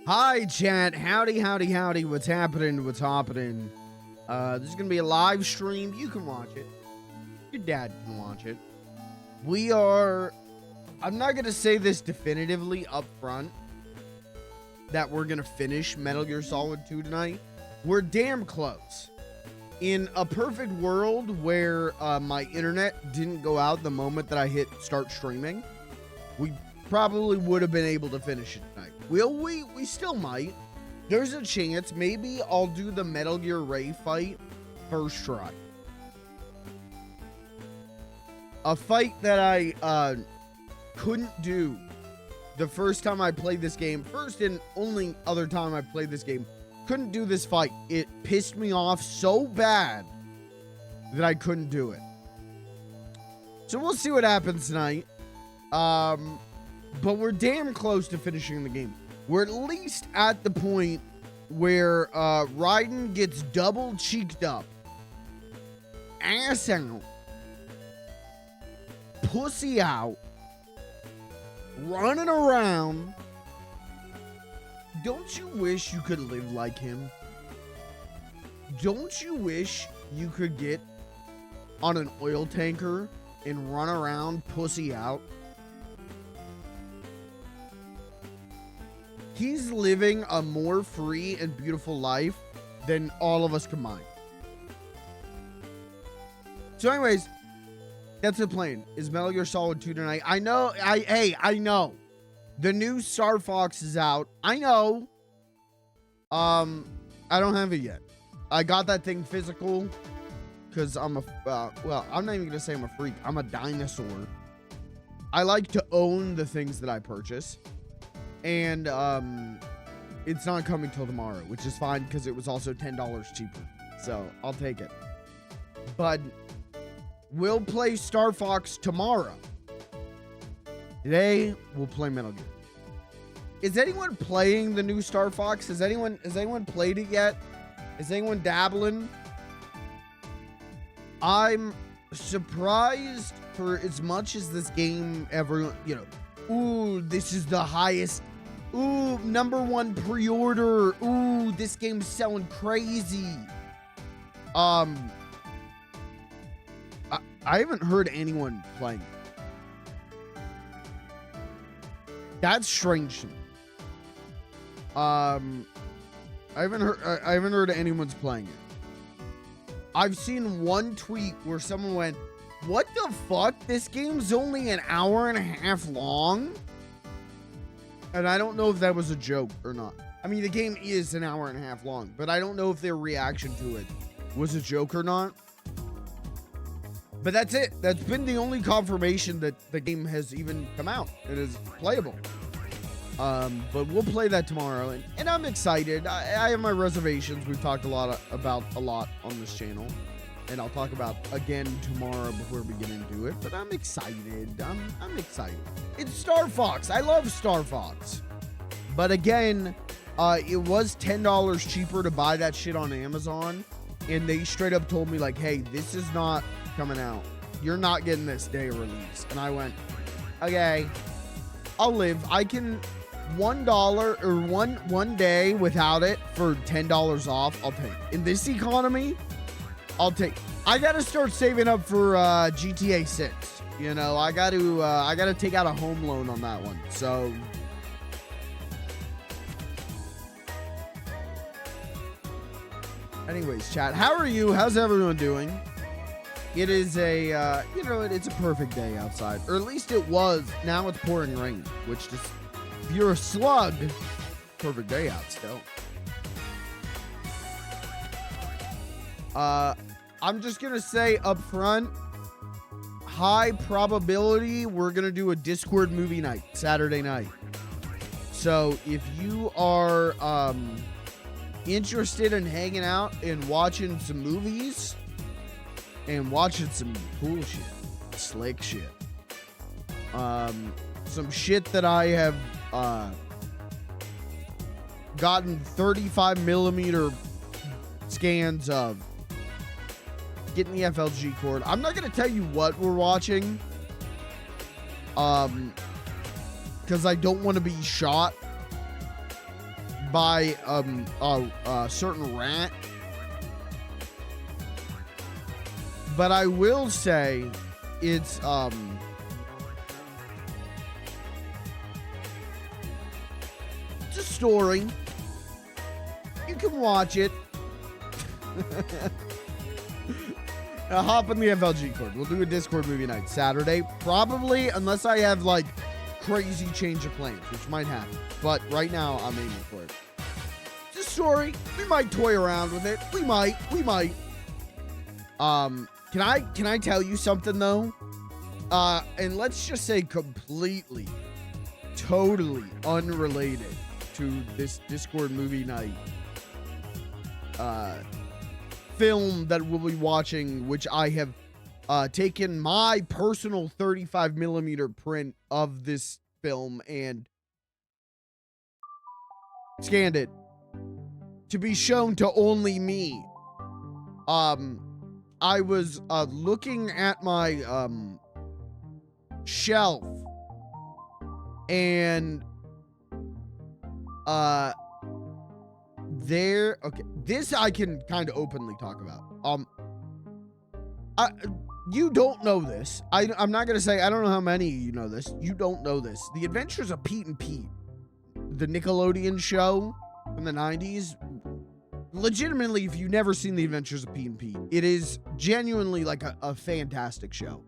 Hi, chat. Howdy, howdy, howdy. What's happening? What's happening? This is going to be a live stream. You can watch it. Your dad can watch it. I'm not going to say this definitively up front that we're going to finish Metal Gear Solid 2 tonight. We're damn close. In a perfect world where my internet didn't go out the moment that I hit start streaming, we probably would have been able to finish it tonight. Will we? We still might. There's a chance. Maybe I'll do the Metal Gear Ray fight first try. A fight that I couldn't do the first time I played this game. First and only other time I played this game. Couldn't do this fight. It pissed me off so bad that I couldn't do it. So we'll see what happens tonight. But we're damn close to finishing the game. We're at least at the point where Raiden gets double cheeked up, ass out, pussy out, running around. Don't you wish you could live like him? Don't you wish you could get on an oil tanker and run around pussy out? He's living a more free and beautiful life than all of us combined. So anyways, that's the plan. Is Metal Gear Solid 2 tonight? I know. I know. The new Star Fox is out. I know. I don't have it yet. I got that thing physical because I'm a, well, I'm not even going to say I'm a freak. I'm a dinosaur. I like to own the things that I purchase. And it's not coming till tomorrow, which is fine because it was also $10 cheaper. So I'll take it. But we'll play Star Fox tomorrow. Today we'll play Metal Gear. Is anyone playing the new Star Fox? Has anyone played it yet? Is anyone dabbling? I'm surprised for as much as this game ever, you know, ooh, this is the highest. Ooh, #1 pre-order. Ooh, this game's selling crazy. I haven't heard anyone playing it. That's strange to me. I haven't heard anyone's playing it. I've seen one tweet where someone went, "What the fuck? This game's only an hour and a half long?" And I don't know if that was a joke or not. I mean, the game is an hour and a half long, but I don't know if their reaction to it was a joke or not. But that's it. That's been the only confirmation that the game has even come out. It is playable. But we'll play that tomorrow, and I'm excited. I have my reservations. We've talked about a lot on this channel, and I'll talk about again tomorrow before we get into it. But I'm excited. I'm excited. It's Star Fox. I love Star Fox. But again, it was $10 cheaper to buy that shit on Amazon, and they straight up told me like, "Hey, this is not coming out. You're not getting this day of release." And I went, "Okay, I'll live. I can $1 or one day without it for $10 off. I'll take. In this economy, I'll take. I gotta start saving up for GTA 6. You know, I gotta take out a home loan on that one. So anyways, chat, how are you? How's everyone doing? It is a you know, it's a perfect day outside, or at least it was. Now it's pouring rain, which just, if you're a slug, perfect day out still. I'm just gonna say up front, high probability we're gonna do a Discord movie night Saturday night. So if you are interested in hanging out and watching some movies and watching some cool shit, slick shit, some shit that I have gotten 35mm scans of, getting the FLG cord. I'm not gonna tell you what we're watching, because I don't want to be shot by a certain rat. But I will say it's a story. You can watch it. Hop in the FLG Discord. We'll do a Discord movie night Saturday. Probably, unless I have like crazy change of plans, which might happen. But right now, I'm aiming for it. It's a story. We might toy around with it. We might. Can I tell you something though? And let's just say completely, totally unrelated to this Discord movie night film that we'll be watching, which I have taken my personal 35mm print of this film and scanned it to be shown to only me. I was looking at my shelf, and okay, this I can kind of openly talk about. You don't know this. I'm not gonna say I don't know how many of you know this. You don't know this. The Adventures of Pete and Pete, the Nickelodeon show from the 90s. Legitimately, if you've never seen The Adventures of Pete and Pete, it is genuinely like a fantastic show.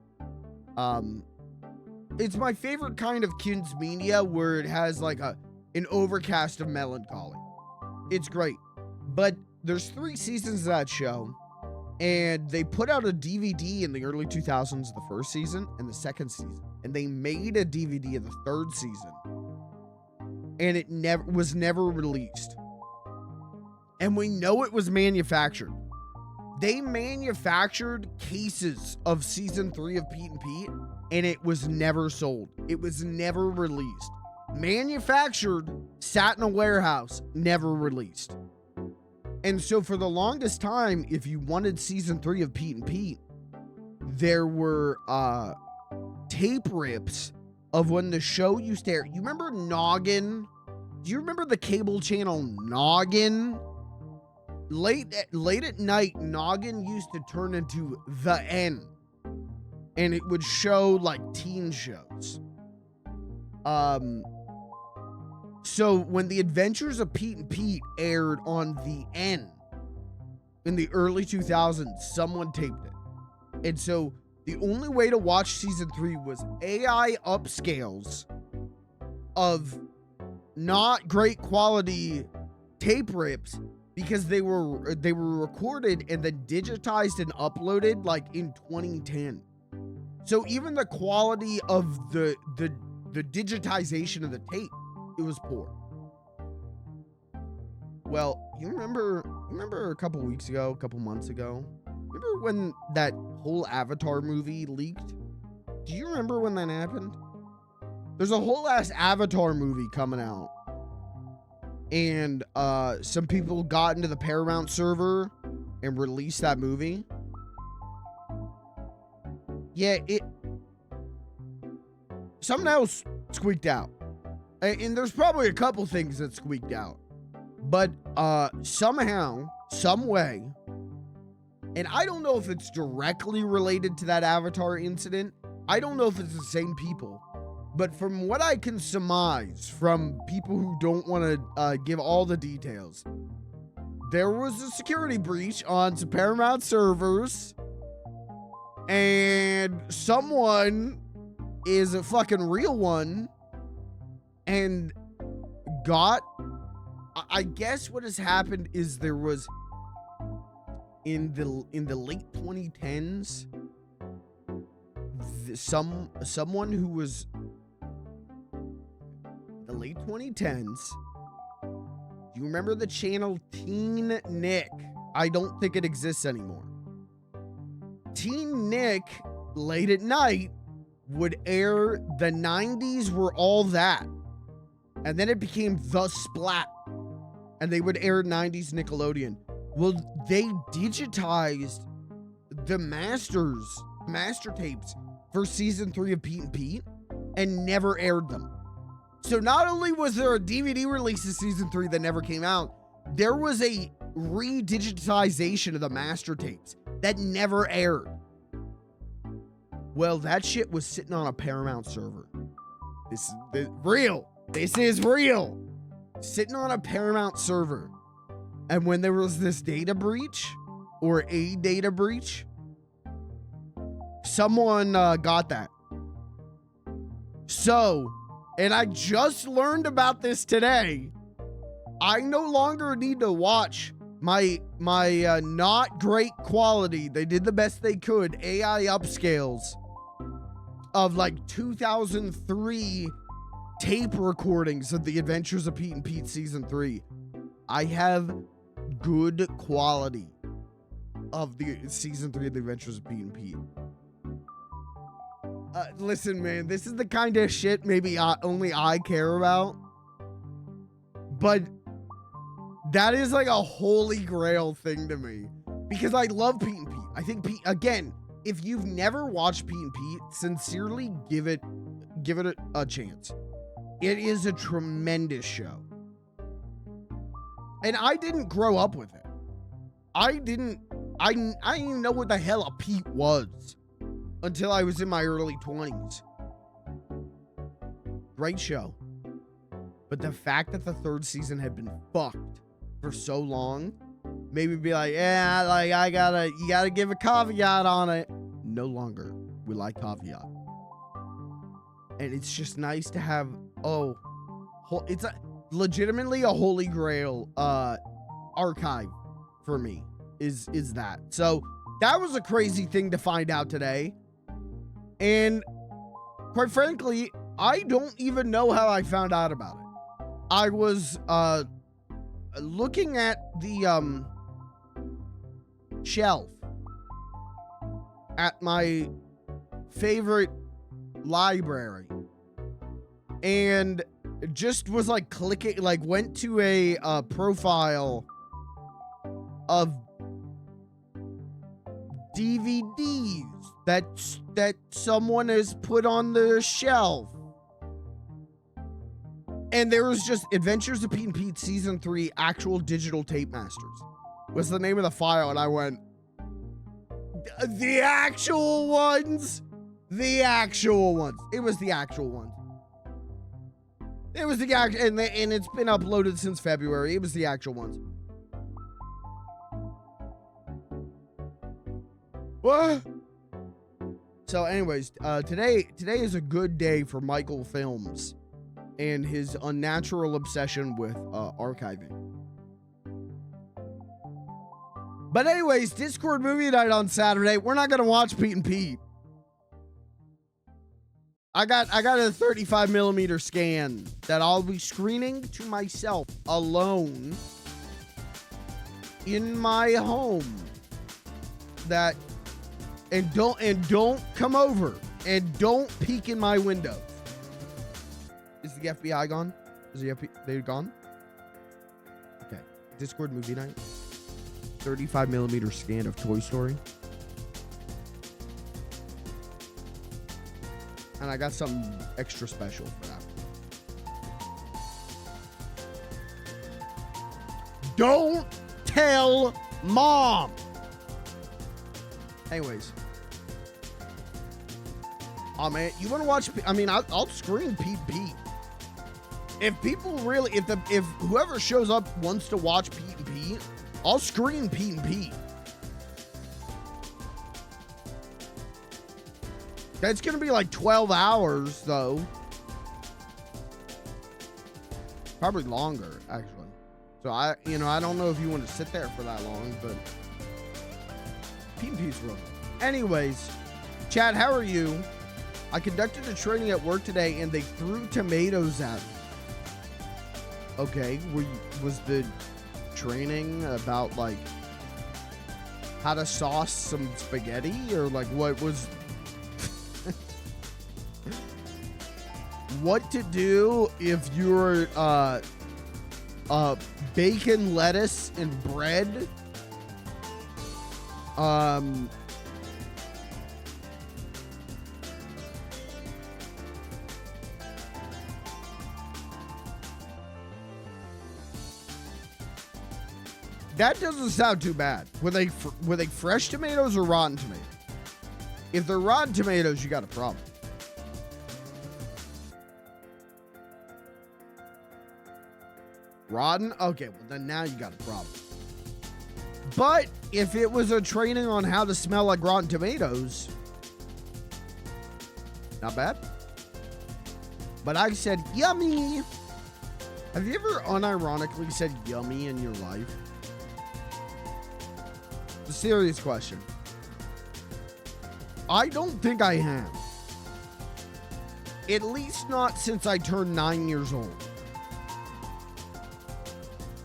It's my favorite kind of kids media where it has like an overcast of melancholy. It's great. But there's 3 seasons of that show, and they put out a DVD in the early 2000s, the first season and the second season, and they made a DVD of the 3rd season, and it was never released. And we know it was manufactured. They manufactured cases of season 3 of Pete and Pete, and it was never sold. It was never released. Manufactured, sat in a warehouse, never released. And so for the longest time, if you wanted season 3 of Pete and Pete, there were tape rips of when the show used to air. You remember Noggin? Do you remember the cable channel Noggin? Late at night, Noggin used to turn into The N, and it would show like teen shows. So when The Adventures of Pete and Pete aired on The N in the early 2000s, someone taped it. And so the only way to watch season 3 was AI upscales of not great quality tape rips, because they were recorded and then digitized and uploaded like in 2010. So even the quality of the digitization of the tape, it was poor. Well, you remember a couple weeks ago, a couple months ago, remember when that whole Avatar movie leaked? Do you remember when that happened? There's a whole ass Avatar movie coming out. And some people got into the Paramount server and released that movie. Yeah, something else squeaked out. And there's probably a couple things that squeaked out. But somehow, some way, and I don't know if it's directly related to that Avatar incident. I don't know if it's the same people. But from what I can surmise from people who don't want to give all the details, there was a security breach on some Paramount servers, and someone is a fucking real one and got, I guess what has happened is there was in the late 2010s, someone who was the late 2010s. Do you remember the channel Teen Nick? I don't think it exists anymore. Teen Nick, late at night, would air the 90s Were All That. And then it became The Splat. And they would air 90s Nickelodeon. Well, they digitized the master tapes for season 3 of Pete and Pete and never aired them. So not only was there a DVD release of season 3 that never came out, there was a re-digitization of the master tapes that never aired. Well, that shit was sitting on a Paramount server. This is real. This is real. Sitting on a Paramount server. And when there was this data breach, or a data breach, someone got that. So, and I just learned about this today. I no longer need to watch my not great quality, they did the best they could, AI upscales of like 2003 tape recordings of The Adventures of Pete and Pete season 3. I have good quality of the season 3 of The Adventures of Pete and Pete. Listen, man, this is the kind of shit maybe only I care about, but that is like a holy grail thing to me because I love Pete and Pete. I think Pete, again, if you've never watched Pete and Pete, sincerely give it a chance. It is a tremendous show. And I didn't grow up with it. I didn't even know what the hell a Pete was until I was in my early 20s. Great show. But the fact that the third season had been fucked for so long made me be like, yeah, like you gotta give a caveat on it. No longer will I caveat. And it's just nice to have, it's legitimately a holy grail archive for me is that. So that was a crazy thing to find out today. And quite frankly, I don't even know how I found out about it. I was looking at the shelf at my favorite library and just was like clicking, like went to a profile of DVDs that someone has put on the shelf. And there was just Adventures of Pete and Pete season 3 actual digital tape masters was the name of the file. And I went, the actual ones? The actual ones. It was the actual ones. It was the actual, and it's been uploaded since February. It was the actual ones. What? So anyways, today is a good day for Michael Films and his unnatural obsession with archiving. But anyways, Discord movie night on Saturday. We're not gonna watch Pete and Pete. I got a 35mm scan that I'll be screening to myself alone in my home. That and don't come over and don't peek in my window. Is the FBI gone? Is the FBI, they're gone? Okay. Discord movie night. 35mm scan of Toy Story. And I got something extra special for that. Don't tell Mom! Anyways. Oh man, you want to watch? I mean, I'll screen Pete and Pete. If people really, if whoever shows up wants to watch Pete and Pete, I'll screen Pete and Pete. That's gonna be like 12 hours though. Probably longer, actually. So I don't know if you want to sit there for that long, but Pete and Pete's real good. Anyways, Chad, how are you? I conducted a training at work today and they threw tomatoes at me. Okay, was the training about like how to sauce some spaghetti or like what was what to do if you're bacon, lettuce, and bread That doesn't sound too bad. Were they fresh tomatoes or rotten tomatoes? If they're rotten tomatoes, you got a problem. Rotten? Okay, well then now you got a problem. But if it was a training on how to smell like rotten tomatoes, not bad. But I said yummy. Have you ever unironically said yummy in your life? A serious question. I don't think I have. At least not since I turned 9 years old.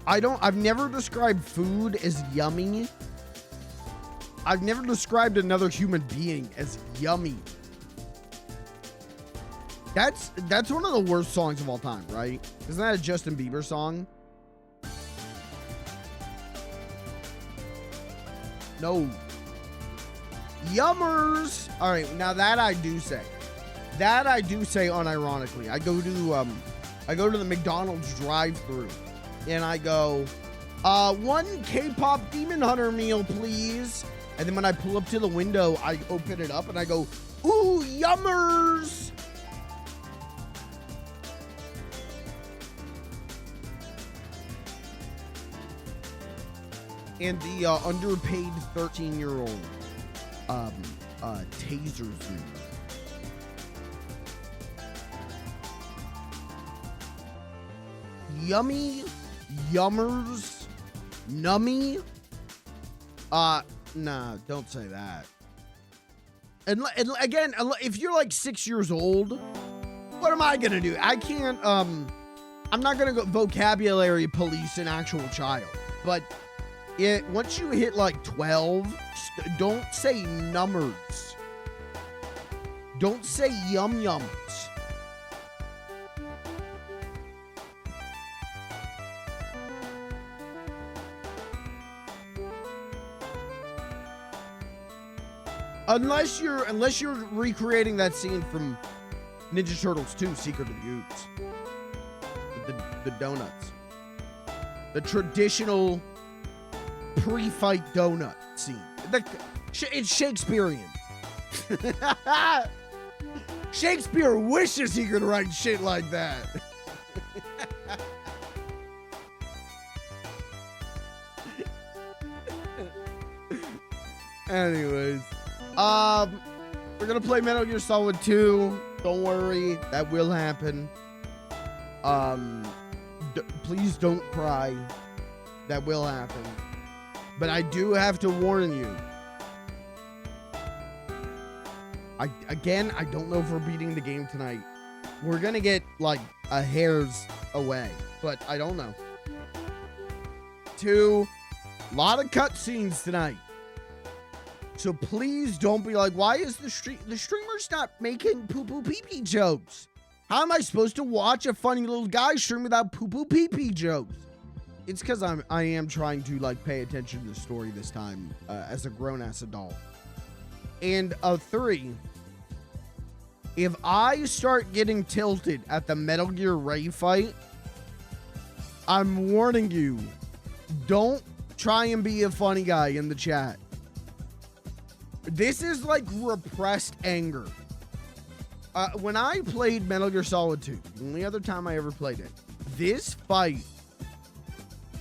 I've never described food as yummy. I've never described another human being as yummy. That's one of the worst songs of all time, right? Isn't that a Justin Bieber song? No. Yummers. All right, now that I do say. That I do say unironically. I go to the McDonald's drive-thru and I go, one K-pop Demon Hunter meal, please. And then when I pull up to the window, I open it up and I go, ooh, yummers. And the underpaid 13-year-old tasers me. Yummy, yummers, nummy. Nah, don't say that. And again, if you're like 6 years old, what am I gonna do? I can't. I'm not gonna go vocabulary police an actual child, but. Once you hit like 12, don't say numbers. Don't say yum-yums. Unless you're recreating that scene from Ninja Turtles 2, Secret of the Ooze. The donuts. The traditional pre-fight donut scene. It's Shakespearean. Shakespeare wishes he could write shit like that. Anyways, we're gonna play Metal Gear Solid 2. Don't worry, that will happen. Please don't cry. That will happen. But I do have to warn you. I don't know if we're beating the game tonight. We're gonna get like a hair's away, but I don't know. 2, a lot of cutscenes tonight. So please don't be like, why is the streamer's not making poo-poo pee-pee jokes? How am I supposed to watch a funny little guy stream without poo-poo pee-pee jokes? It's because I am trying to like pay attention to the story this time as a grown-ass adult. And 3, if I start getting tilted at the Metal Gear Ray fight, I'm warning you, don't try and be a funny guy in the chat. This is like repressed anger. When I played Metal Gear Solid 2, the only other time I ever played it, this fight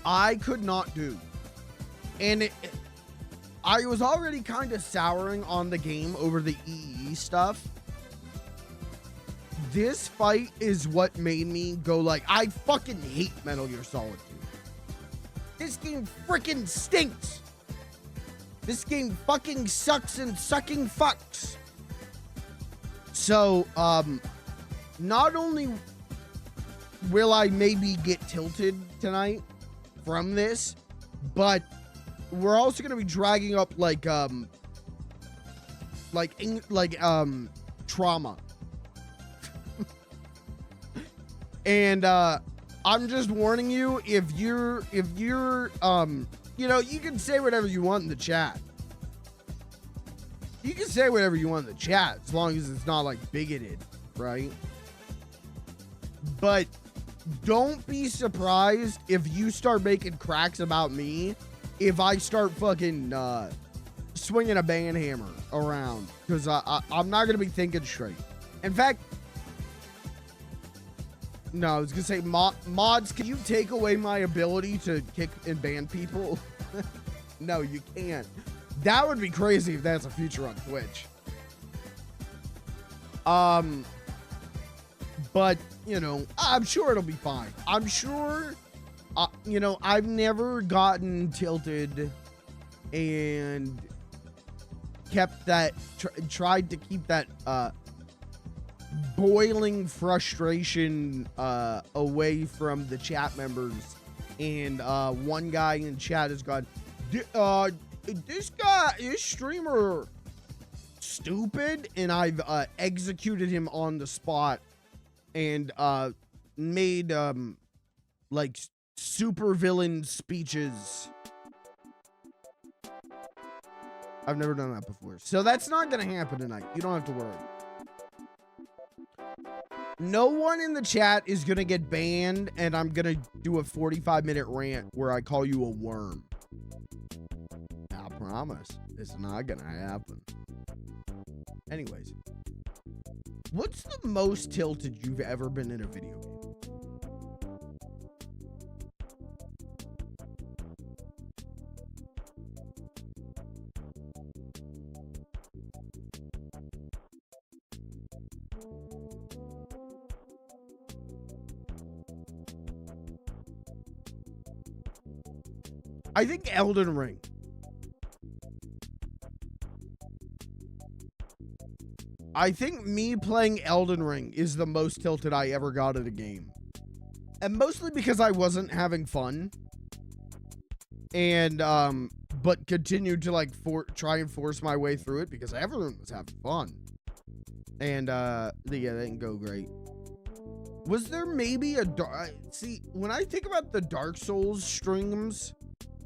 I could not do. And I was already kind of souring on the game over the EE stuff. This fight is what made me go like, I fucking hate Metal Gear Solid 2. This game freaking stinks. This game fucking sucks and sucking fucks. So, not only will I maybe get tilted tonight from this, but we're also gonna be dragging up like trauma. And I'm just warning you, if you're you know, you can say whatever you want in the chat. You can say whatever you want in the chat as long as it's not like bigoted, right? But don't be surprised if you start making cracks about me if I start fucking swinging a band hammer around, because I'm not gonna be thinking straight. In fact, no, I was gonna say, mods, can you take away my ability to kick and ban people? No, you can't. That would be crazy if that's a feature on Twitch. But, you know, I'm sure it'll be fine. I'm sure, you know, I've never gotten tilted and kept that, tried to keep that, boiling frustration, away from the chat members. And, one guy in chat has gone, this streamer stupid, and I've executed him on the spot and made like super villain speeches. I've never done that before, so that's not gonna happen tonight. You don't have to worry. No one in the chat is gonna get banned, and I'm gonna do a 45-minute rant where I call you a worm. I promise it's not gonna happen. Anyways, what's the most tilted you've ever been in a video game? I think Elden Ring. I think me playing Elden Ring is the most tilted I ever got at a game. And mostly because I wasn't having fun. And, but continued to, like, try and force my way through it because everyone was having fun. And, yeah, that didn't go great. Was there maybe a see, when I think about the Dark Souls streams,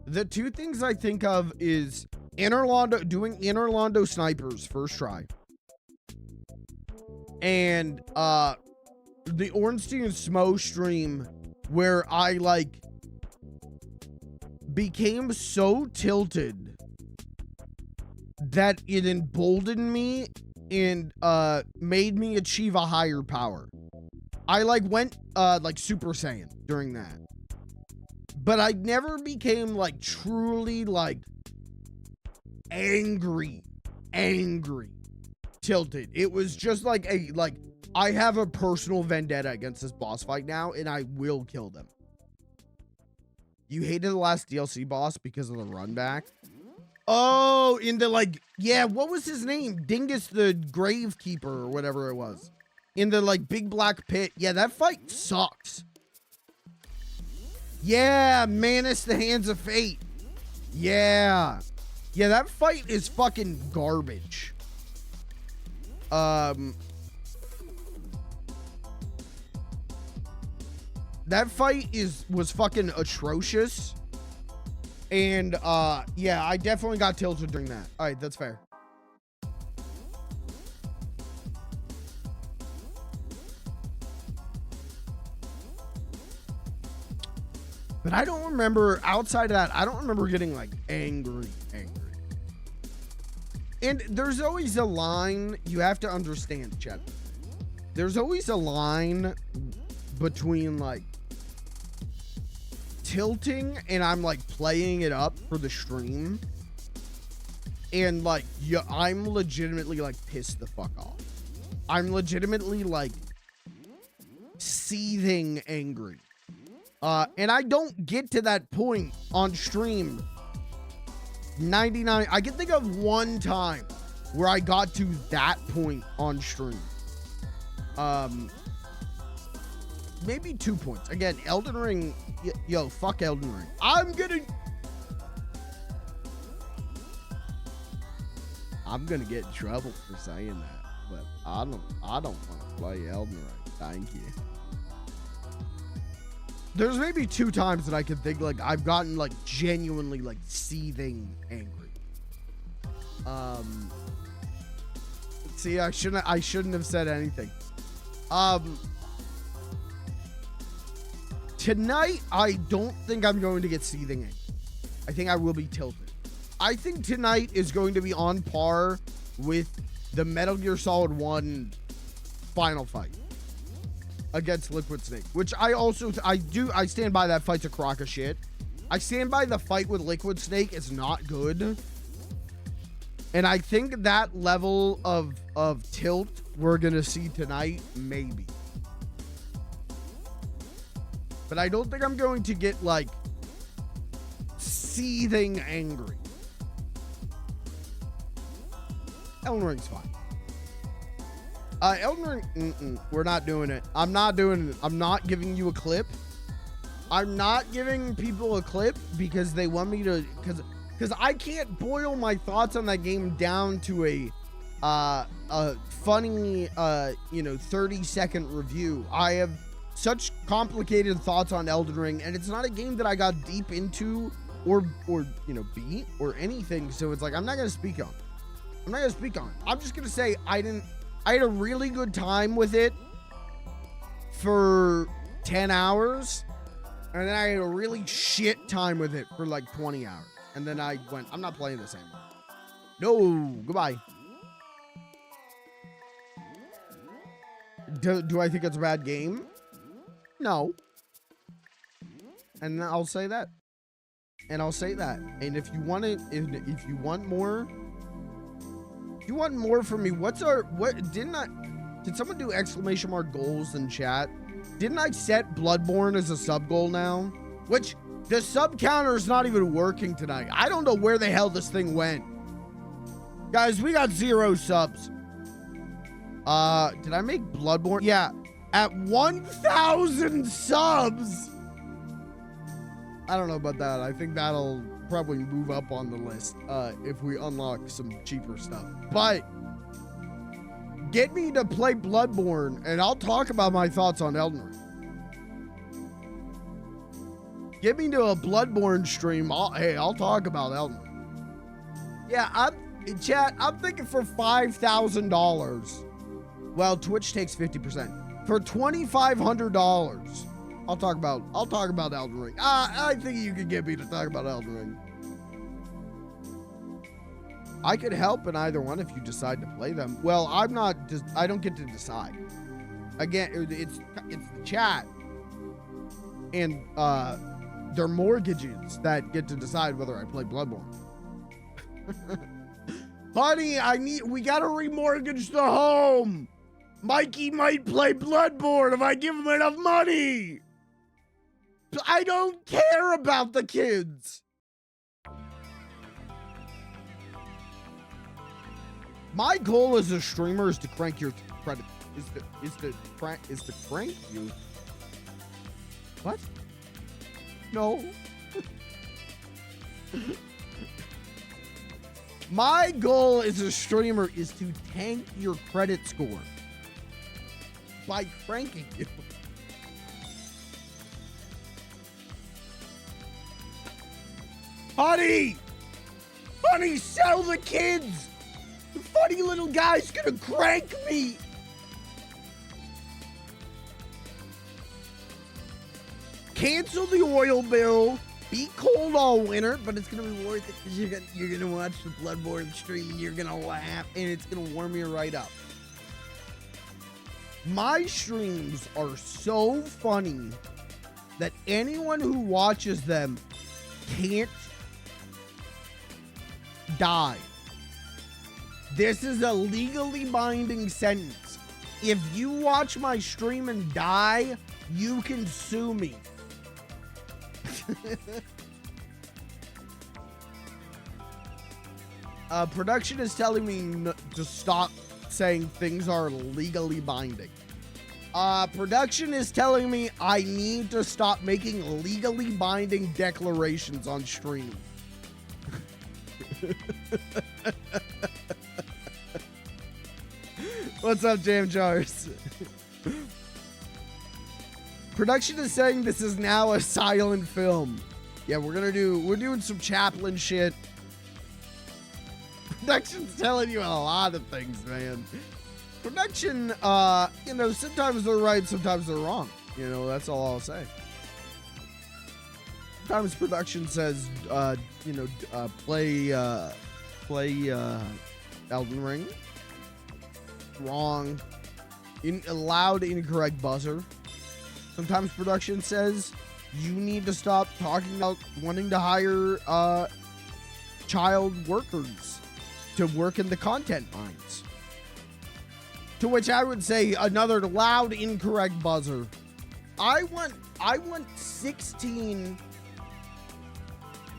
the two things I think of is doing Inner Londo snipers first try. And the Ornstein and Smo stream where I like became so tilted that it emboldened me and made me achieve a higher power. I like went like Super Saiyan during that. But I never became like truly like angry tilted. It was just like I have a personal vendetta against this boss fight now, and I will kill them. You hated the last DLC boss because of the run back? Oh, in the like, yeah, what was his name? Dingus the Gravekeeper or whatever it was. In the like big black pit. Yeah, that fight sucks. Yeah, Manus the Hands of Fate. Yeah. Yeah, that fight is fucking garbage. That fight was fucking atrocious. And yeah, I definitely got tilted during that. All right, that's fair. But I don't remember, outside of that, I don't remember getting like angry. And there's always a line, you have to understand, chat. There's always a line between like tilting and I'm like playing it up for the stream. And like, yeah, I'm legitimately like pissed the fuck off. I'm legitimately like seething angry. And I don't get to that point on stream 99. I can think of one time where I got to that point on stream. Maybe 2 points. Again, Elden Ring. Yo, fuck Elden Ring. I'm gonna get in trouble for saying that, but I don't want to play Elden Ring. Thank you. There's maybe 2 times that I can think like I've gotten like genuinely like seething angry. See, I shouldn't have said anything. Tonight I don't think I'm going to get seething angry. I think I will be tilted. I think tonight is going to be on par with the Metal Gear Solid 1 final fight against Liquid Snake, which I stand by. That fight's a crock of shit. I stand by the fight with Liquid Snake is not good. And I think that level of tilt we're going to see tonight, maybe. But I don't think I'm going to get, like, seething angry. Elden Ring's fine. Elden Ring, we're not doing it. I'm not doing it. I'm not giving you a clip. I'm not giving people a clip because they want me to, because I can't boil my thoughts on that game down to a funny, 30-second review. I have such complicated thoughts on Elden Ring, and it's not a game that I got deep into or beat or anything. So it's like, I'm not going to speak on it. I'm just going to say I had a really good time with it for 10 hours. And then I had a really shit time with it for like 20 hours. And then I went, I'm not playing this anymore. No, goodbye. Do I think it's a bad game? No. And I'll say that. And I'll say that. And if you want it, if you want more, from me, did someone do exclamation mark goals in chat? Didn't I set Bloodborne as a sub goal now? Which the sub counter is not even working tonight. I don't know where the hell this thing went. Guys, we got 0 subs. Did I make Bloodborne? Yeah. At 1,000 subs. I don't know about that. I think that'll probably move up on the list if we unlock some cheaper stuff. But get me to play Bloodborne, and I'll talk about my thoughts on Elden Ring. Get me to a Bloodborne stream. I'll talk about Elden Ring. Yeah, I'm thinking for $5,000. Well, Twitch takes 50%. For $2,500, I'll talk about Elden Ring. I think you could get me to talk about Elden Ring. I could help in either one if you decide to play them. Well, I don't get to decide. Again, it's the chat and their mortgages that get to decide whether I play Bloodborne. Honey, we gotta remortgage the home. Mikey might play Bloodborne if I give him enough money. I don't care about the kids. My goal as a streamer is to crank your credit. Is to crank you. What? No. My goal as a streamer is to tank your credit score by cranking you. Honey, sell the kids. The funny little guy's gonna crank me. Cancel the oil bill. Be cold all winter, but it's gonna be worth it because you're gonna watch the Bloodborne stream and you're gonna laugh and it's gonna warm you right up. My streams are so funny that anyone who watches them can't die. This is a legally binding sentence. If you watch my stream and die, you can sue me. Production is telling me to stop saying things are legally binding. Production is telling me I need to stop making legally binding declarations on stream. What's up, Jam Jars? Production is saying this is now a silent film. Yeah, we're doing some Chaplin shit. Production's telling you a lot of things, man. Production, sometimes they're right, sometimes they're wrong. That's all I'll say. Sometimes production says, you know, play Elden Ring. Wrong. Loud, incorrect buzzer. Sometimes production says you need to stop talking about wanting to hire child workers to work in the content mines. To which I would say another loud, incorrect buzzer. I want 16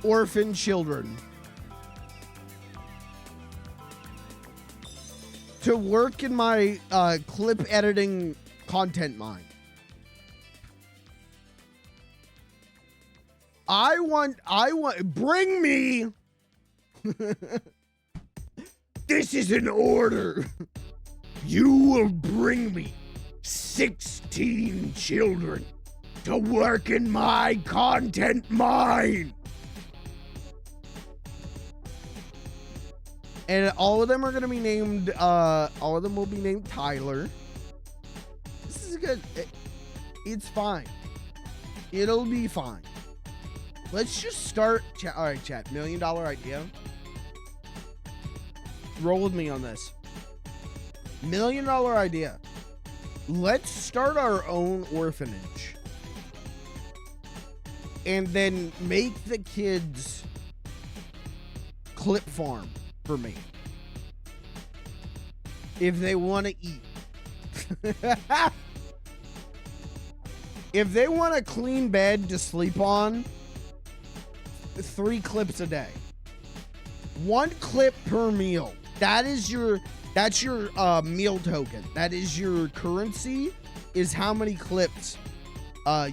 orphan children to work in my clip editing content mine. I want, bring me. This is an order. You will bring me 16 children to work in my content mine. And all of them are going to be named, all of them will be named Tyler. This is good. It's fine. It'll be fine. Let's just start. All right, chat. $1 million idea. Roll with me on this. $1 million idea. Let's start our own orphanage. And then make the kids clip farm for me. If they want to eat. If they want a clean bed to sleep on, 3 clips a day. 1 clip per meal. That's your meal token. That is your currency, is how many clips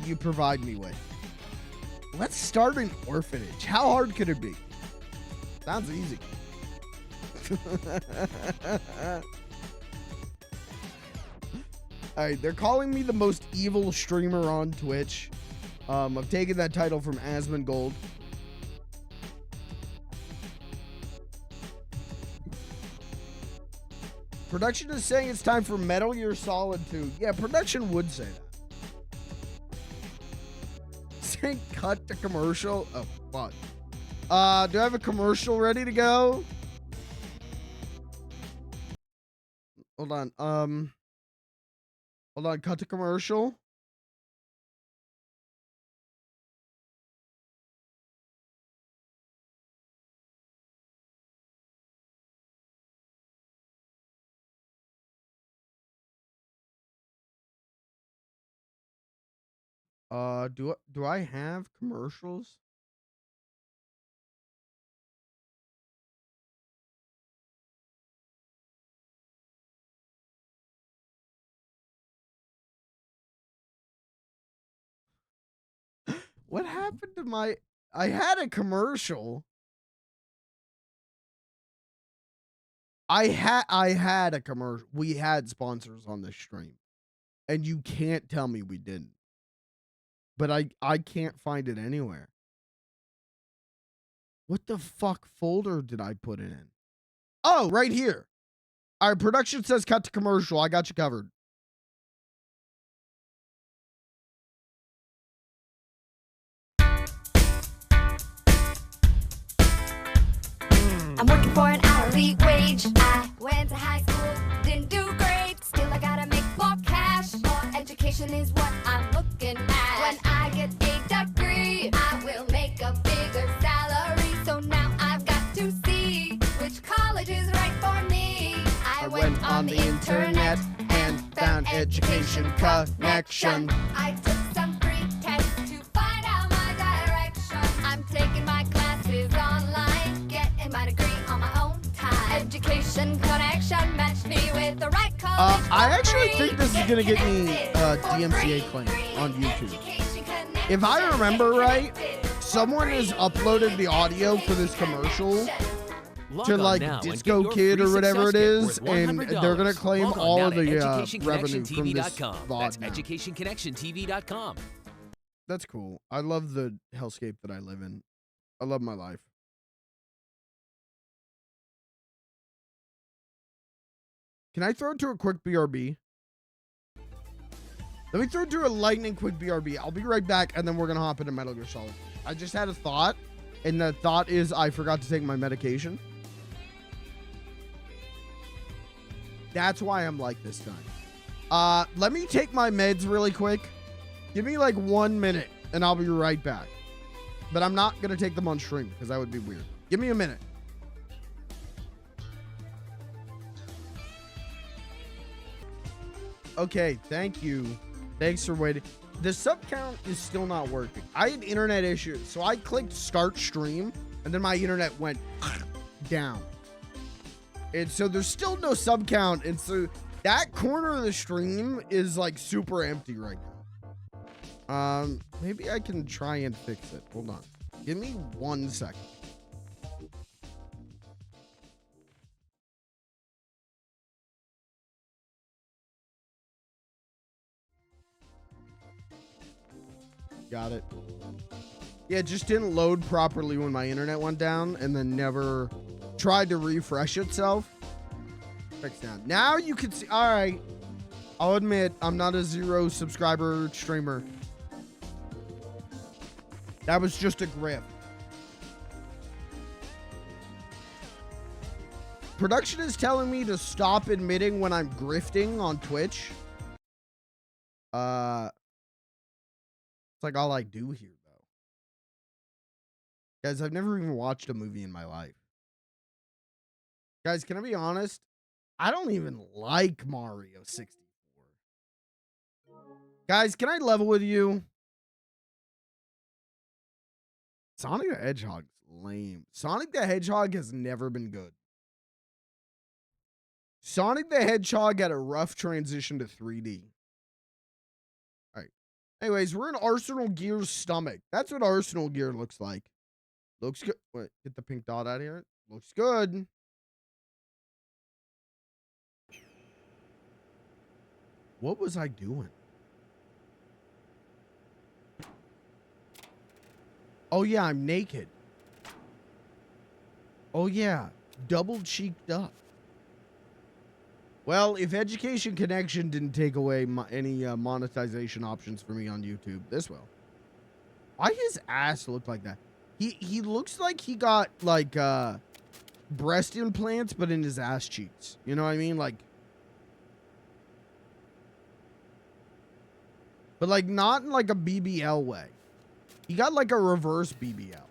you provide me with. Let's start an orphanage. How hard could it be? Sounds easy. All right, they're calling me the most evil streamer on Twitch. I've taken that title from Asmongold. Production is saying it's time for Metal Gear Solid 2. Yeah, production would say that. Saying cut to commercial. Oh, fuck. Do I have a commercial ready to go? Hold on. Hold on. Cut to commercial. Do I have commercials? What happened to my... I had a commercial. I had a commercial. We had sponsors on this stream. And you can't tell me we didn't. But I can't find it anywhere. What the fuck folder did I put it in? Oh, right here. All right, production says cut to commercial. I got you covered. I'm working for an hourly wage. I went to high school, didn't do great. Still, I gotta make more cash. More education is what I'm looking at. When I get a degree, I will make a bigger salary. So now I've got to see which college is right for me. I went on the internet and found Education Connection. I took some free tests to find out my direction. I'm taking my classes online, getting my degree on my own time. Education Connection matched me with the right college. I actually think this is gonna get me DMCA claim on YouTube. If I remember right, someone has uploaded the audio for this commercial to like Disco Kid or whatever it is, and they're gonna claim all of the revenue from this VOD. That's EducationConnectionTV.com. That's cool. I love the hellscape that I live in. I love my life. Can I throw it to a quick BRB? Let me throw it to a lightning quick BRB. I'll be right back, and then we're gonna hop into Metal Gear Solid. I just had a thought, and the thought is I forgot to take my medication. That's why I'm like this time. Let me take my meds really quick. Give me like 1 minute, and I'll be right back. But I'm not going to take them on stream, because that would be weird. Give me a minute. Okay, thank you. Thanks for waiting. The sub count is still not working. I had internet issues, so I clicked start stream, and then my internet went down. And so there's still no sub count, and so that corner of the stream is like super empty right now. Maybe I can try and fix it. Hold on. Give me 1 second. Got it. Yeah, it just didn't load properly when my internet went down, and then never tried to refresh itself. Fix now. Now you can see. All right. I'll admit, I'm not a 0 subscriber streamer. That was just a grift. Production is telling me to stop admitting when I'm grifting on Twitch. It's like all I do here, though. Guys, I've never even watched a movie in my life. Guys, can I be honest? I don't even like Mario 64. Guys, can I level with you? Sonic the Hedgehog's lame. Sonic the Hedgehog has never been good. Sonic the Hedgehog had a rough transition to 3D. All right. Anyways, we're in Arsenal Gear's stomach. That's what Arsenal Gear looks like. Looks good. Wait, get the pink dot out of here. Looks good. What was I doing? Oh, yeah, I'm naked. Oh, yeah, double cheeked up. Well, if Education Connection didn't take away any monetization options for me on YouTube, this will. Why his ass look like that? He looks like he got like breast implants, but in his ass cheeks. You know what I mean? Like, but like not in like a BBL way. He got like a reverse BBL.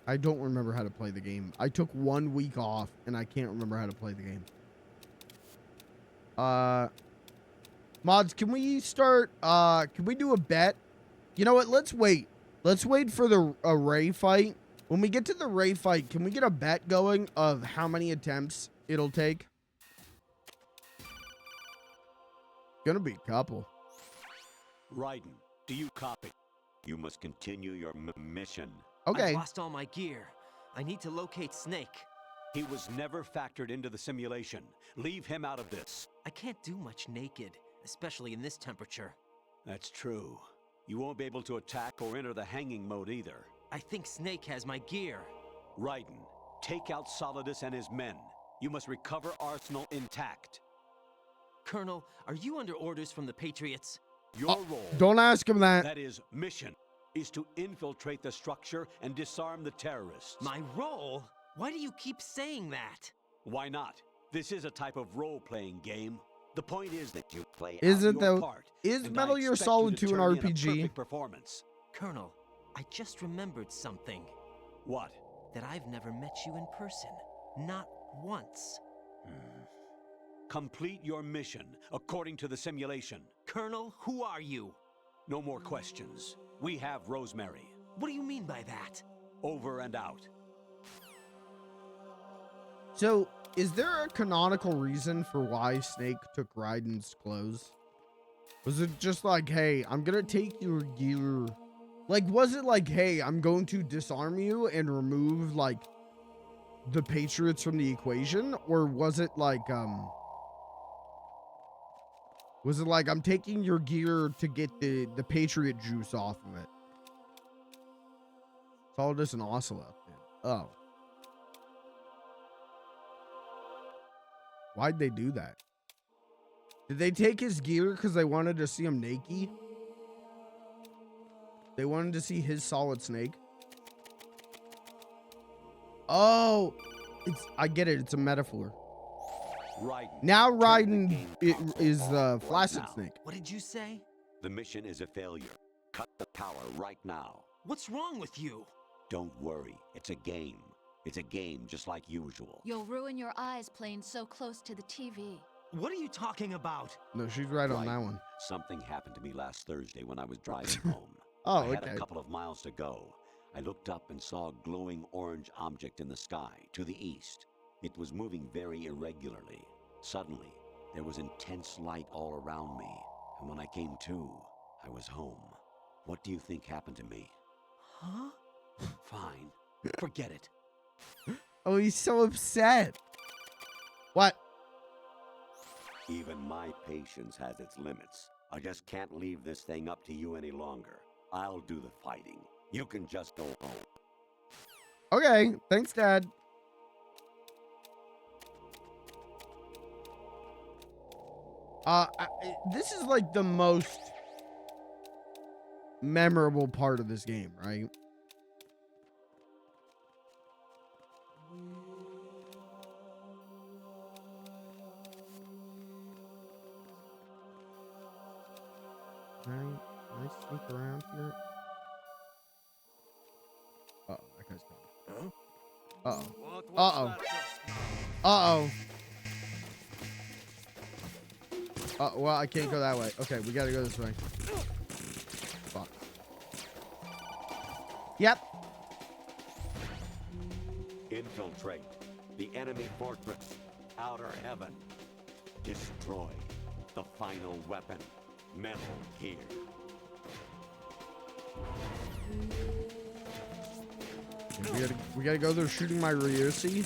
I don't remember how to play the game. I took 1 week off and I can't remember how to play the game. Mods, can we start, can we do a bet? You know what? Let's wait. Let's wait for the Ray fight. When we get to the Ray fight, can we get a bet going of how many attempts it'll take? Gonna be a couple. Raiden, do you copy? You must continue your mission. Okay. I've lost all my gear. I need to locate Snake. He was never factored into the simulation. Leave him out of this. I can't do much naked, especially in this temperature. That's true. You won't be able to attack or enter the hanging mode either. I think Snake has my gear. Raiden, take out Solidus and his men. You must recover Arsenal intact. Colonel, are you under orders from the Patriots? Your role, Don't ask him that. that is mission, is to infiltrate the structure and disarm the terrorists. My role? Why do you keep saying that? Why not? This is a type of role-playing game. The point is that you play Is out it your though? part, Is and Metal I Gear expect Solid you to 2 an turn in a RPG? perfect performance. Colonel, I just remembered something. What? That I've never met you in person. Not once. Complete your mission according to the simulation. Colonel, who are you? No more questions. We have Rosemary. What do you mean by that? Over and out. So, is there a canonical reason for why Snake took Raiden's clothes? Was it just like, hey, I'm gonna take your gear? Like, was it like, hey, I'm going to disarm you and remove, like, the Patriots from the equation? Or was it like, I'm taking your gear to get the Patriot juice off of it? Solidus and Ocelot, dude. Oh. Why'd they do that? Did they take his gear because they wanted to see him naked? They wanted to see his solid snake. Oh, I get it. It's a metaphor. Right. Now Raiden is the flaccid snake. What did you say? The mission is a failure. Cut the power right now. What's wrong with you? Don't worry. It's a game. It's a game just like usual. You'll ruin your eyes playing so close to the TV. What are you talking about? No, she's right on that one. Something happened to me last Thursday when I was driving home. Oh, I had okay. a couple of miles to go. I looked up and saw a glowing orange object in the sky to the east. It was moving very irregularly. Suddenly, there was intense light all around me, and when I came to, I was home. What do you think happened to me? Huh? Fine. Forget it. Oh, he's so upset. What? Even my patience has its limits. I just can't leave this thing up to you any longer. I'll do the fighting. You can just go home. Okay, thanks, Dad. This is like the most memorable part of this game, right? Can I sneak around here? Uh-oh, that guy's coming. Uh-oh. Uh-oh. Uh-oh. Well, I can't go that way. Okay, we gotta go this way. Fuck. Yep. Infiltrate the enemy fortress. Outer heaven. Destroy the final weapon. Metal Gear. We gotta go there shooting my Ryushi.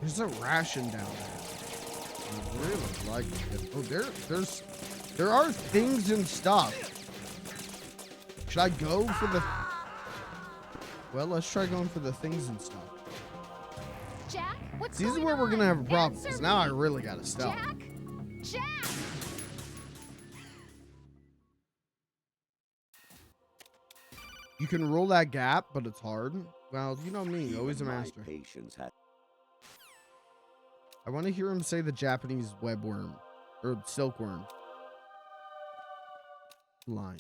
There's a ration down there. I really like it. Oh, there are things and stuff. Should I go for the... Well, let's try going for the things and stuff. Jack, what's See, this is going where we're gonna on? have a problem, Answer because now I me. really gotta stop. Jack? Jack! You can roll that gap, but it's hard. Well, you know me, always a Even my master. patience has... I want to hear him say the Japanese webworm or silkworm line.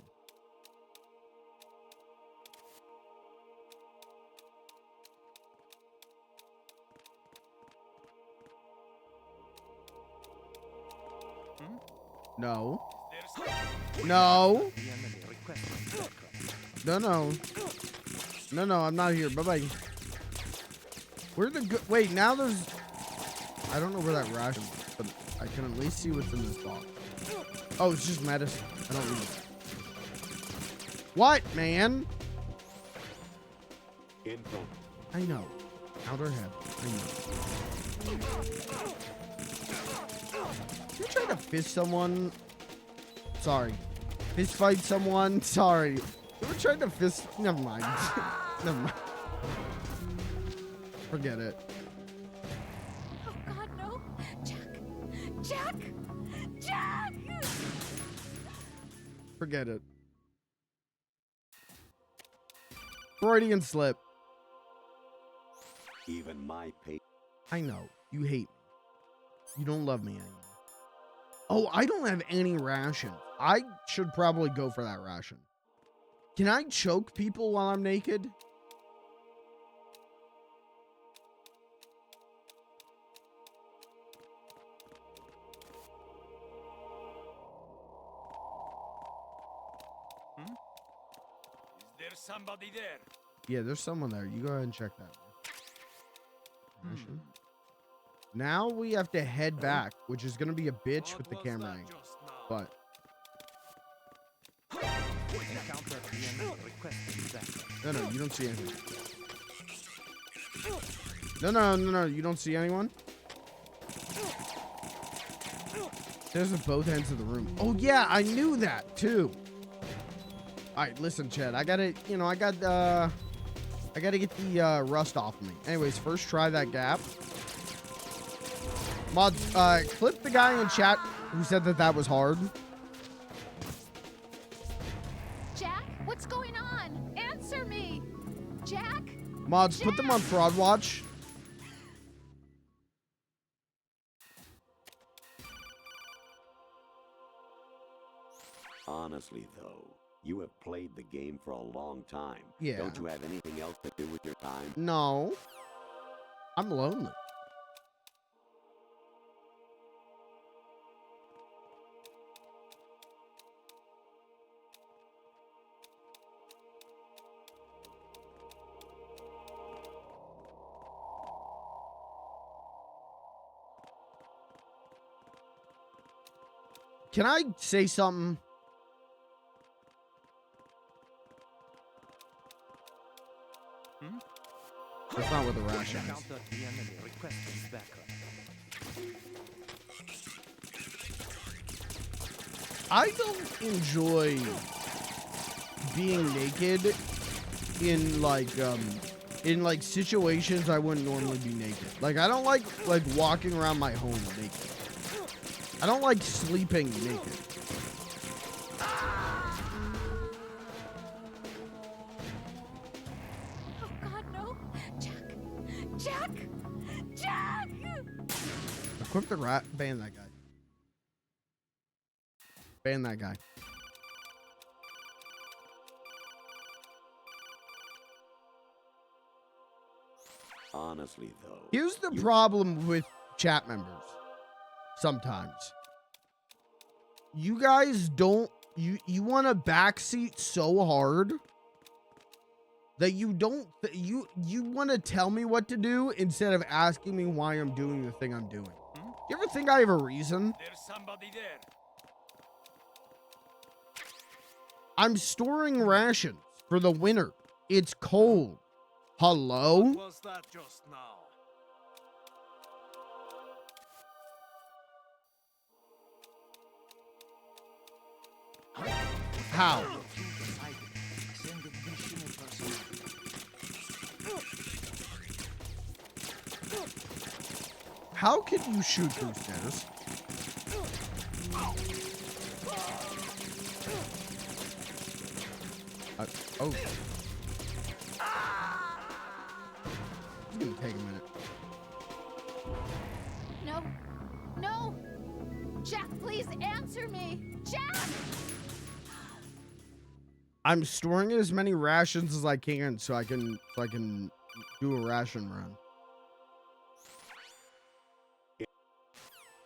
No. No. No, I'm not here. Bye-bye. Where the good... Wait, now there's... I don't know where that ration is, but I can at least see what's in this box. Oh, it's just medicine. I don't need it. What, man? Info. I know. Outer head. I know. You trying to fist someone? Sorry. Fist fight someone? Sorry. You were trying to fist... Never mind. Never mind. Forget it. Oh, God, no. Jack! Jack! Forget it. Freudian slip. Even my patience... I know. You hate me. You don't love me anymore. Oh, I don't have any ration. I should probably go for that ration. Can I choke people while I'm naked? Is there somebody there? Yeah, there's someone there. You go ahead and check that. Ration. Now we have to head back, which is going to be a bitch with the camera angle. But Encounter the enemy requesting backup. no, you don't see anything. No, you don't see anyone? There's at both ends of the room. Oh yeah, I knew that too. All right, listen, Chad. I gotta get the rust off me. Anyways, first try that gap. Mods, clip the guy in chat who said that that was hard. Jack, what's going on? Answer me! Jack? Mods, put them on Fraud Watch. Honestly, though, you have played the game for a long time. Yeah. Don't you have anything else to do with your time? No. I'm lonely. Can I say something? That's not what the ration is. Counter the enemy requesting backup. I don't enjoy being naked in like situations I wouldn't normally be naked. Like I don't like walking around my home naked. I don't like sleeping naked. Oh God, no! Jack! Jack! Jack! Equip the rat. Ban that guy. Ban that guy. Honestly, though. Here's the problem with chat members. Sometimes you guys don't you want a backseat so hard that you don't you want to tell me what to do instead of asking me why I'm doing the thing I'm doing. You ever think I have a reason? There's somebody there. I'm storing rations for the winter. It's cold. Hello? What was that just now? How? Send additional personnel. How can you shoot through stairs? Oh. It's gonna take a minute. No! No! Jack, please answer me! Jack! I'm storing as many rations as I can so I can do a ration run.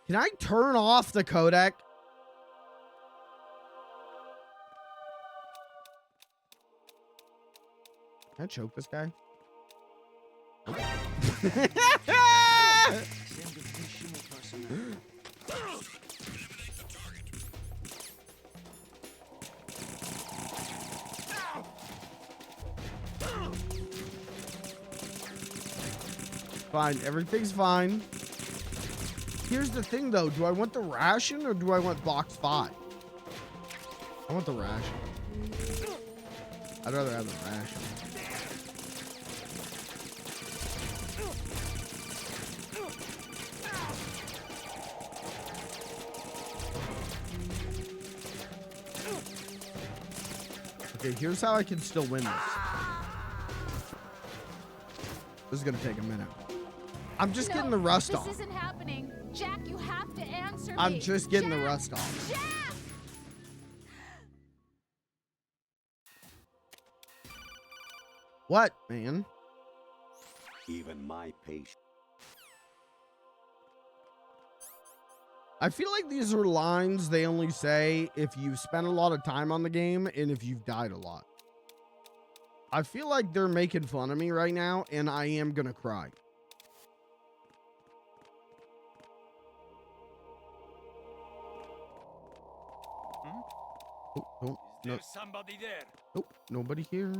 Can I turn off the codec? Can I choke this guy? Send additional personnel. Fine, everything's fine. Here's the thing though, do I want the ration or do I want box 5? I want the ration. I'd rather have the ration. Okay, here's how I can still win this. This is gonna take a minute. I'm just getting the rust off. This isn't happening. Jack, you have to answer me. I'm just getting the Jack! rust off. Jack! What, man? Even my patience. I feel like these are lines they only say if you've spent a lot of time on the game and if you've died a lot. I feel like they're making fun of me right now, and I am gonna cry. Oh, don't, Is no, there somebody there? oh, nobody here.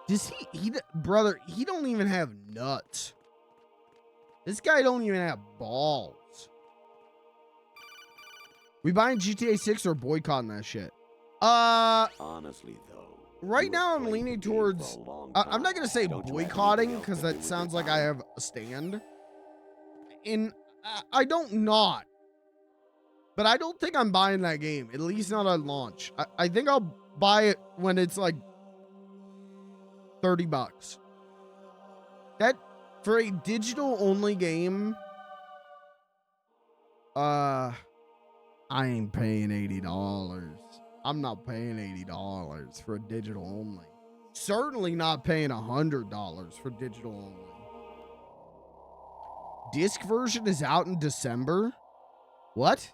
Does brother, he don't even have nuts. This guy don't even have balls. We buying GTA 6 or boycotting that shit? Honestly, though. Right you now have I'm played leaning the game for towards. a long I'm not time. gonna say Don't you have boycotting anything else because to do that with sounds your like I time? have a stand. And I don't not, but I don't think I'm buying that game. At least not on launch. I think I'll buy it when it's like $30. That for a digital only game. I ain't paying $80. I'm not paying $80 for a digital only. Certainly not paying $100 for digital only. Disc version is out in December. What?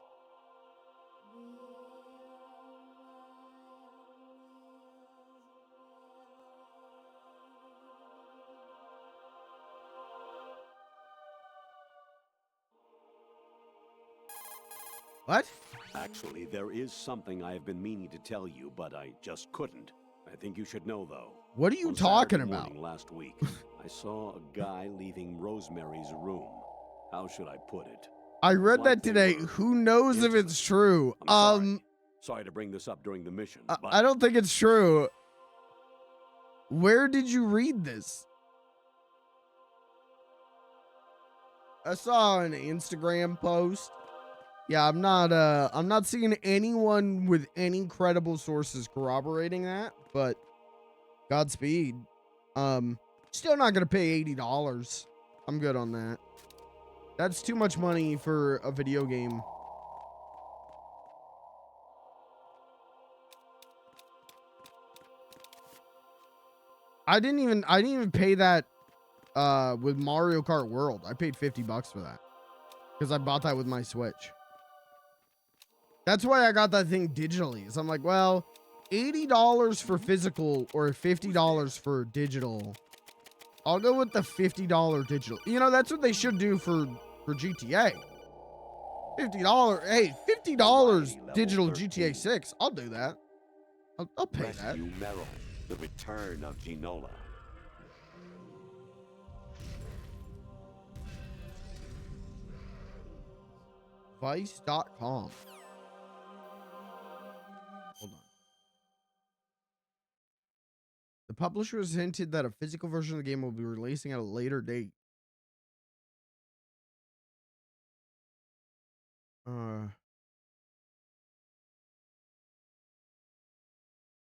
What? Actually, there is something I have been meaning to tell you, but I just couldn't. I think you should know, though. What are you On talking Saturday about? morning last week, I saw a guy leaving Rosemary's room. How should I put it? I read It's like that they today. were Who knows if it's intimate. true? I'm sorry to bring this up during the mission, but I don't think it's true. Where did you read this? I saw an Instagram post. Yeah, I'm not seeing anyone with any credible sources corroborating that, but Godspeed. Still not gonna pay $80. I'm good on that. That's too much money for a video game. I didn't even pay that with Mario Kart World. I paid $50 for that because I bought that with my Switch. That's why I got that thing digitally. So I'm like, well, $80 for physical or $50 for digital. I'll go with the $50 digital. You know, that's what they should do for GTA. $50. Hey, $50 digital GTA 6. I'll do that. I'll pay that. Rescue Merrill, the return of Ginola. Vice.com. Hold on. The publisher has hinted that a physical version of the game will be releasing at a later date.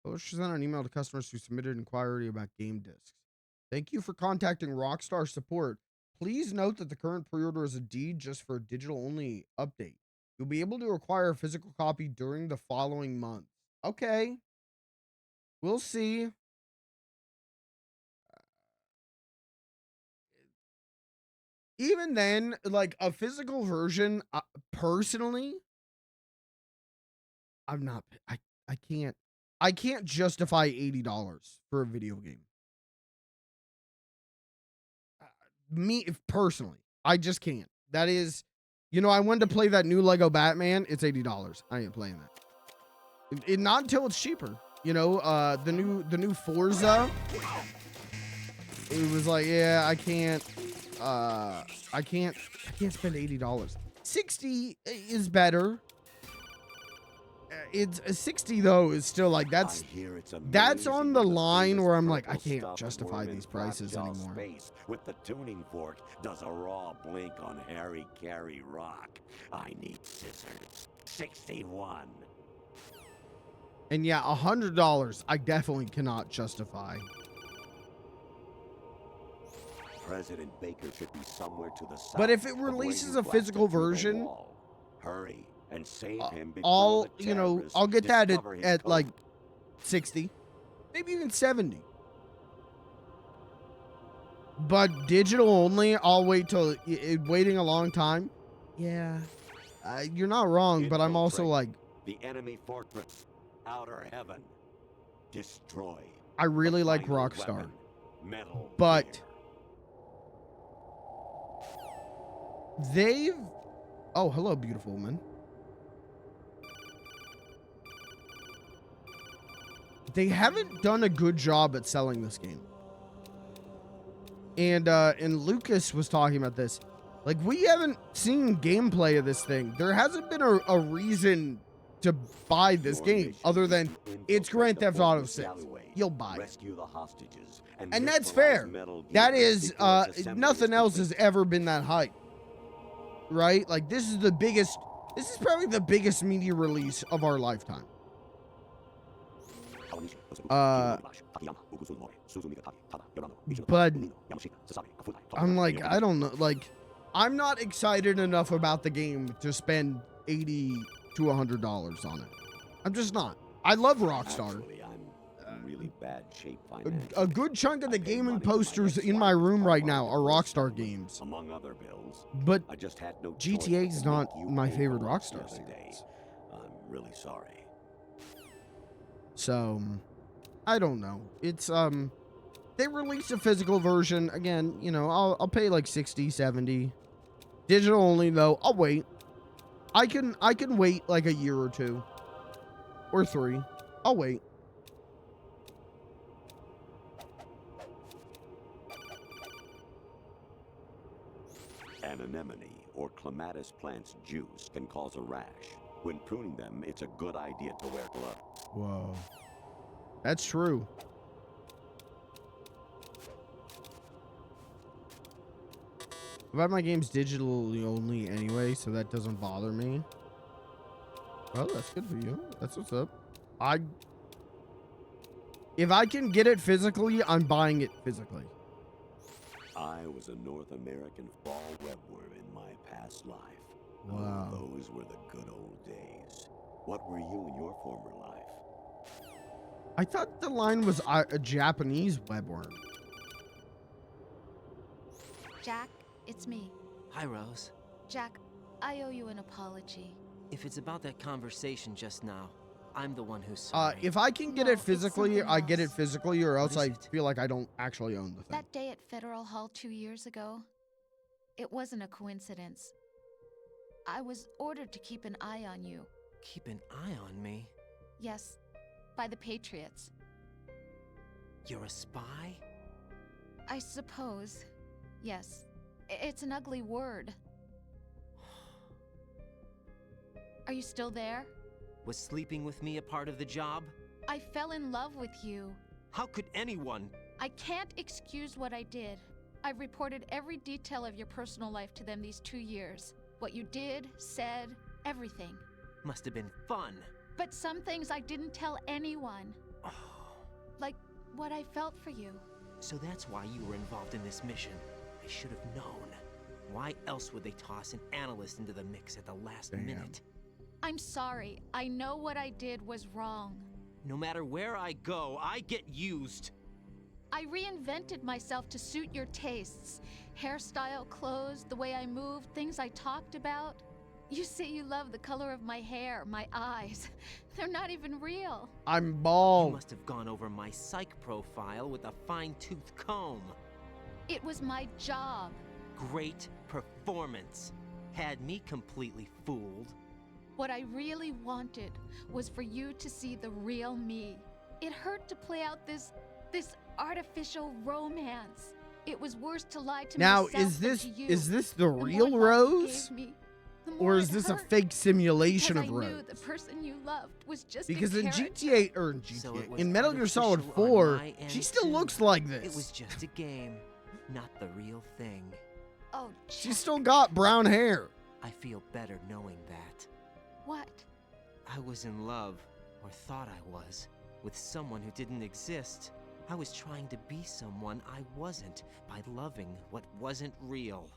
Publisher sent an email to customers who submitted an inquiry about game discs. Thank you for contacting Rockstar Support. Please note that the current pre-order is indeed just for a digital-only update. You'll be able to acquire a physical copy during the following month. Okay. We'll see. Even then, like a physical version, personally, I can't justify $80 for a video game. Personally, I just can't. That is, I wanted to play that new Lego Batman. It's $80. I ain't playing that. Not until it's cheaper. The new Forza. It was like, yeah, I can't spend $80. 60 is better. It's 60 though is still like that's on the line where I'm like, I can't justify these prices anymore. Space with the tuning fork does a raw blink on Harry Carey rock. I need scissors. 61. And yeah, $100 I definitely cannot justify. President Baker should be somewhere to the south. But if it releases a physical version, hurry and save him I'll before the terrorists I'll get that discover his at code. like 60, maybe even 70. But digital only, I'll wait till waiting a long time. Yeah, you're not wrong, but I'm also like, the enemy fortress, outer heaven, destroy. I really the like final Rockstar, weapon, Metal but Gear. they've. Oh, hello, beautiful woman. They haven't done a good job at selling this game. And Lucas was talking about this. Like, we haven't seen gameplay of this thing. There hasn't been a reason to buy this Your game mission other is than to it's infiltrate Grand the Theft Auto fortress 6. alleyway, You'll buy it. rescue the hostages, and That's neutralize fair. Metal Gear That is, before its assembly nothing is else has complete. ever been that hype. Right? Like, this is probably the biggest media release of our lifetime. But I'm like, I don't know. Like, I'm not excited enough about the game to spend $80 to $100 on it. I'm just not. I love Rockstar. Actually, I'm in really bad shape financially. A good chunk of the I pay gaming money to my posters in ex-wife my as room part right of now our are divorce Rockstar settlement, games. among other bills. But I just had no choice GTA but is to not make you my pay for favorite lunch the Rockstar other day. series. I'm really sorry. So, I don't know. It's, they released a physical version. Again, you know, I'll pay like 60, 70. Digital only, though. I'll wait. I can wait like a year or 2. Or 3. I'll wait. An anemone or clematis plant's juice can cause a rash. When pruning them, it's a good idea to wear gloves. Whoa. That's true. I buy my games digitally only anyway, so that doesn't bother me. Well, that's good for you. That's what's up. If I can get it physically, I'm buying it physically. I was a North American fall webworm in my past life. Wow. Oh, those were the good old days. What were you in your former life? I thought the line was a Japanese webworm. Jack, it's me. Hi, Rose. Jack, I owe you an apology. If it's about that conversation just now, I'm the one who's sorry. If I can get No, it it's physically, something I get it else. physically, or else is I it? feel like I don't actually own the thing. That day at Federal Hall 2 years ago, it wasn't a coincidence. I was ordered to keep an eye on you. Keep an eye on me. Yes, by the Patriots. You're a spy? I suppose. Yes. It's an ugly word. Are you still there? Was sleeping with me a part of the job? I fell in love with you. How could anyone? I can't excuse what I did. I've reported every detail of your personal life to them these 2 years. What you did, said, everything. Must have been fun. But some things I didn't tell anyone. Oh, Like what I felt for you. so that's why you were involved in this mission. I should have known. Why else would they toss an analyst into the mix at the last Damn. minute? I'm sorry. I know what I did was wrong. No matter where I go, I get used. I reinvented myself to suit your tastes. Hairstyle, clothes, the way I moved, things I talked about. You say you love the color of my hair, my eyes. They're not even real. I'm You bald. must have gone over my psych profile with a fine-tooth comb. It was my job. Great performance. Had me completely fooled. What I really wanted was for you to see the real me. It hurt to play out this artificial romance. It was worse to lie to Now, myself is than this to you. is this the The more real love you Rose, gave me, the or more is it this a hurt, fake simulation because of I knew Rose? the person you loved was just Because a in character. GTA or in So GTA, it was in Metal Gear Solid artificial on 4, my she end, still too. looks like this. It was just a game, not the real thing. Oh, She's Jack. still got brown hair. I feel better knowing that. What? I was in love, or thought I was, with someone who didn't exist. I was trying to be someone I wasn't by loving what wasn't real.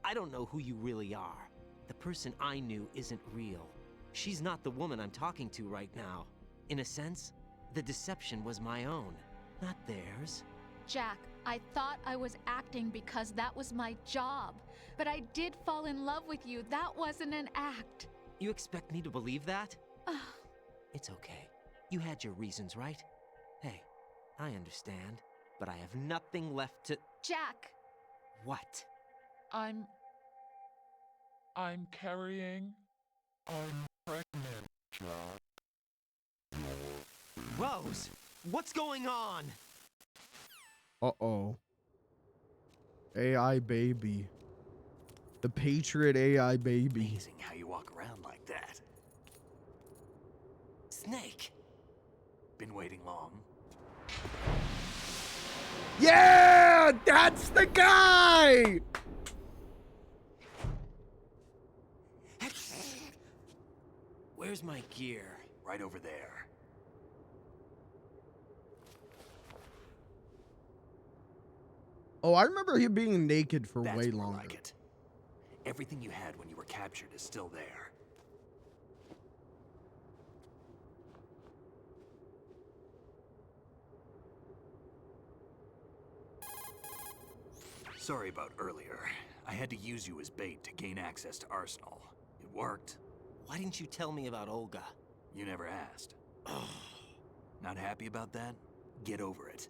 I don't know who you really are. The person I knew isn't real. She's not the woman I'm talking to right now. In a sense, the deception was my own, not theirs. Jack, I thought I was acting because that was my job. But I did fall in love with you. That wasn't an act. You expect me to believe that? Ugh. It's okay. You had your reasons, right? Hey, I understand, but I have nothing left to... Jack, What? I'm carrying. I'm pregnant, Jack. Rose, what's going on? Uh-oh. AI baby. The Patriot AI baby. Amazing how you walk around like that. Snake. Been waiting long? Yeah, that's the guy. Where's my gear? Right over there. Oh, I remember him being naked for That's way more longer. like it. Everything you had when you were captured is still there. Sorry about earlier. I had to use you as bait to gain access to Arsenal. It worked. Why didn't you tell me about Olga? You never asked. Not happy about that? Get over it.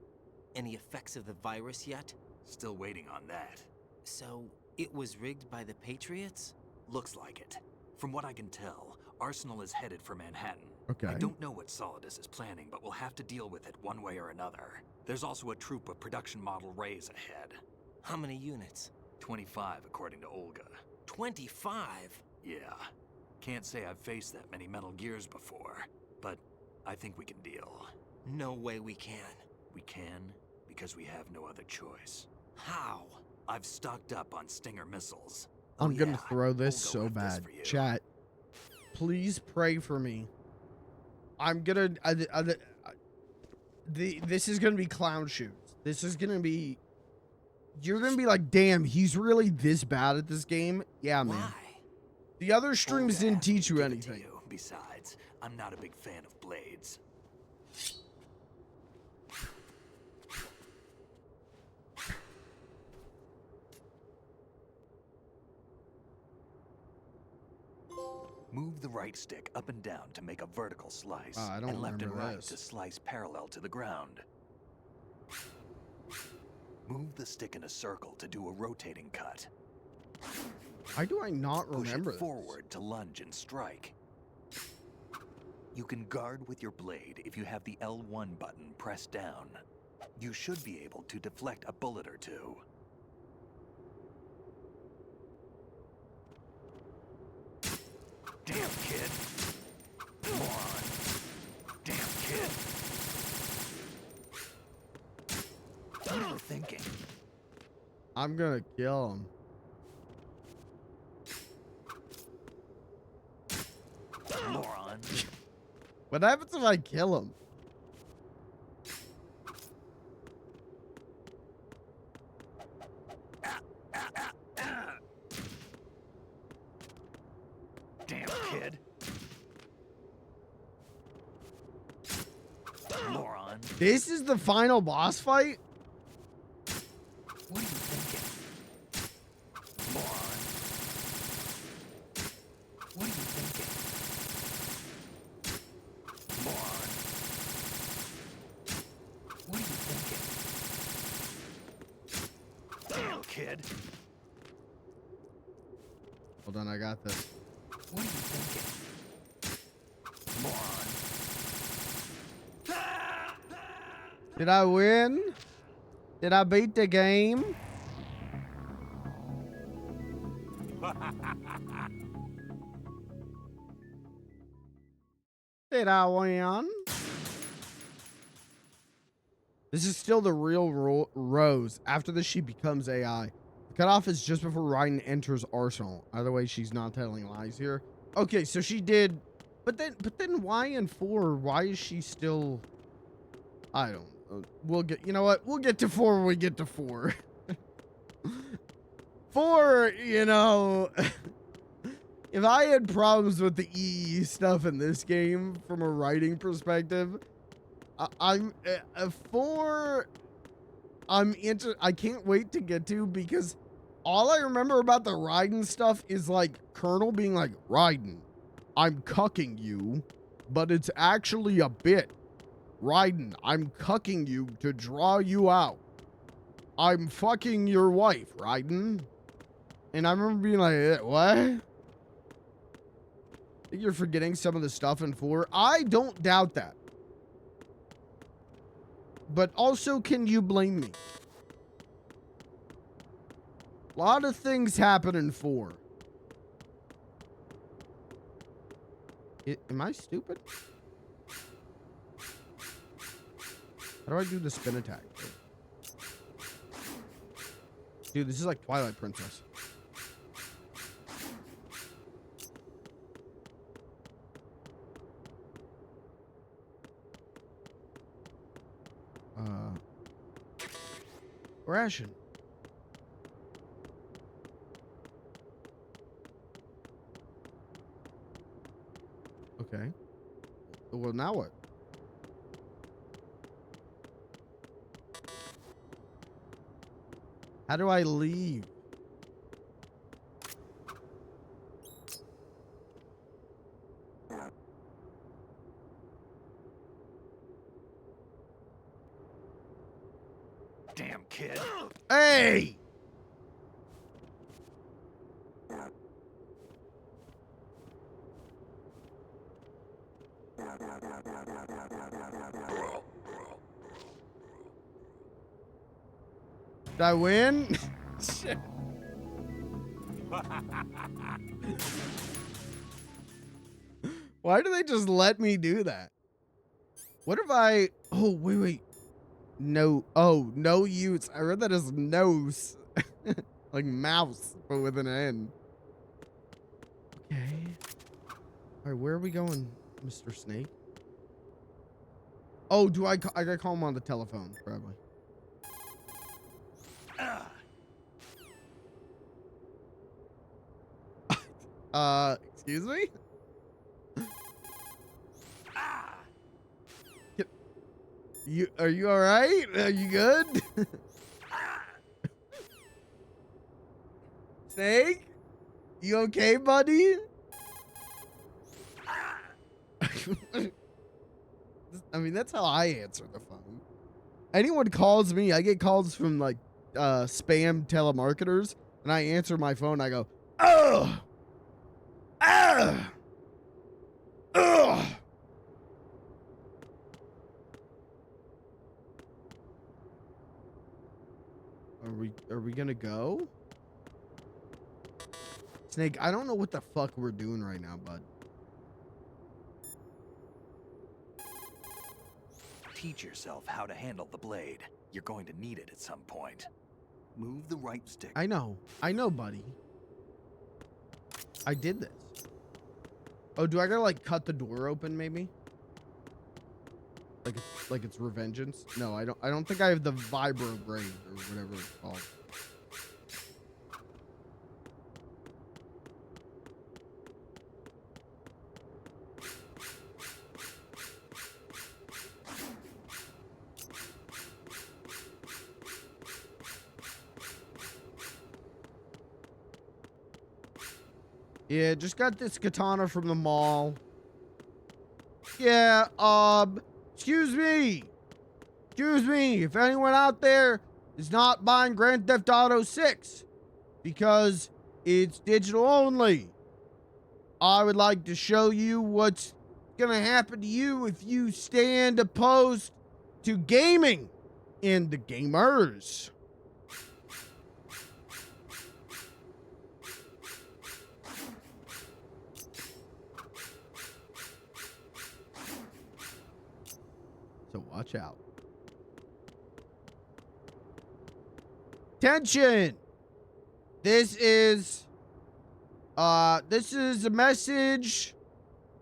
Any effects of the virus yet? Still waiting on that. So, it was rigged by the Patriots? Looks like it. From what I can tell, Arsenal is headed for Manhattan. Okay. I don't know what Solidus is planning, but we'll have to deal with it one way or another. There's also a troop of production model Rays ahead. How many units? 25, according to Olga. 25? Yeah. Can't say I've faced that many Metal Gears before, but I think we can deal. No way we can. We can, because we have no other choice. How? I've stocked up on Stinger missiles. I'm gonna yeah, throw this Olga so left this bad. for you. Chat, please pray for me. I'm gonna. This is gonna be clown shoes. This is gonna be. You're gonna be like, damn, he's really this bad at this game. Yeah, man. Why? The other streams Olga didn't asked me teach to you give it to anything. you. Besides, I'm not a big fan of blades. Move the right stick up and down to make a vertical slice, I don't and left and remember right this. to slice parallel to the ground. Move the stick in a circle to do a rotating cut. Why do I not Push remember it this? forward to lunge and strike. You can guard with your blade if you have the L1 button pressed down. You should be able to deflect a bullet or two. Damn, kid. Moron. Damn, kid. What are you thinking? I'm gonna kill him. Moron. What happens if I kill him? Damn, kid. Moron. This is the final boss fight? What are you thinking? Moron. What are you thinking? Moron. What are you thinking? Damn, kid. Hold on, I got this. What are you thinking? Moron. Did I win? Did I beat the game? Did I win? This is still the real Rose. After this, she becomes AI. The cutoff is just before Raiden enters Arsenal. Either way, she's not telling lies here. Okay, so she did, but then why in 4? Why is she still? I don't. We'll get. You know what? We'll get to 4 when we get to 4. 4, you know. If I had problems with the EE stuff in this game from a writing perspective, I'm 4. I can't wait to get to, because all I remember about the Raiden stuff is like Colonel being like, Raiden, I'm cucking you, but it's actually a bit. Raiden, I'm cucking you to draw you out. I'm fucking your wife, Raiden. And I remember being like, what? I think you're forgetting some of the stuff in 4. I don't doubt that. But also, can you blame me? A lot of things happen in 4. Am I stupid? How do I do the spin attack? Dude, this is like Twilight Princess. Ration. Okay. Well, now what? How do I leave? Damn kid. Hey! Did I win? Shit. Why do they just let me do that? What if I... Oh, wait. No. Oh, no use. I read that as nose. Like mouse, but with an N. Okay. All right, where are we going, Mr. Snake? Oh, do I gotta call him on the telephone, probably. Excuse me? Are you all right? Are you good? Snake? You okay, buddy? I mean, that's how I answer the phone. Anyone calls me, I get calls from like spam telemarketers, and I answer my phone. I go, ugh, ugh, ugh. Are we gonna go? Snake, I don't know what the fuck we're doing right now, bud. Teach yourself how to handle the blade. You're going to need it at some point. Move the right stick. I know, buddy. I did this. Oh, do I gotta like cut the door open maybe? Like it's Revengeance? No, I don't think I have the Vibro Blade or whatever it's called. Yeah, just got this katana from the mall. Yeah, excuse me. Excuse me. If anyone out there is not buying Grand Theft Auto 6 because it's digital only, I would like to show you what's gonna happen to you if you stand opposed to gaming and the gamers. So watch out. Attention! This is a message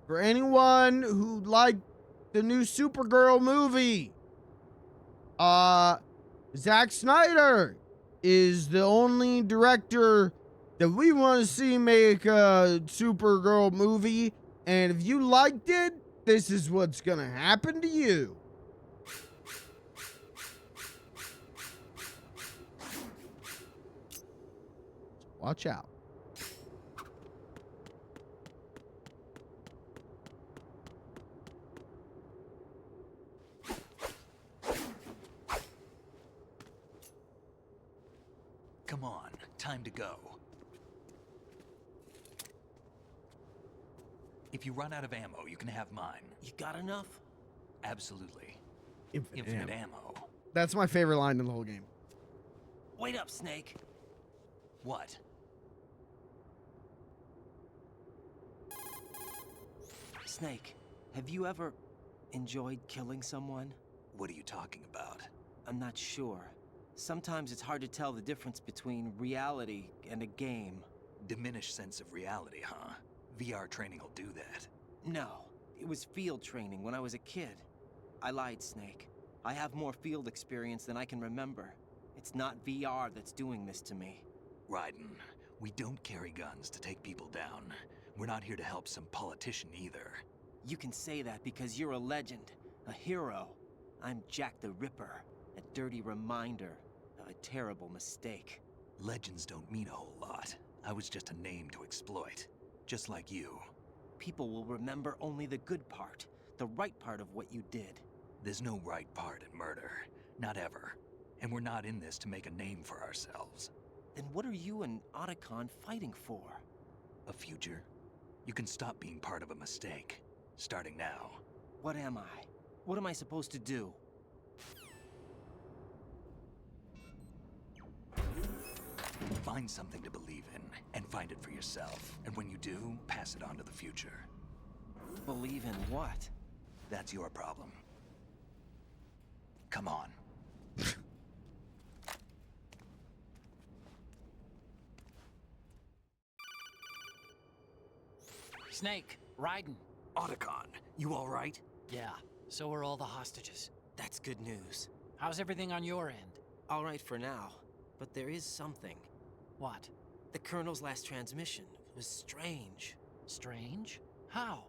for anyone who liked the new Supergirl movie. Zack Snyder is the only director that we want to see make a Supergirl movie. And if you liked it, this is what's gonna happen to you. Watch out. Come on, time to go. If you run out of ammo, you can have mine. You got enough? Absolutely. Infinite ammo. That's my favorite line in the whole game. Wait up, Snake. What? Snake, have you ever enjoyed killing someone? What are you talking about? I'm not sure. Sometimes it's hard to tell the difference between reality and a game. Diminished sense of reality, huh? VR training will do that. No, it was field training when I was a kid. I lied, Snake. I have more field experience than I can remember. It's not VR that's doing this to me. Raiden, we don't carry guns to take people down. We're not here to help some politician either. You can say that because you're a legend, a hero. I'm Jack the Ripper, a dirty reminder of a terrible mistake. Legends don't mean a whole lot. I was just a name to exploit, just like you. People will remember only the good part, the right part of what you did. There's no right part in murder, not ever. And we're not in this to make a name for ourselves. Then what are you and Otacon fighting for? A future? You can stop being part of a mistake, starting now. What am I? What am I supposed to do? Find something to believe in, and find it for yourself. And when you do, pass it on to the future. Believe in what? That's your problem. Come on. Snake, Raiden. Otacon, you all right? Yeah, so are all the hostages. That's good news. How's everything on your end? All right for now, but there is something. What? The Colonel's last transmission was strange. Strange? How?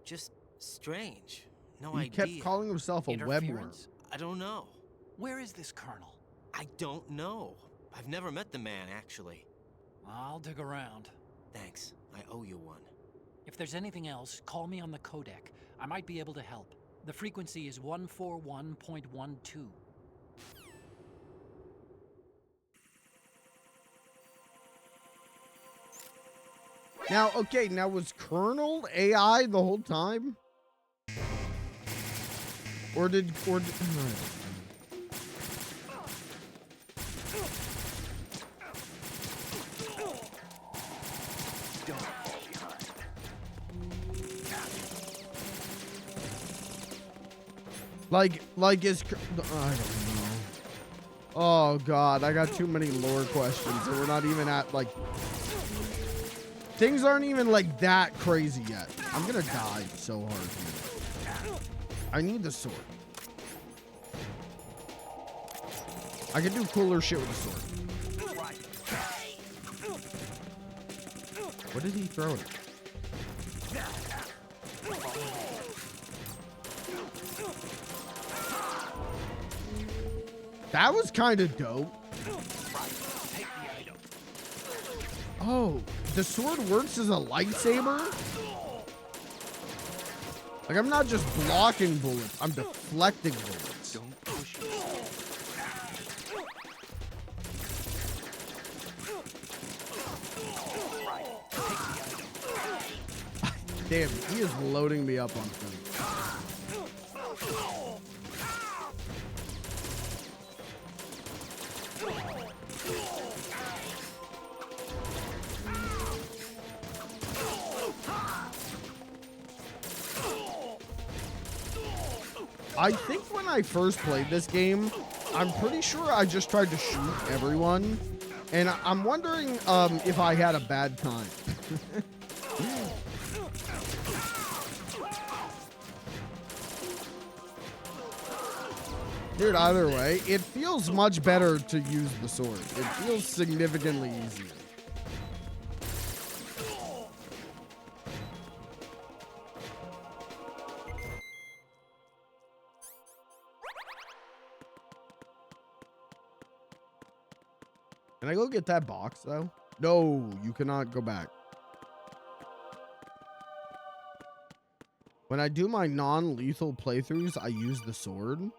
Just strange. No He idea. kept calling himself a webworm. Interference? I don't know. Where is this Colonel? I don't know. I've never met the man, actually. I'll dig around. Thanks. I owe you one. If there's anything else, call me on the codec. I might be able to help. The frequency is 141.12. Now, okay, now was Colonel AI the whole time? Or did Don't fall behind. like is I don't know. Oh god, I got too many lore questions and we're not even at like things aren't even like that crazy yet. I'm gonna die so hard here. I need the sword. I can do cooler shit with the sword. What did he throw at? That was kind of dope. Oh, the sword works as a lightsaber? Like, I'm not just blocking bullets, I'm deflecting bullets. Don't push Damn, he is loading me up on things. I think when I first played this game, I'm pretty sure I just tried to shoot everyone, and I'm wondering if I had a bad time. Dude, either way, it feels much better to use the sword. It feels significantly easier. Can I go get that box, though? No, you cannot go back. When I do my non-lethal playthroughs, I use the sword.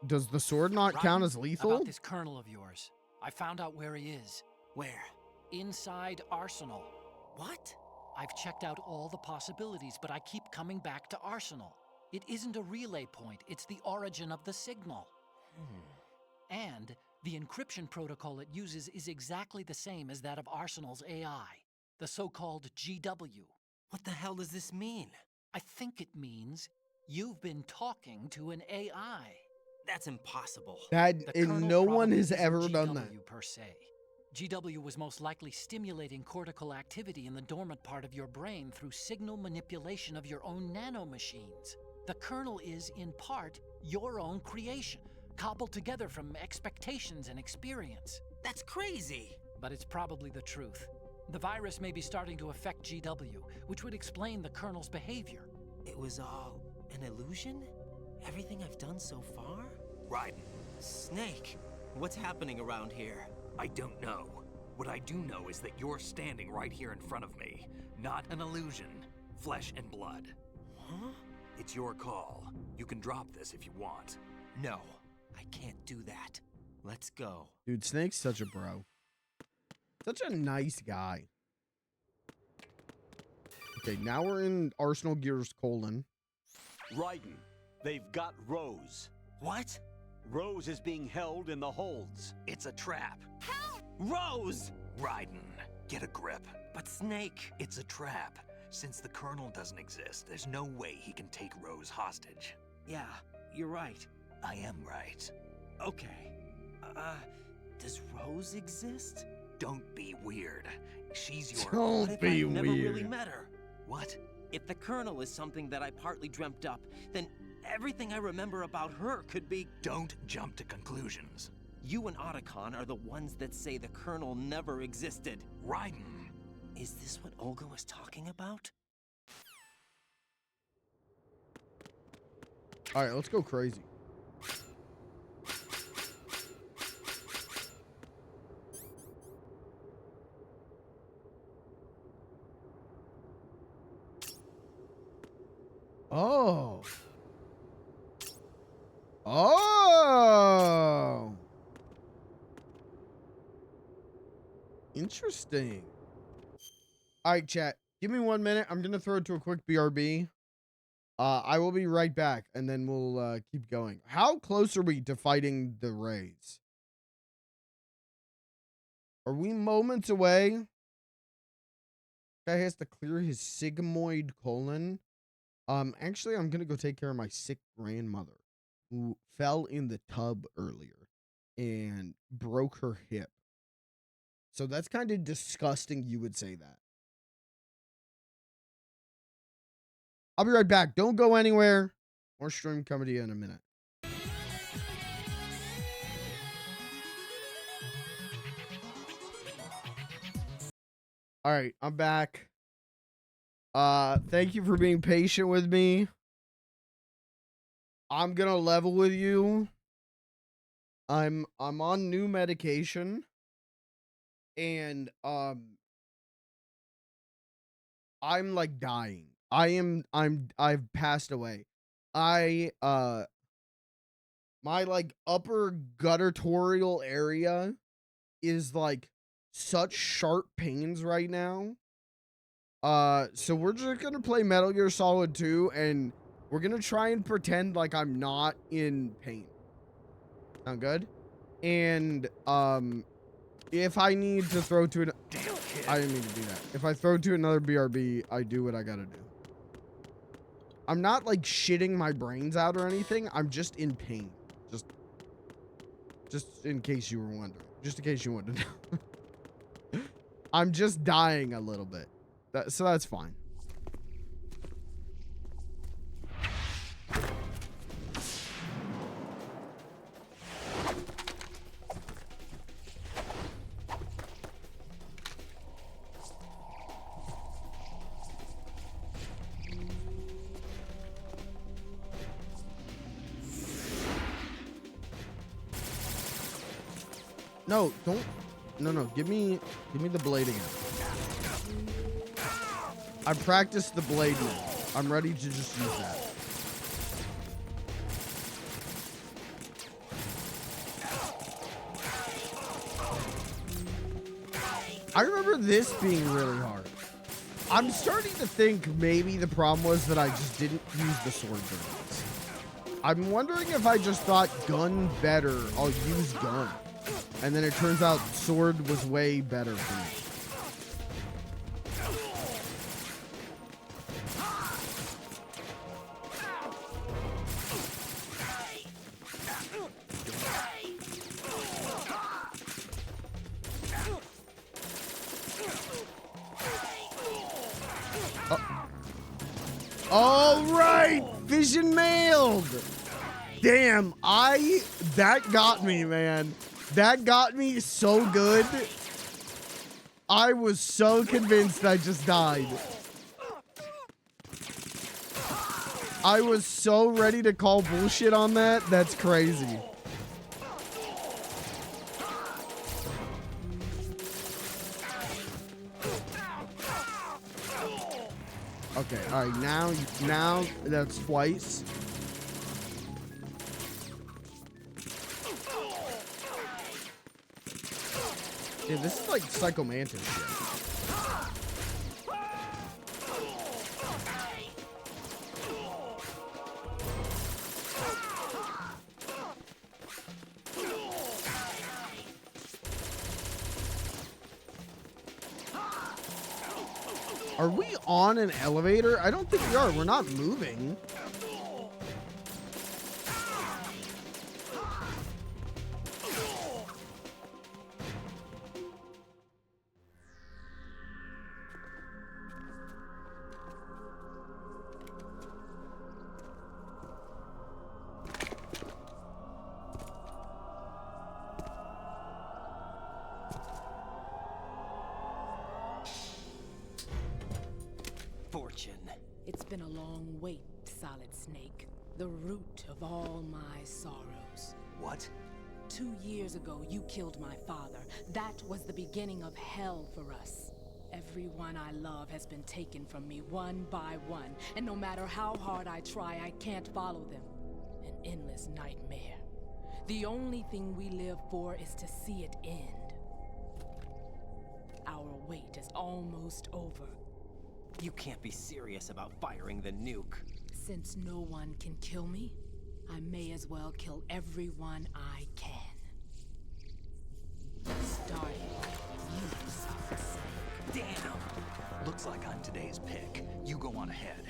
Does the sword not count as lethal? About this Colonel of yours. I found out where he is. Where? Inside Arsenal. What? I've checked out all the possibilities, but I keep coming back to Arsenal. It isn't a relay point, it's the origin of the signal. And the encryption protocol it uses is exactly the same as that of Arsenal's AI, the so-called GW. What the hell does this mean? I think it means You've been talking to an AI. That's impossible. That The and kernel no one probably has isn't ever done that. GW per se. GW was most likely stimulating cortical activity in the dormant part of your brain through signal manipulation of your own nanomachines. The kernel is, in part, your own creation, cobbled together from expectations and experience. That's crazy. But it's probably the truth. The virus may be starting to affect GW, which would explain the kernel's behavior. It was all an illusion? Everything I've done so far? Raiden, Snake, what's happening around here? I don't know. What I do know is that you're standing right here in front of me. Not an illusion. Flesh and blood. Huh? It's your call. You can drop this if you want. No, I can't do that. Let's go. Dude, Snake's such a bro. Such a nice guy. Okay, now we're in Arsenal Gears : Raiden, they've got Rose. What? Rose is being held in the holds. It's a trap. Rose! Raiden, get a grip. But Snake... It's a trap. Since the Colonel doesn't exist, there's no way he can take Rose hostage. Yeah, you're right. I am right. Okay. Does Rose exist? Don't be weird. She's your... Don't What if be I've never really weird. met her? What? If the Colonel is something that I partly dreamt up, then everything I remember about her could be... Don't jump to conclusions. You and Otacon are the ones that say the Colonel never existed. Raiden. Is this what Olga was talking about? All right, let's go crazy. Oh. Oh. Interesting. All right, chat. Give me 1 minute. I'm going to throw it to a quick BRB. I will be right back, and then we'll keep going. How close are we to fighting the Rays? Are we moments away? Guy has to clear his sigmoid colon. Actually, I'm going to go take care of my sick grandmother who fell in the tub earlier and broke her hip. So that's kind of disgusting you would say that. I'll be right back. Don't go anywhere. More stream coming to you in a minute. All right, I'm back. Thank you for being patient with me. I'm gonna level with you. I'm on new medication, and I'm like dying. I've passed away. My like upper guttural area is like such sharp pains right now. So we're just gonna play Metal Gear Solid 2, and we're gonna try and pretend like I'm not in pain. Sound good? And if I need to throw to an, I didn't mean to do that. If I throw to another BRB, I do what I gotta do. I'm not like shitting my brains out or anything. I'm just in pain. Just in case you were wondering. Just in case you wanted to know. I'm just dying a little bit. So that's fine. No, don't. No, give me the blade again. I practiced the blade now. I'm ready to just use that. I remember this being really hard. I'm starting to think maybe the problem was that I just didn't use the sword grenades. I'm wondering if I just thought gun better, I'll use gun. And then it turns out sword was way better for me. All right, vision mailed. Damn, that got me, man. That got me so good. I was so convinced I just died. I was so ready to call bullshit on that. That's crazy. Okay, all right, now that's twice. Dude, this is like Psycho Mantis shit. Are we on an elevator? I don't think we are. We're not moving. Fortune. It's been a long wait, Solid Snake. The root of all my sorrows. What? 2 years ago, you killed my father. That was the beginning of hell for us. Everyone I love has been taken from me one by one, and no matter how hard I try, I can't follow them. An endless nightmare. The only thing we live for is to see it end. Our wait is almost over. You can't be serious about firing the nuke. Since no one can kill me, I may as well kill everyone I can. Starting with you, Solid Snake. Damn! Looks like I'm today's pick. You go on ahead.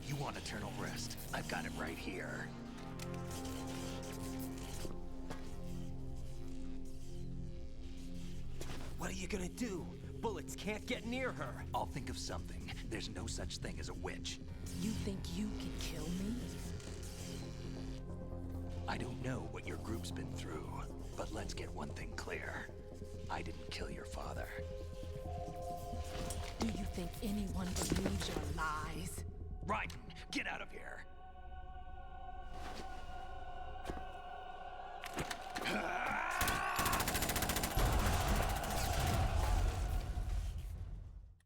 You want eternal rest? I've got it right here. What are you gonna do? Bullets can't get near her. I'll think of something. There's no such thing as a witch. You think you can kill me? I don't know what your group's been through, but let's get one thing clear. I didn't kill your father. Do you think anyone believes your lies? Raiden, get out of here!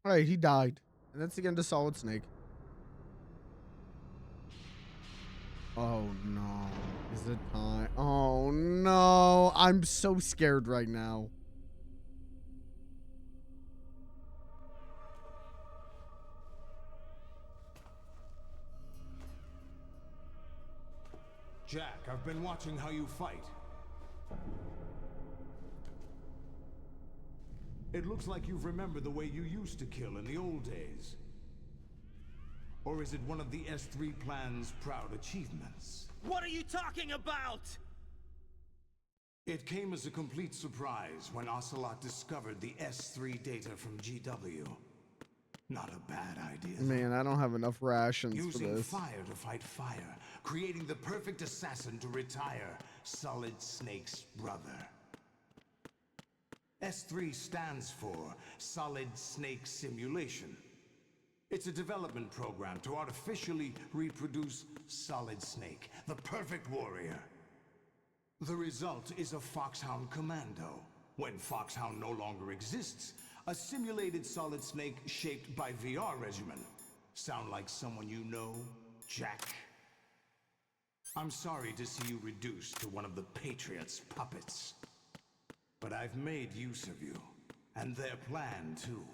All right, he died. And that's again to Solid Snake. Oh no. Is it time? Oh no. I'm so scared right now. Jack, I've been watching how you fight. It looks like you've remembered the way you used to kill in the old days. Or is it one of the S3 plan's proud achievements? What are you talking about? It came as a complete surprise when Ocelot discovered the S3 data from GW. Not a bad idea. Man, I don't have enough rations for Using this. fire to fight fire, creating the perfect assassin to retire Solid Snake's brother. S3 stands for Solid Snake Simulation. It's a development program to artificially reproduce Solid Snake, the perfect warrior. The result is a Foxhound Commando. When Foxhound no longer exists, a simulated Solid Snake shaped by VR regimen. Sound like someone you know, Jack? I'm sorry to see you reduced to one of the Patriots' puppets. But I've made use of you, and their plan too.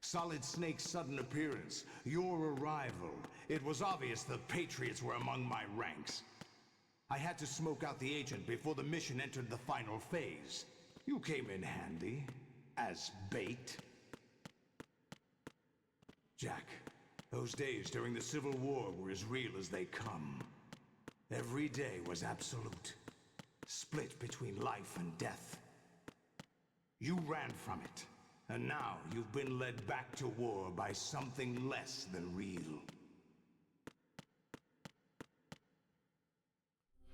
Solid Snake's sudden appearance, your arrival, it was obvious the Patriots were among my ranks. I had to smoke out the agent before the mission entered the final phase. You came in handy, as bait. Jack, those days during the Civil War were as real as they come. Every day was absolute. split between life and death. You ran from it, and now you've been led back to war by something less than real.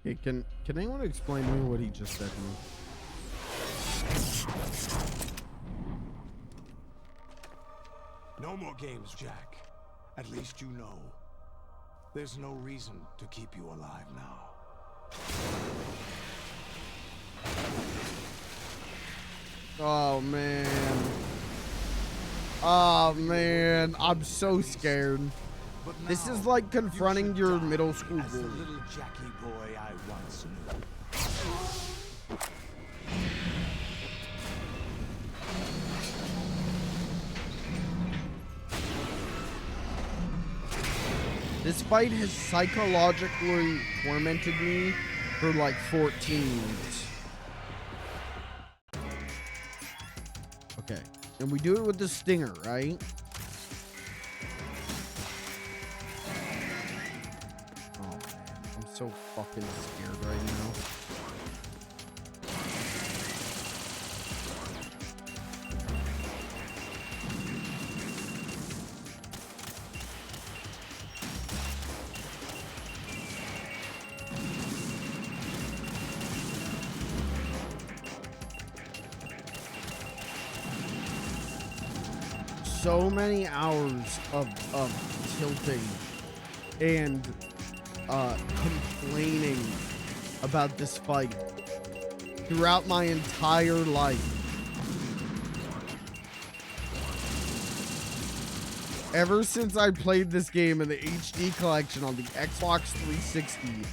Hey, can anyone explain to me what he just said to me? No more games, Jack. At least you know. There's no reason to keep you alive now. Oh, man. Oh, man. I'm so scared. This is like confronting your middle school as the bully. little Jackie boy I once knew. This fight has psychologically tormented me for like 14 minutes. Okay, and we do it with the stinger, right? Oh man, I'm so fucking scared right now. So many hours of tilting and complaining about this fight throughout my entire life. Ever since I played this game in the HD collection on the Xbox 360,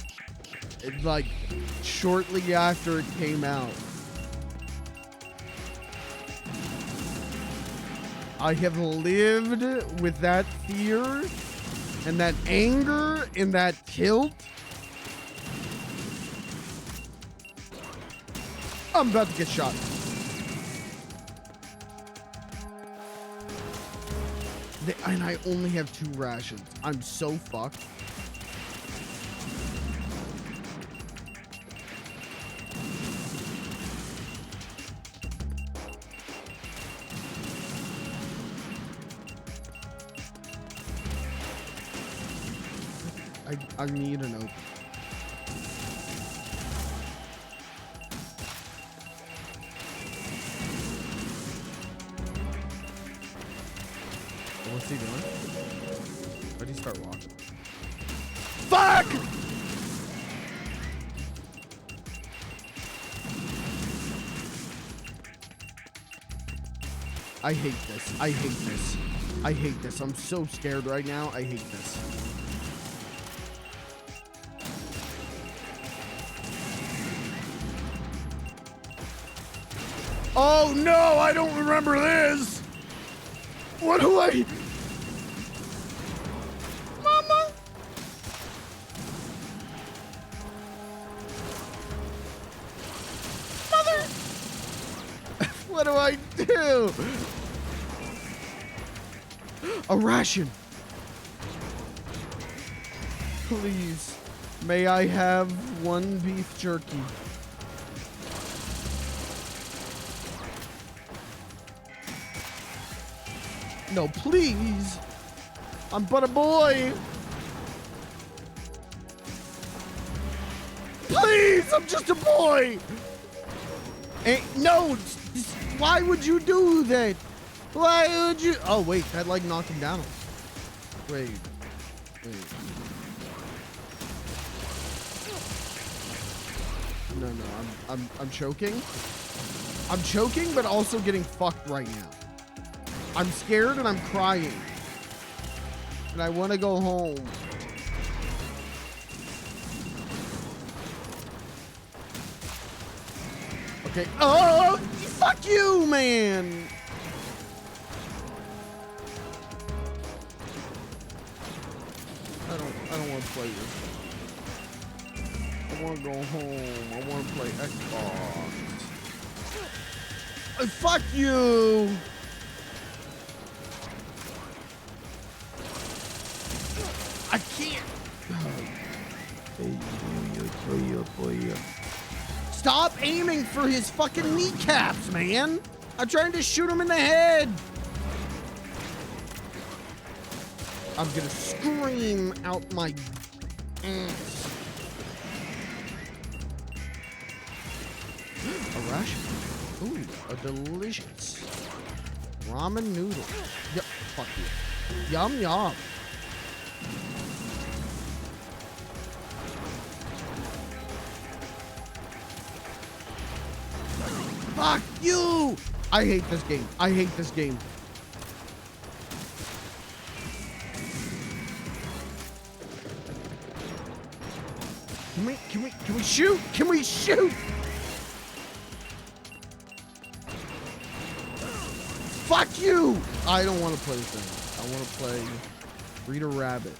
like shortly after it came out, I have lived with that fear and that anger and that tilt. I'm about to get shot. And I only have 2 rations. I'm so fucked. I need an open. What's he doing? Why'd he start walking? Fuck! I hate this. I hate this. I hate this. I'm so scared right now. I hate this. Oh no, I don't remember this. What do I... Mama? Mother? What do I do? A ration. Please, may I have 1 beef jerky? No, please. I'm but a boy. Please, I'm just a boy. No, why would you do that? Why would you? Oh, wait, that like knocked him down. Wait. No, I'm choking. I'm choking, but also getting fucked right now. I'm scared and I'm crying. And I want to go home. Okay. Oh, fuck you, man. I don't want to play this. I want to go home. I want to play Xbox. Fuck you. I can't. Stop aiming for his fucking kneecaps, man. I'm trying to shoot him in the head. I'm gonna scream out my ass. A ration. Ooh, a delicious ramen noodle. Yep, fuck you. Yum, yum. Fuck you! I hate this game. I hate this game. Can we shoot? Can we shoot? Fuck you! I don't want to play this thing. I want to play Rita Rabbit.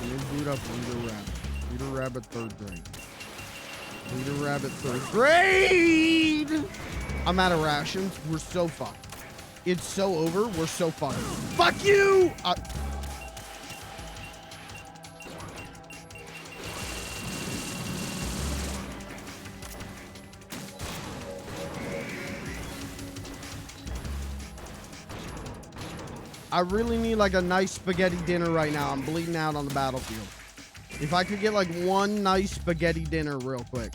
Let me boot up Rita Rabbit. Rita Rabbit 3rd grade. Rita Rabbit 3rd grade! I'm out of rations. We're so fucked. It's so over. We're so fucked. Fuck you! I really need like a nice spaghetti dinner right now. I'm bleeding out on the battlefield. If I could get like one nice spaghetti dinner real quick.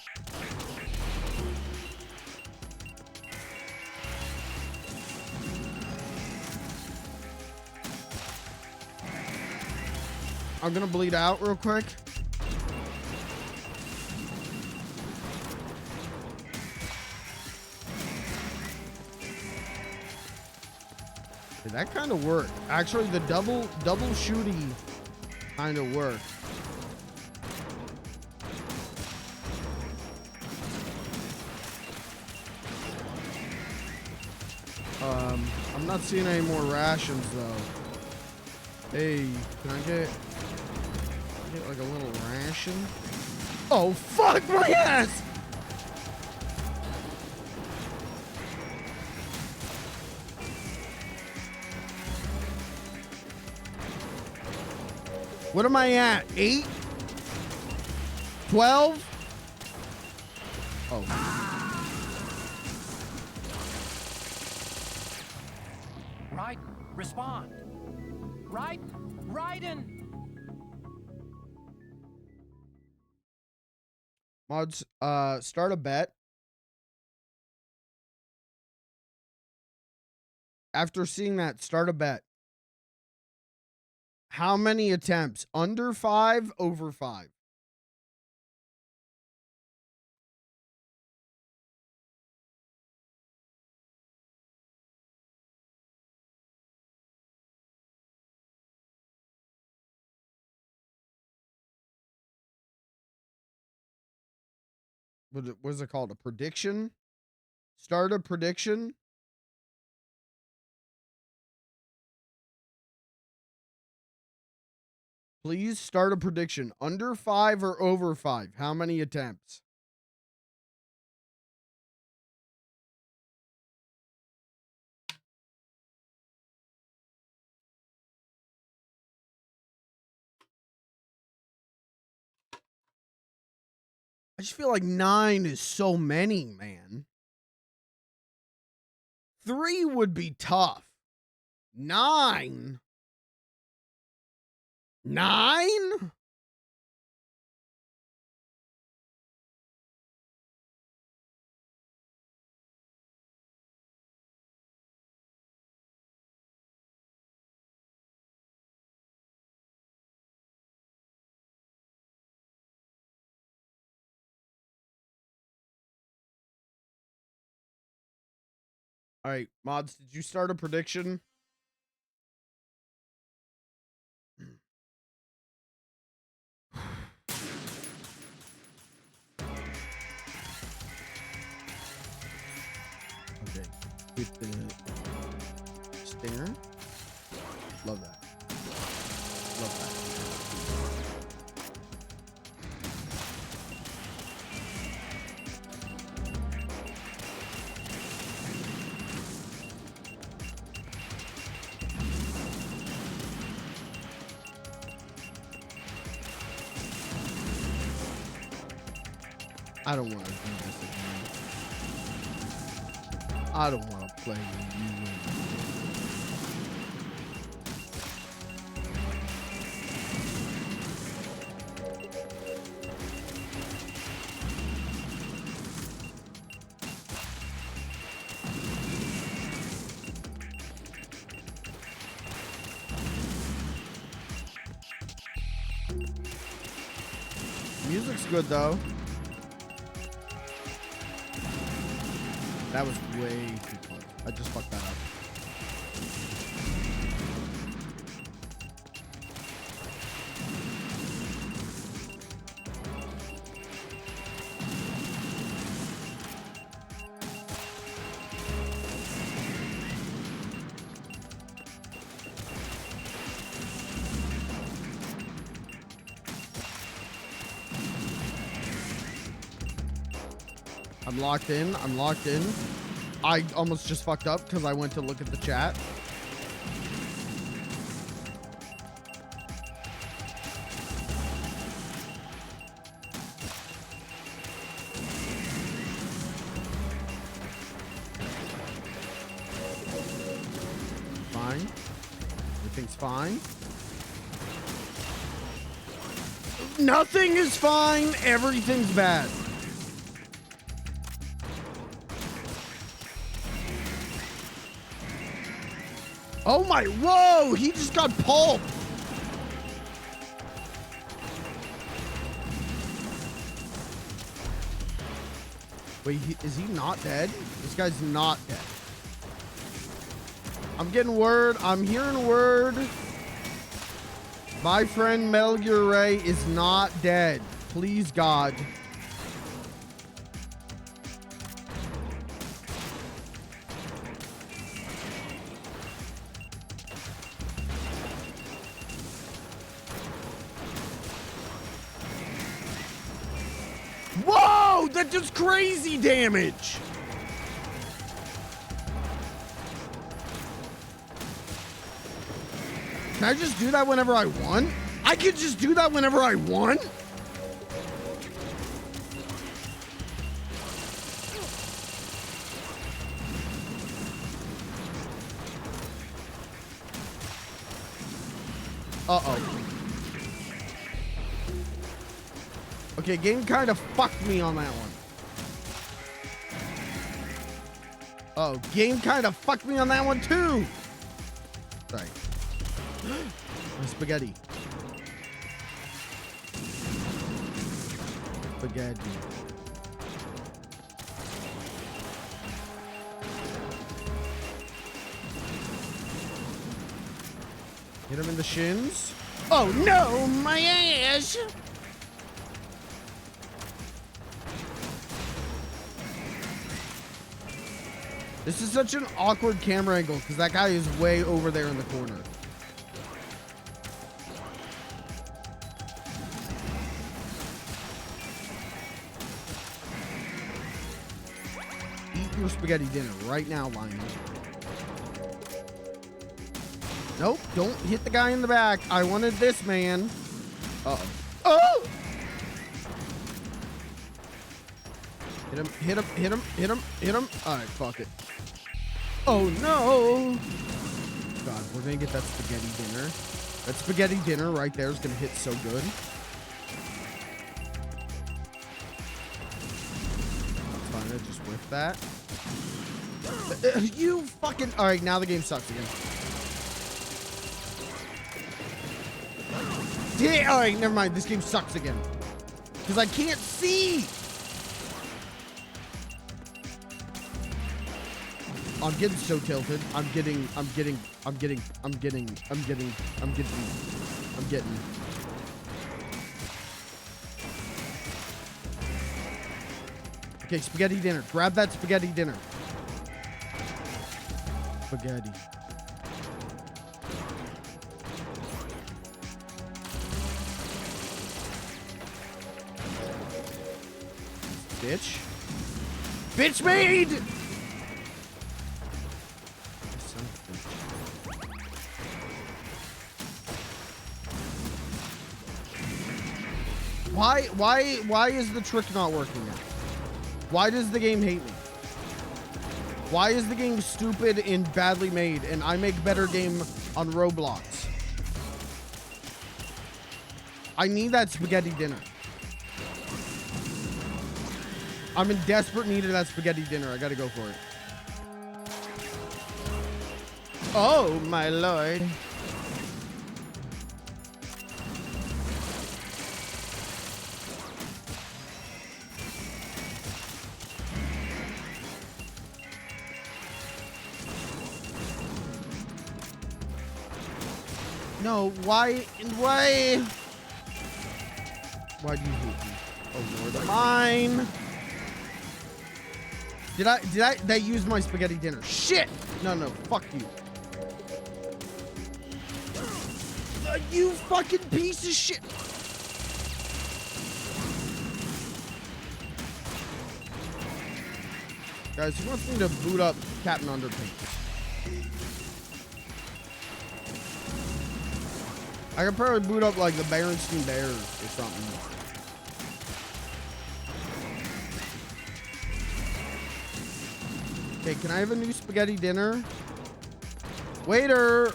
I'm gonna bleed out real quick. That kind of worked. Actually, the double shooty kind of worked. I'm not seeing any more rations though. Hey, can I get like a little ration? Oh fuck my ass! What am I at? 8? 12? Oh. Right, respond. Right, Raiden. Mods, start a bet. After seeing that, start a bet. How many attempts? Under 5, over 5? What is it called? A prediction? Start a prediction? Please start a prediction. Under 5 or over 5? How many attempts? I just feel like 9 is so many, man. 3 would be tough. 9? 9? All right, mods, did you start a prediction? Okay, hit the stinger. Love that. Love that. I don't want to do this again. I don't want to play with you anymore. Music's good though. That was way too close. I just fucked that up. I'm locked in. I'm locked in. I almost just fucked up because I went to look at the chat. Fine. Everything's fine. Nothing is fine. Everything's bad. Oh my, whoa, he just got pulped. Wait, is he not dead? This guy's not dead. I'm getting word, I'm hearing word. My friend Metal Gear Ray is not dead. Please, God. Whoa, that does crazy damage. Can I just do that whenever I want? I could just do that whenever I want? Uh-oh. Okay, game kind of fucked me on that one. Oh, game kind of fucked me on that one too. Sorry. Spaghetti. Spaghetti. Hit him in the shins. Oh no, my ass! This is such an awkward camera angle because that guy is way over there in the corner. Eat your spaghetti dinner right now, Lion. Nope, don't hit the guy in the back. I wanted this man. Uh-oh. Oh! Hit him, hit him, hit him, hit him, hit him. All right, fuck it. Oh, no. God, we're going to get that spaghetti dinner. That spaghetti dinner right there is going to hit so good. That's fine. I just whiffed that. You fucking... All right, now the game sucks again. Yeah, all right, never mind. This game sucks again. Because I can't see. I'm getting so tilted. I'm getting. Okay, spaghetti dinner. Grab that spaghetti dinner. Spaghetti. Bitch. Bitch made! Why is the trick not working now? Why does the game hate me? Why is the game stupid and badly made and I make better game on Roblox? I need that spaghetti dinner. I'm in desperate need of that spaghetti dinner. I gotta go for it. Oh, my lord. No, why? Why? Why do you hate me? Oh, Lord, mine. Did I use my spaghetti dinner? Shit! No, fuck you. You fucking piece of shit. Guys, who wants me to boot up Captain Underpants? I could probably boot up like the Berenstein Bears or something. Okay, can I have a new spaghetti dinner? Waiter,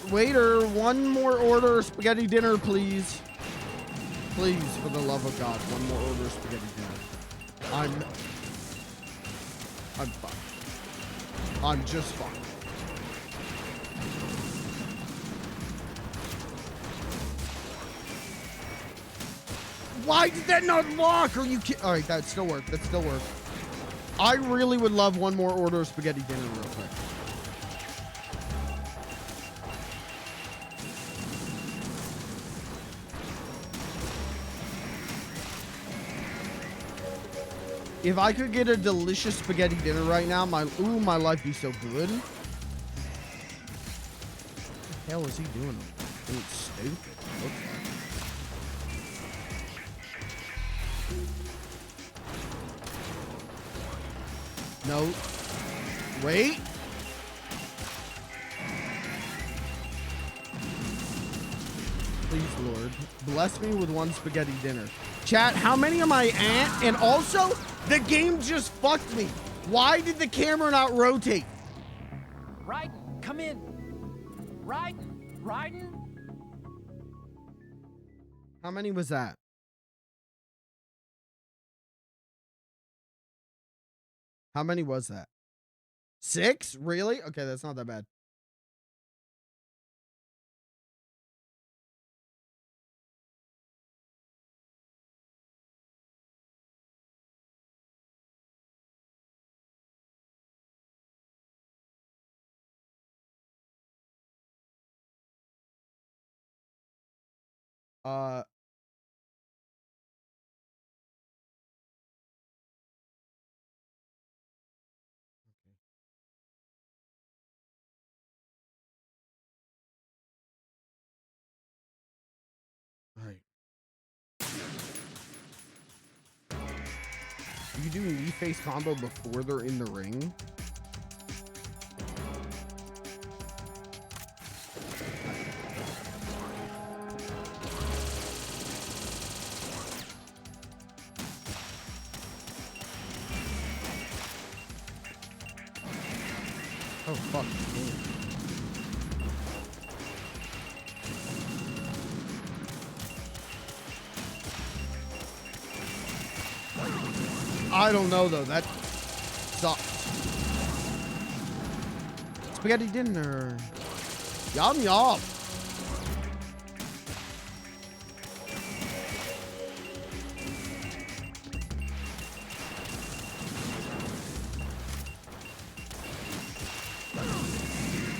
one more order of spaghetti dinner, please. Please, for the love of God, one more order of spaghetti dinner. I'm fucked. I'm just fucked. Why did that not lock? Are you kidding? All right, that still worked. That still worked. I really would love one more order of spaghetti dinner real quick. If I could get a delicious spaghetti dinner right now, my life be so good. What the hell is he doing? Dude, stupid. Looks like. No. Wait. Please, Lord, bless me with one spaghetti dinner. Chat, how many am I at? And also, the game just fucked me. Why did the camera not rotate? Raiden, come in. Raiden. How many was that? How many was that? 6? Really? Okay, that's not that bad. All right. You do knee face combo before they're in the ring? Oh, fuck. I don't know, though. That sucks. Spaghetti dinner. Yum, yum.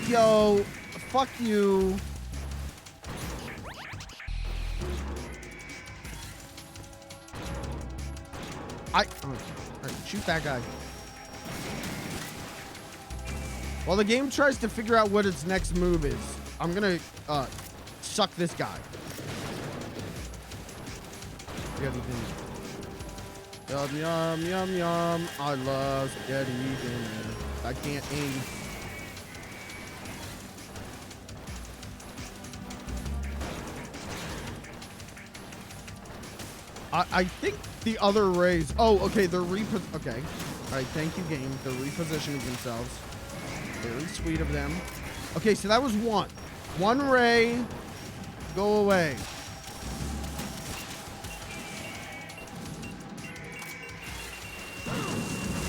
Yo, fuck you. All right, shoot that guy. While the game tries to figure out what its next move is, I'm gonna suck this guy. Yum, yum, yum, yum. I love spaghetti dinner. I can't aim. I think the other rays. Oh, okay. They're okay. Alright, thank you, game. They're repositioning themselves. Very sweet of them. Okay, so that was one. One ray. Go away.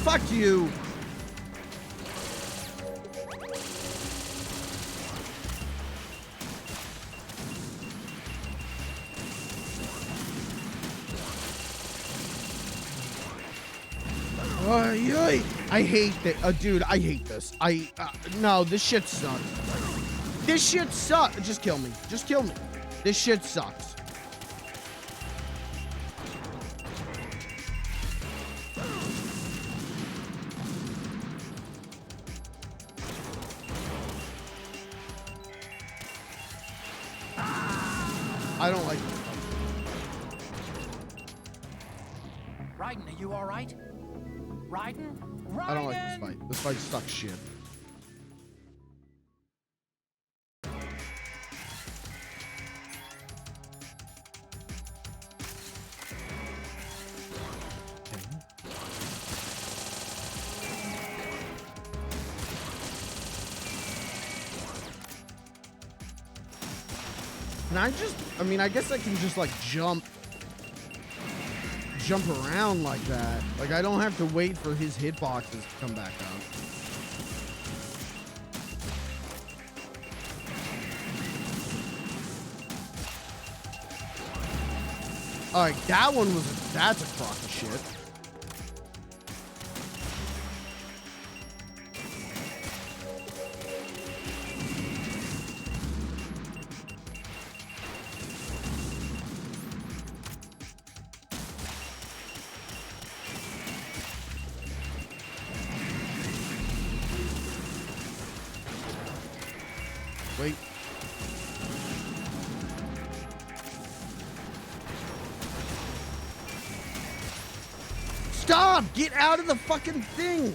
Fuck you. I hate that. Dude, I hate this. No, this shit sucks. This shit sucks. Just kill me. Just kill me. This shit sucks. I don't like this. Raiden, are you all right? Raiden? Raiden? I don't like this fight. This fight sucks shit. Can I just, I mean, I guess I can just like jump around like that. Like I don't have to wait for his hitboxes to come back up. Alright, that one was, that's a crock of shit. Wait. Stop! Get out of the fucking thing!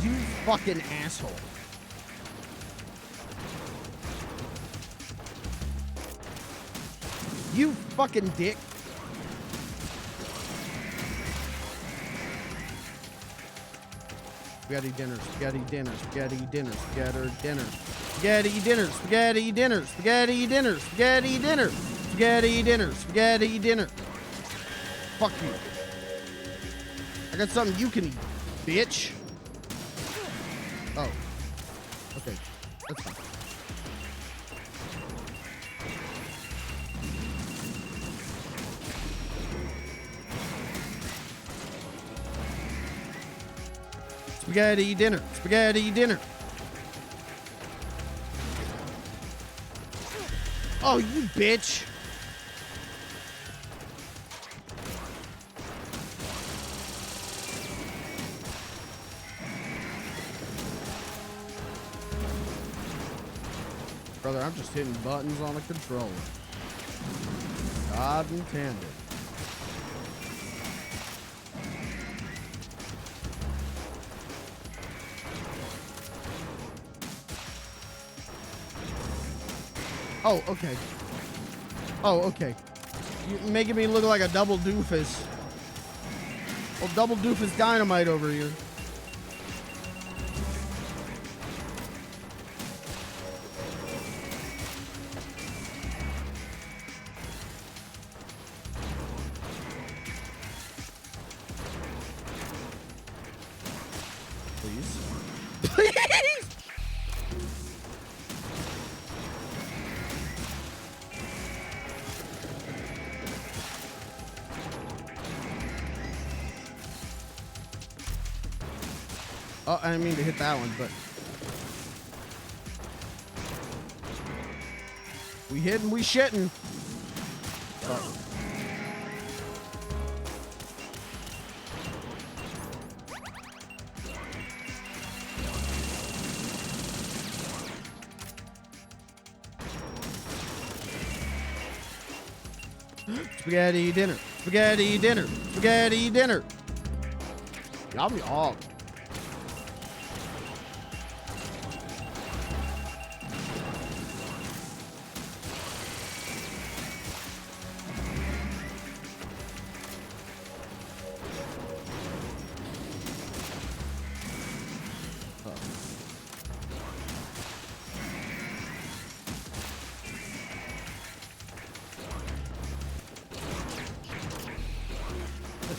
You fucking asshole. You fucking dick. Spaghetti dinner, spaghetti dinner, spaghetti dinner, spaghetti dinner, spaghetti dinner, spaghetti dinner, spaghetti dinner, spaghetti dinner, spaghetti dinner, spaghetti dinner. Fuck you. I got something you can eat, bitch. Oh. Okay. That's fine. Spaghetti dinner, spaghetti dinner. Oh, you bitch. Brother, I'm just hitting buttons on a controller. God intended. Oh, okay. Oh, okay. You're making me look like a double doofus. Well, double doofus dynamite over here. Please. Please! Oh, I didn't mean to hit that one, but we hit and we shitting. Oh. Spaghetti dinner, spaghetti dinner, spaghetti dinner. Y'all be all.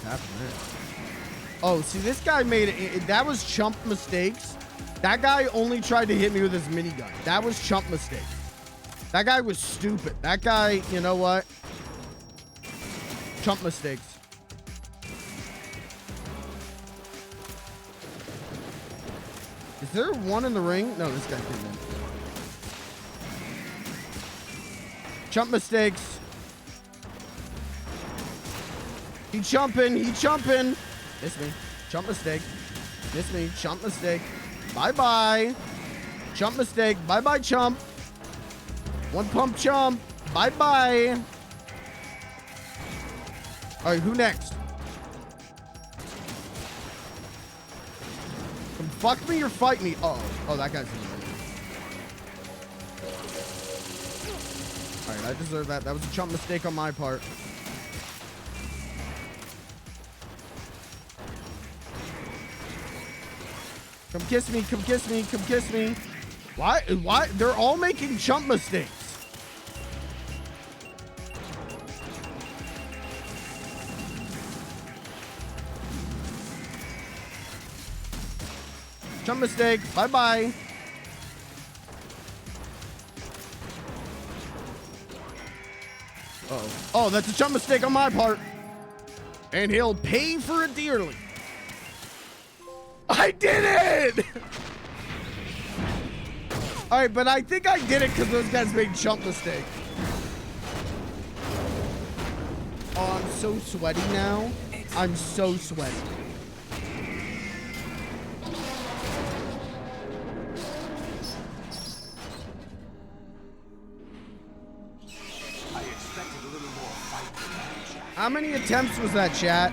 happened there? Oh, see, this guy made it. That was chump mistakes. That guy only tried to hit me with his minigun. That was chump mistake. That guy was stupid. That guy, you know what? Chump mistakes. Is there one in the ring? No, this guy didn't. Chump mistakes. He jumping. He jumping. Miss me. Chump mistake. Miss me. Chump mistake. Bye-bye. Chump mistake. Bye-bye, chump. One pump chump. Bye-bye. All right, who next? Come fuck me or fight me. Uh-oh. Oh, that guy's in the ring. All right, I deserve that. That was a chump mistake on my part. Come kiss me, come kiss me, come kiss me. Why? They're all making chump mistakes. Chump mistake, bye-bye. Uh-oh. Oh, that's a chump mistake on my part. And he'll pay for it dearly. I did it! All right, but I think I did it because those guys made chump mistakes. Oh, I'm so sweaty now. I'm so sweaty. I expected a little more fight than that, Jack. How many attempts was that, chat?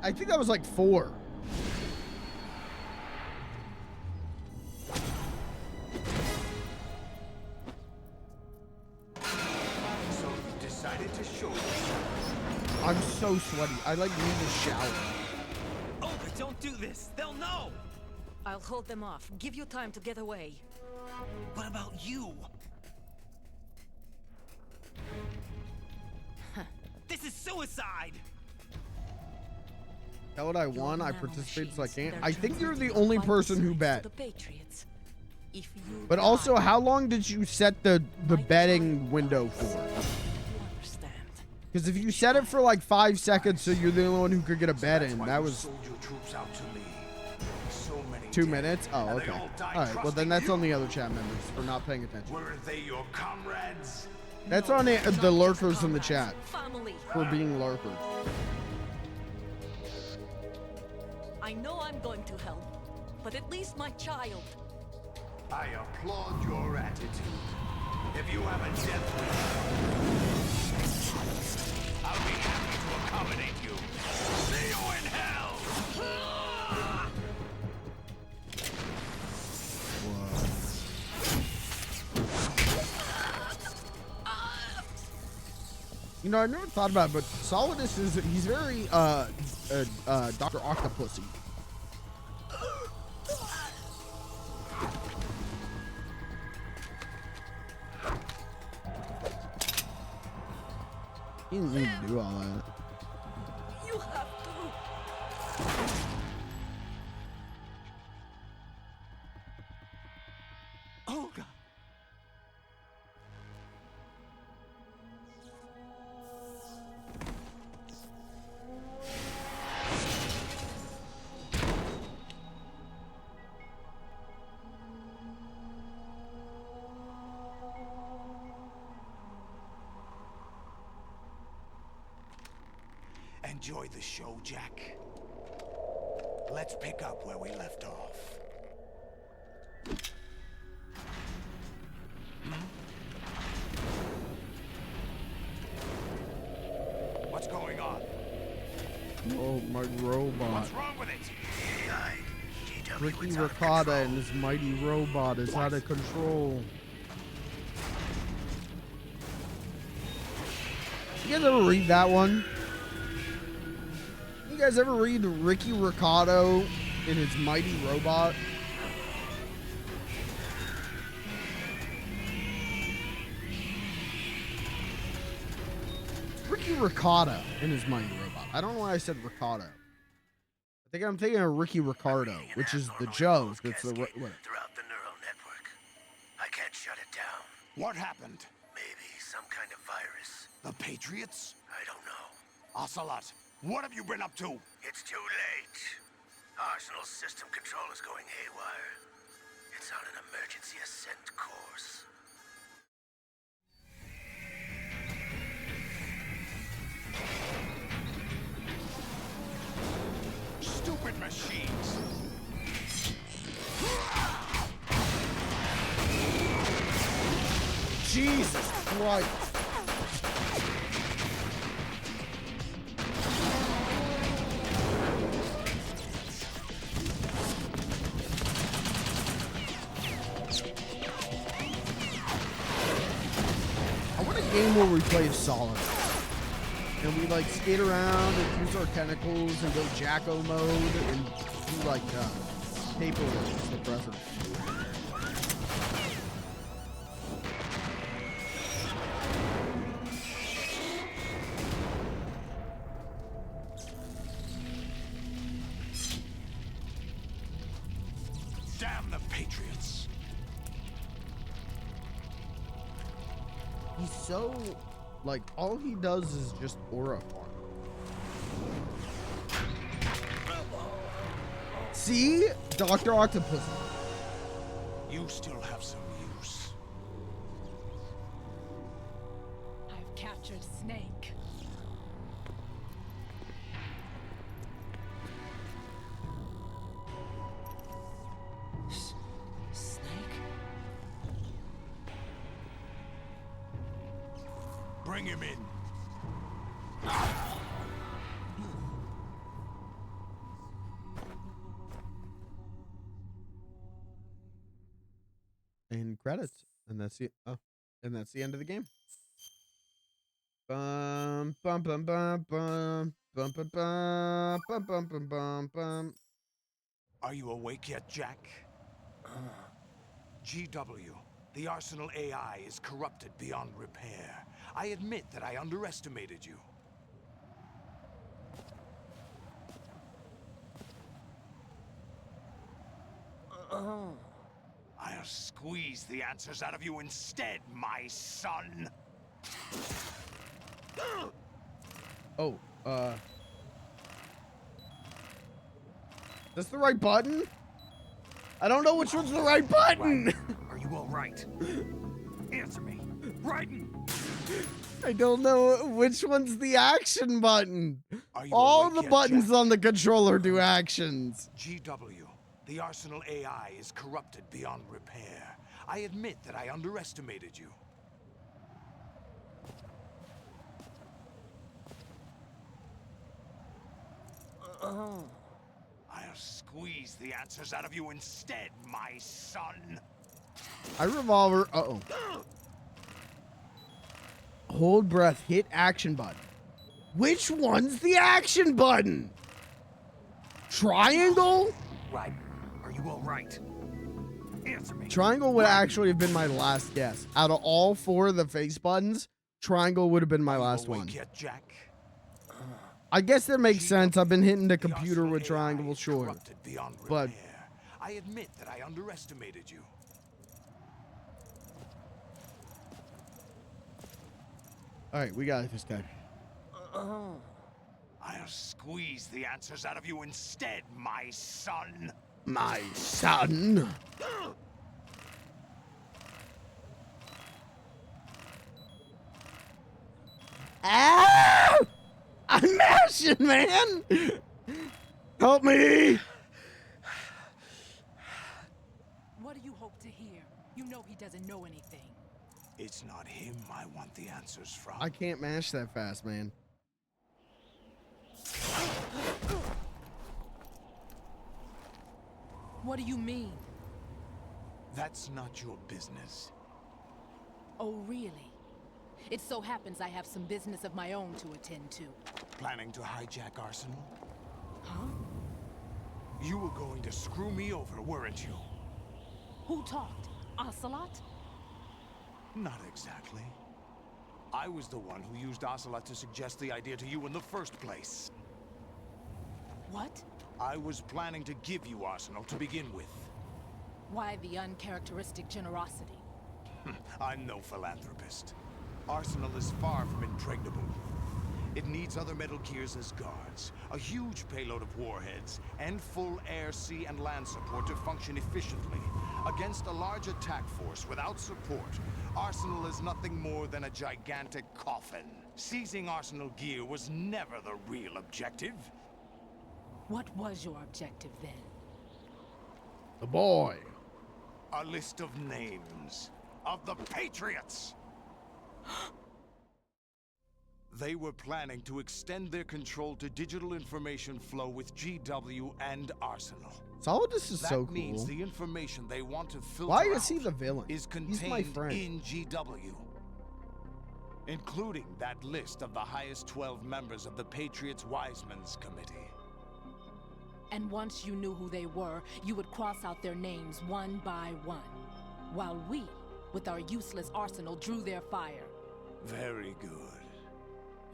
I think that was like 4. So you decided to show yourself. I'm so sweaty. I like need to shower. Oh, but don't do this. They'll know. I'll hold them off. Give you time to get away. What about you? This is suicide. How would I won? I participated, so I can't. I think you're the only person who bet. But also, how long did you set the betting window for? Because if you set it for like 5 seconds, so you're the only one who could get a bet in, that was 2 minutes. Oh, okay. All right. Well, then that's on the other chat members for not paying attention. Were they your comrades? That's on the lurkers in the chat for being lurkers. I know I'm going to help, but at least my child. I applaud your attitude. If you have a death wish, I'll be happy to accommodate you. See you in hell! You know, I never thought about it, but Solidus he's very Dr. Octopusy. He didn't need to do all that. You have to. Oh, God. Enjoy the show, Jack. Let's pick up where we left off. What's going on? Oh, my robot. What's wrong with it? Ricky Ricotta and his mighty robot is out of control. You guys ever read that one? You guys ever read Ricky Ricardo and his mighty robot? Ricky Ricardo in his Mighty Robot. I don't know why I said Ricardo. I think I'm thinking of Ricky Ricardo, which is the Joe's. That's the what? Throughout the neural network. I can't shut it down. What happened? Maybe some kind of virus. The Patriots? I don't know. Ocelot, what have you been up to? It's too late. Arsenal's system control is going haywire. It's on an emergency ascent course. Stupid machines! Jesus Christ! I want a game where we play solid. And we like skate around and use our tentacles and go Jacko mode and do like paperwork as the president. Damn the Patriots! He's so, like, all he does is just aura farm. See? Dr. Octopus. You still have some use. I've captured Snake. Snake? Bring him in. And credits. And that's the and that's the end of the game. Bum bum bum bum bum bum bum bum bum bum bum bum bum. Are you awake yet, Jack? GW, the Arsenal AI is corrupted beyond repair. I admit that I underestimated you. I'll squeeze the answers out of you instead, my son. Oh, that's the right button? I don't know which one's the right button. Are you all right? Answer me. Raiden! I don't know which one's the action button. Are you All awake the yet, buttons Jack? on the controller do actions. GW, the Arsenal AI is corrupted beyond repair. I admit that I underestimated you. I'll squeeze the answers out of you instead, my son. I revolver. Uh-oh. Hold breath. Hit action button. Which one's the action button? Triangle? Right. Are you all right? Answer me. Triangle would actually have been my last guess. Out of all four of the face buttons, triangle would have been my last one. Yet, Jack? I guess that makes sense. I've been hitting the computer with triangle, sure. But I admit that I underestimated you. all right, we got this guy. I'll squeeze the answers out of you instead, my son. My son. Ah! I'm mashing, man. Help me. What do you hope to hear? You know he doesn't know anything. It's not him I want the answers from. I can't mash that fast, man. What do you mean? That's not your business. Oh, really? It so happens I have some business of my own to attend to. Planning to hijack Arsenal? Huh? You were going to screw me over, weren't you? Who talked? Ocelot? Not exactly. I was the one who used Ocelot to suggest the idea to you in the first place. What? I was planning to give you Arsenal to begin with. Why the uncharacteristic generosity? I'm no philanthropist. Arsenal is far from impregnable. It needs other Metal Gears as guards, a huge payload of warheads, and full air, sea, and land support to function efficiently. Against a large attack force without support, Arsenal is nothing more than a gigantic coffin. Seizing Arsenal gear was never the real objective. What was your objective then? The boy. A list of names of the Patriots. They were planning to extend their control to digital information flow with GW and Arsenal. Solidus is so cool. That means the information they want to filter Why is he the villain? is He's my contained friend. in GW, including that list of the highest 12 members of the Patriots Wiseman's Committee. And once you knew who they were, you would cross out their names one by one, while we, with our useless arsenal, drew their fire. Very good.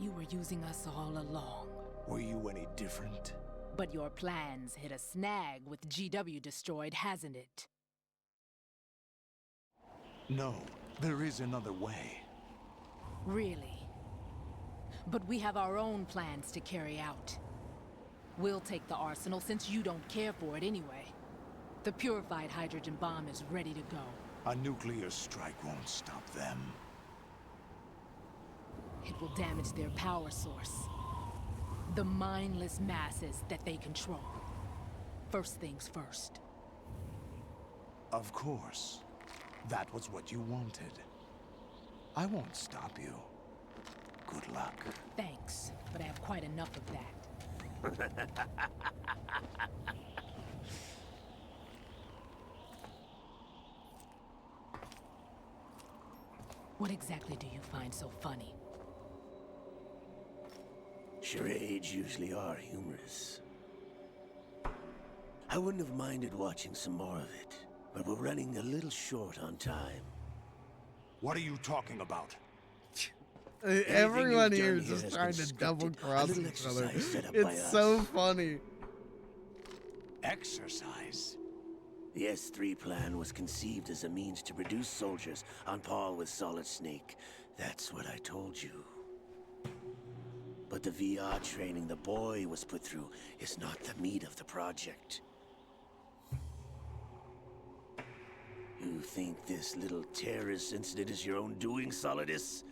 You were using us all along. Were you any different? But your plans hit a snag with GW destroyed, hasn't it? No, there is another way. Really? But we have our own plans to carry out. We'll take the arsenal since you don't care for it anyway. The purified hydrogen bomb is ready to go. A nuclear strike won't stop them. It will damage their power source. The mindless masses that they control. First things first. Of course. That was what you wanted. I won't stop you. Good luck. Thanks, but I have quite enough of that. What exactly do you find so funny? Charades usually are humorous. I wouldn't have minded watching some more of it, but we're running a little short on time. What are you talking about? Everyone here is just trying to double cross each other. It's so funny. Exercise? The S3 plan was conceived as a means to produce soldiers on par with Solid Snake. That's what I told you. But the VR training the boy was put through is not the meat of the project. You think this little terrorist incident is your own doing, Solidus?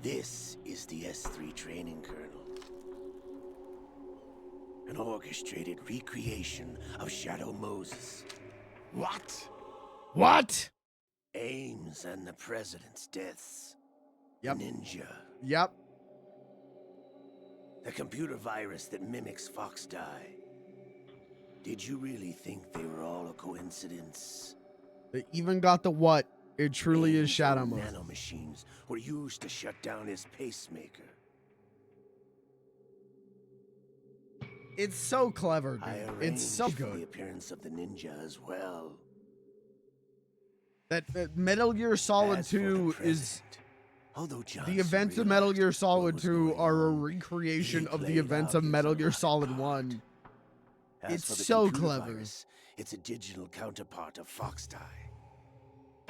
This is the S3 training kernel. An orchestrated recreation of Shadow Moses. What? What? Ames and the president's deaths. Yep. Ninja. Yep. The computer virus that mimics Fox Die. Did you really think they were all a coincidence? They even got the what? It truly is Shadow Mode. Nanomachines were used to shut down his pacemaker. It's so clever, I dude. arranged It's so for the good. appearance of the ninja as well. That Metal Gear Solid As for the 2 is president, although Johnson the events of Metal Gear Solid 2 are a recreation of the events of Metal Gear Solid 1. As It's for the so computer clever. virus, it's a digital counterpart of Fox Die.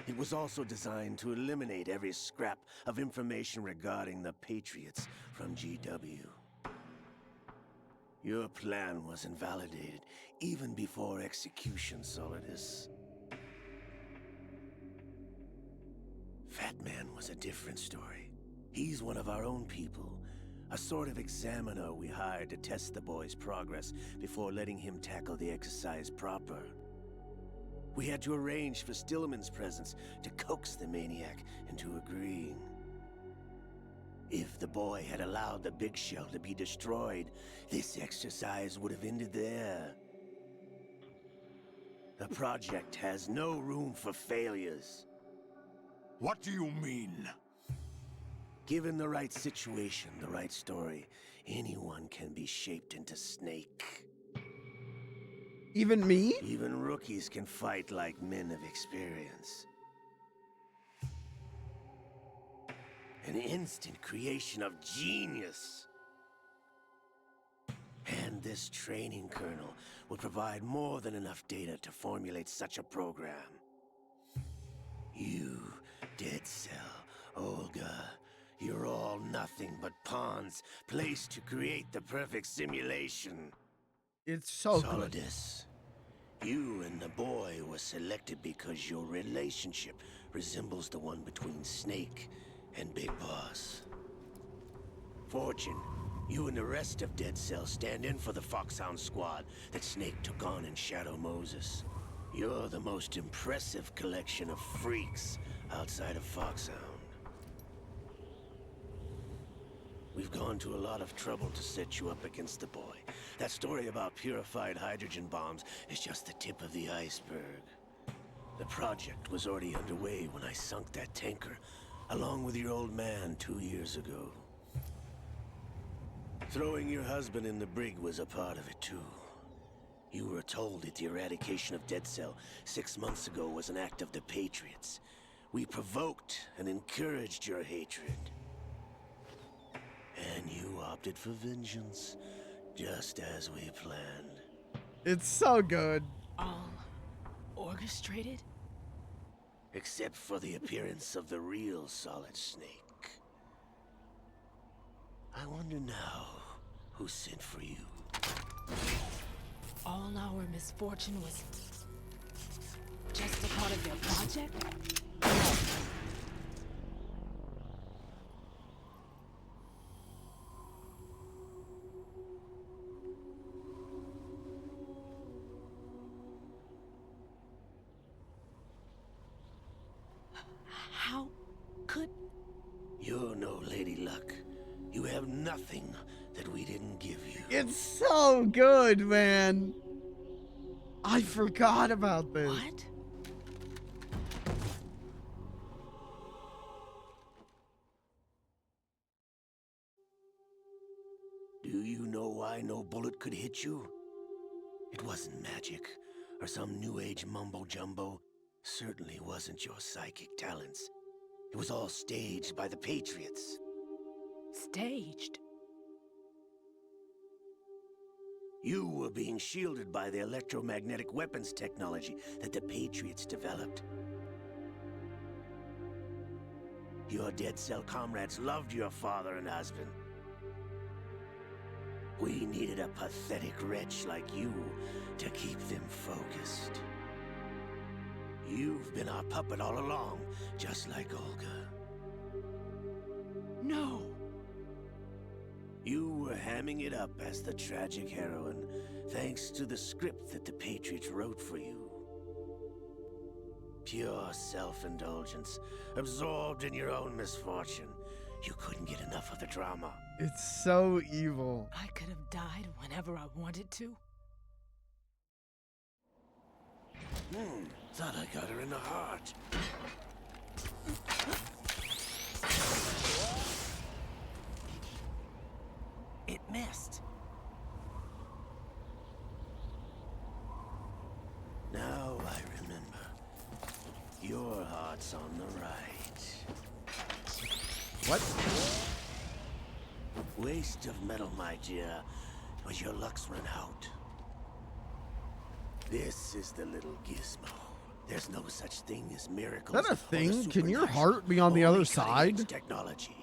It was also designed to eliminate every scrap of information regarding the Patriots from GW. Your plan was invalidated even before execution, Solidus. Fat Man was a different story. He's one of our own people, a sort of examiner we hired to test the boy's progress before letting him tackle the exercise proper. We had to arrange for Stillman's presence to coax the maniac into agreeing. If the boy had allowed the big shell to be destroyed, this exercise would have ended there. The project has no room for failures. What do you mean? Given the right situation, the right story, anyone can be shaped into Snake. Even me? Even rookies can fight like men of experience. An instant creation of genius. And this training kernel would provide more than enough data to formulate such a program. You, Dead Cell, Olga, you're all nothing but pawns placed to create the perfect simulation. It's so good. Solidus, you and the boy were selected because your relationship resembles the one between Snake and Big Boss. Fortune, you and the rest of Dead Cell stand in for the Foxhound squad that Snake took on in Shadow Moses. You're the most impressive collection of freaks outside of Foxhound. We've gone to a lot of trouble to set you up against the boy. That story about purified hydrogen bombs is just the tip of the iceberg. The project was already underway when I sunk that tanker, along with your old man 2 years ago. Throwing your husband in the brig was a part of it too. You were told that the eradication of Dead Cell 6 months ago was an act of the Patriots. We provoked and encouraged your hatred. And you opted for vengeance, just as we planned. It's so good. All orchestrated? Except for the appearance of the real Solid Snake. I wonder now who sent for you. All our misfortune was just a part of their project? How could... You're no Lady Luck. You have nothing that we didn't give you. It's so good, man. I forgot about this. What? Do you know why no bullet could hit you? It wasn't magic, or some new age mumbo-jumbo. Certainly wasn't your psychic talents. It was all staged by the Patriots. Staged? You were being shielded by the electromagnetic weapons technology that the Patriots developed. Your Dead Cell comrades loved your father and husband. We needed a pathetic wretch like you to keep them focused. You've been our puppet all along, just like Olga. No! You were hamming it up as the tragic heroine, thanks to the script that the Patriots wrote for you. Pure self-indulgence, absorbed in your own misfortune. You couldn't get enough of the drama. It's so evil. I could have died whenever I wanted to. Thought I got her in the heart. It missed. Now I remember. Your heart's on the right. What? Waste of metal, my dear, but your luck's run out. This is the little gizmo. There's no such thing as miracles. Is that a or thing? Can your supernatural. heart be on the Only other side? cutting-edge technology.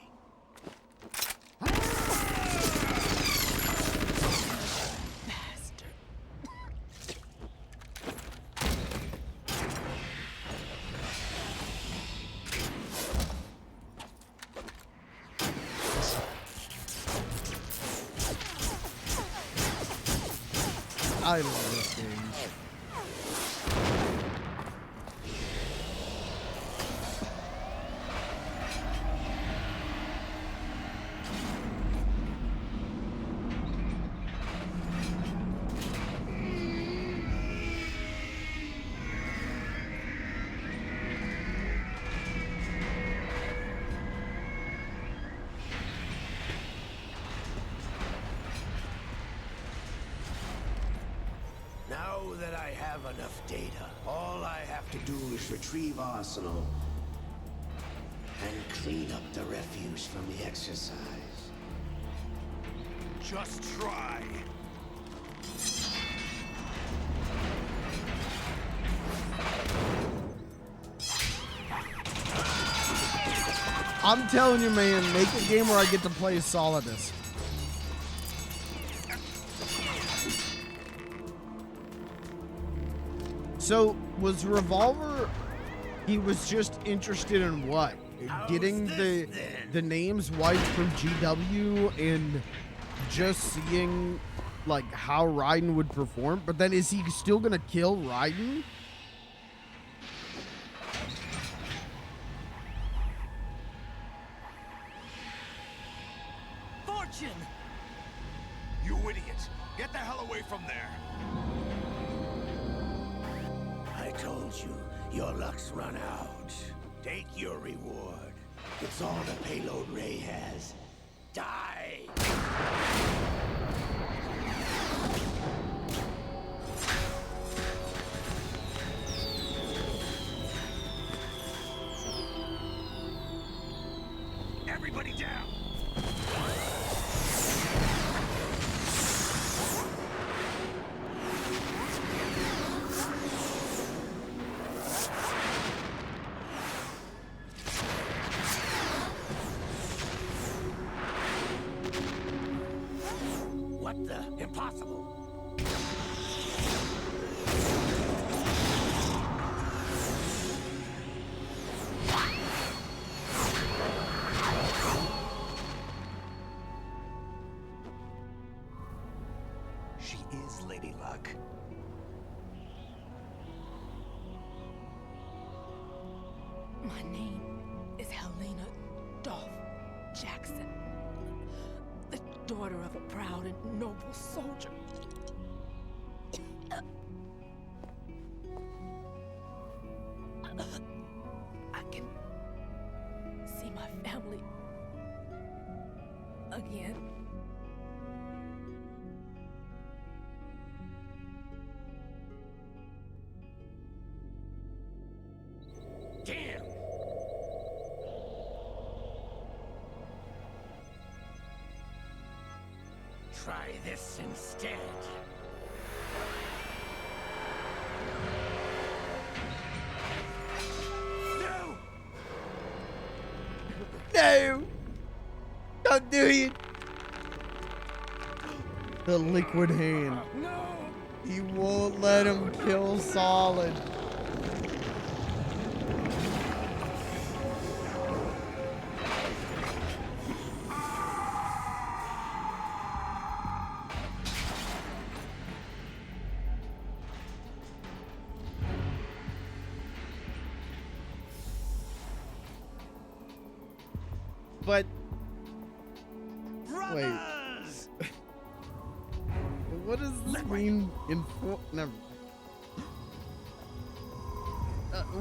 I love this game. Now that I have enough data, all I have to do is retrieve Arsenal and clean up the refuse from the exercise. Just try. I'm telling you, man, make a game where I get to play as Solidus. So, was Revolver, he was just interested in what? Getting the names wiped from GW and just seeing, like, how Raiden would perform? But then is he still gonna kill Raiden? Fortune! You idiot! Get the hell away from there! I told you, your luck's run out. Take your reward. It's all the payload Ray has. Die! Everybody down! What the? Impossible! She is Lady Luck. My name is Helena Dolph Jackson, the daughter of a proud and noble soldier. I can see my family again. Damn! Try this instead. No! No! Don't do it! The liquid hand. No! He won't let him kill Solid. But wait, what does this mean in never?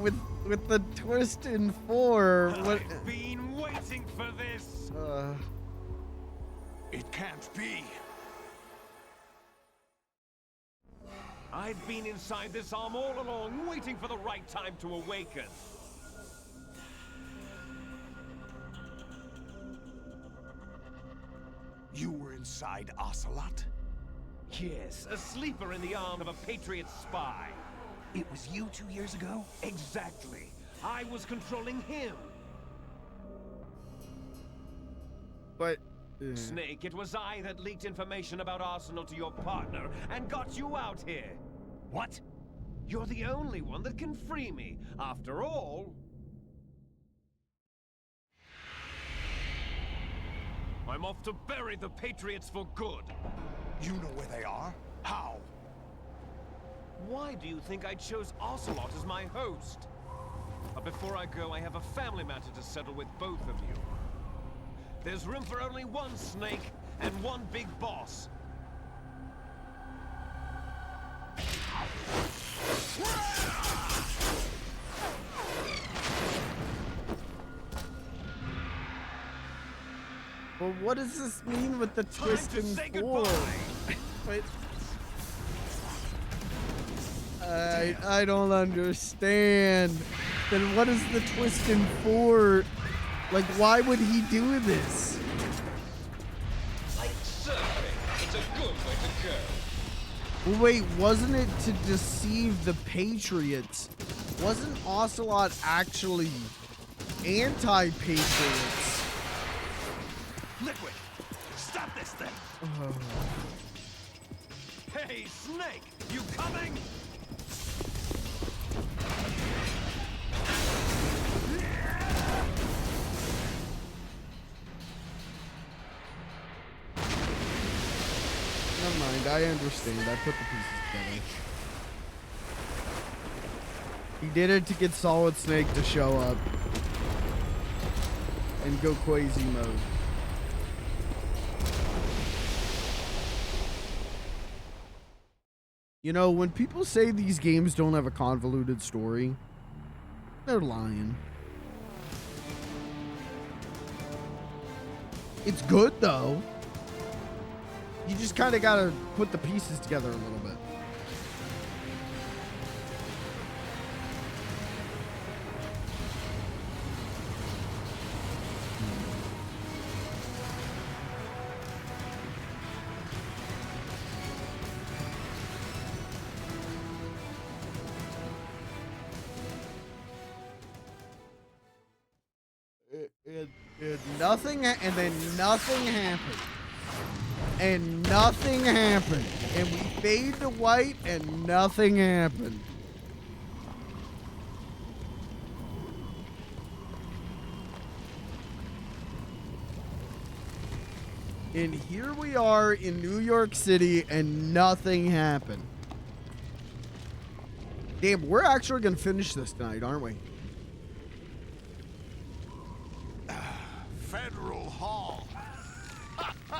With the twist in 4, what? I've been waiting for this. It can't be. I've been inside this arm all along, waiting for the right time to awaken. You were inside Ocelot? Yes, a sleeper in the arm of a Patriot spy. It was you 2 years ago? Exactly. I was controlling him. But Snake, it was I that leaked information about Arsenal to your partner and got you out here. What? You're the only one that can free me. After all, I'm off to bury the Patriots for good. You know where they are? How? Why do you think I chose Ocelot as my host? But before I go, I have a family matter to settle with both of you. There's room for only one Snake and one big boss. Well, what does this mean with the twist in 4? Wait. I don't understand. Then what is the twist in 4 Like, why would he do this? Like surfing, it's a good way to go. Well, wait, wasn't it to deceive the Patriots? Wasn't Ocelot actually anti-Patriots? Liquid, stop this thing! Hey, Snake, you coming? Never mind, I understand. I put the pieces together. He did it to get Solid Snake to show up and go crazy mode. You know, when people say these games don't have a convoluted story, they're lying. It's good, though. You just kind of got to put the pieces together a little bit. Nothing, and then nothing happened. And nothing happened. And we fade to white, and nothing happened. And here we are in New York City, and nothing happened. Damn, we're actually going to finish this tonight, aren't we? Federal Hall. What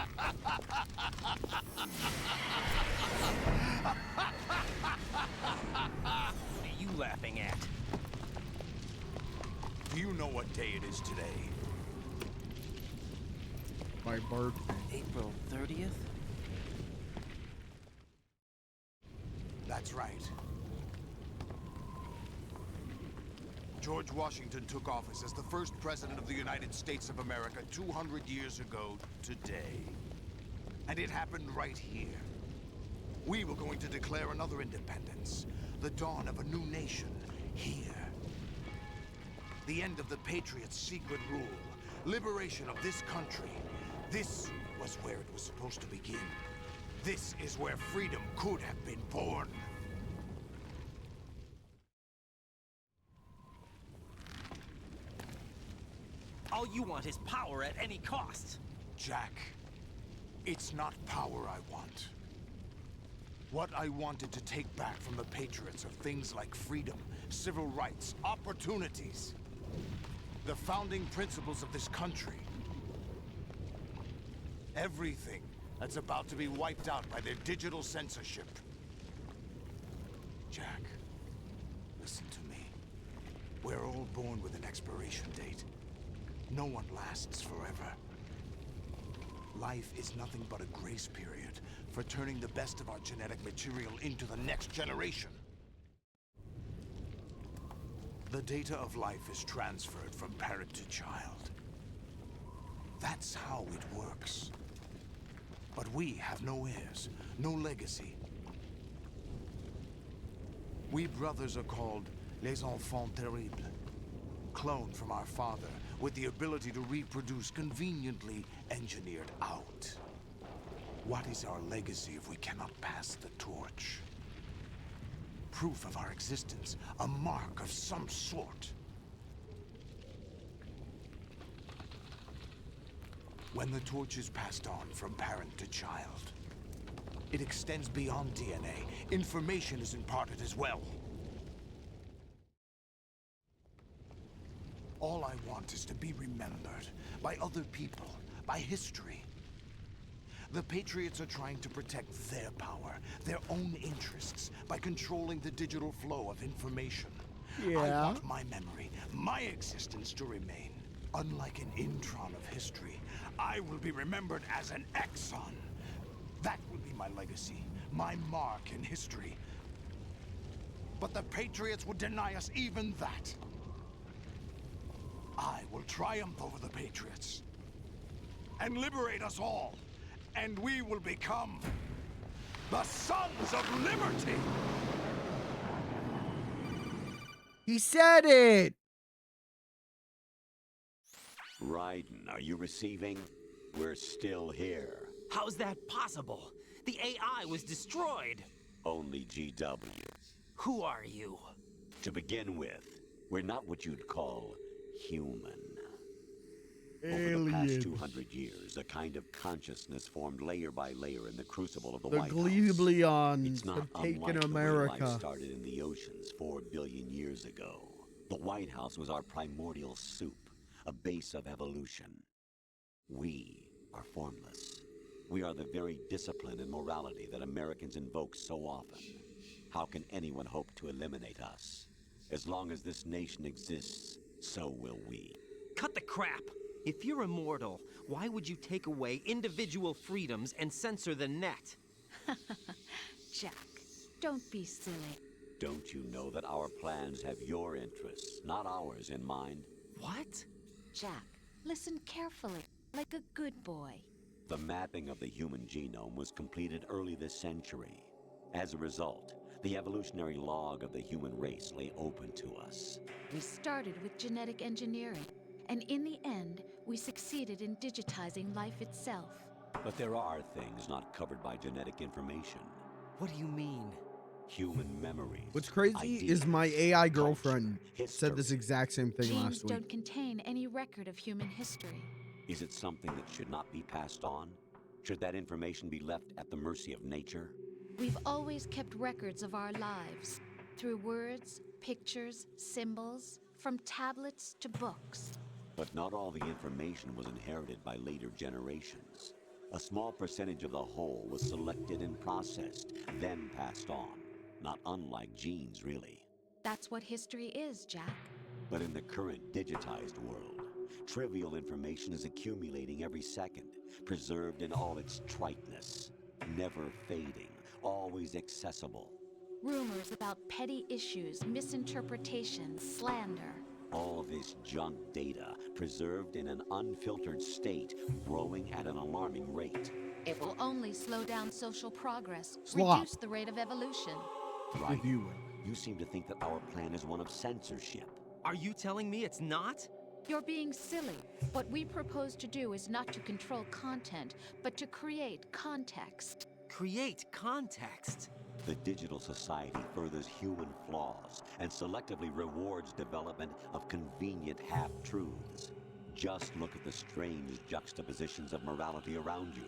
are you laughing at? Do you know what day it is today? My birthday. April 30th? That's right. George Washington took office as the first president of the United States of America 200 years ago today. And it happened right here. We were going to declare another independence, the dawn of a new nation here. The end of the Patriots' secret rule, liberation of this country. This was where it was supposed to begin. This is where freedom could have been born. All you want is power at any cost. Jack, it's not power I want. What I wanted to take back from the Patriots are things like freedom, civil rights, opportunities. The founding principles of this country. Everything that's about to be wiped out by their digital censorship. Jack, listen to me. We're all born with an expiration date. No one lasts forever. Life is nothing but a grace period for turning the best of our genetic material into the next generation. The data of life is transferred from parent to child. That's how it works. But we have no heirs, no legacy. We brothers are called les enfants terribles, cloned from our father, with the ability to reproduce conveniently engineered out. What is our legacy if we cannot pass the torch? Proof of our existence, a mark of some sort. When the torch is passed on from parent to child, it extends beyond DNA. Information is imparted as well. All I want is to be remembered by other people, by history. The Patriots are trying to protect their power, their own interests, by controlling the digital flow of information. Yeah. I want my memory, my existence to remain. Unlike an intron of history, I will be remembered as an exon. That will be my legacy, my mark in history. But the Patriots would deny us even that. I will triumph over the Patriots and liberate us all, and we will become the Sons of Liberty! He said it! Raiden, are you receiving? We're still here. How's that possible? The AI was destroyed. Only GW. Who are you? To begin with, we're not what you'd call human. Over the past 200 years, a kind of consciousness formed layer by layer in the crucible of the White House. Gleeblions It's not have taken unlike the way America. life started in the oceans 4 billion years ago. The White House was our primordial soup, a base of evolution. We are formless. We are the very discipline and morality that Americans invoke so often. How can anyone hope to eliminate us? As long as this nation exists, so will we. Cut the crap! If you're immortal, why would you take away individual freedoms and censor the net? Jack, don't be silly. Don't you know that our plans have your interests, not ours, in mind? What? Jack, listen carefully, like a good boy. The mapping of the human genome was completed early this century. As a result, the evolutionary log of the human race lay open to us. We started with genetic engineering, and in the end, we succeeded in digitizing life itself. But there are things not covered by genetic information. What do you mean? Human memories. What's crazy ideas, is my AI girlfriend culture, said this exact same thing Genes last week. don't contain any record of human history. Is it something that should not be passed on? Should that information be left at the mercy of nature? We've always kept records of our lives, through words, pictures, symbols, from tablets to books. But not all the information was inherited by later generations. A small percentage of the whole was selected and processed, then passed on. Not unlike genes, really. That's what history is, Jack. But in the current digitized world, trivial information is accumulating every second, preserved in all its triteness, never fading, always accessible. Rumors about petty issues, misinterpretations, slander. All this junk data, preserved in an unfiltered state, growing at an alarming rate. It will only slow down social progress, Slop. reduce the rate of evolution. Right. If you will. You seem to think that our plan is one of censorship. Are you telling me it's not? You're being silly. What we propose to do is not to control content, but to create context. Create context? The digital society furthers human flaws and selectively rewards development of convenient half-truths. Just look at the strange juxtapositions of morality around you.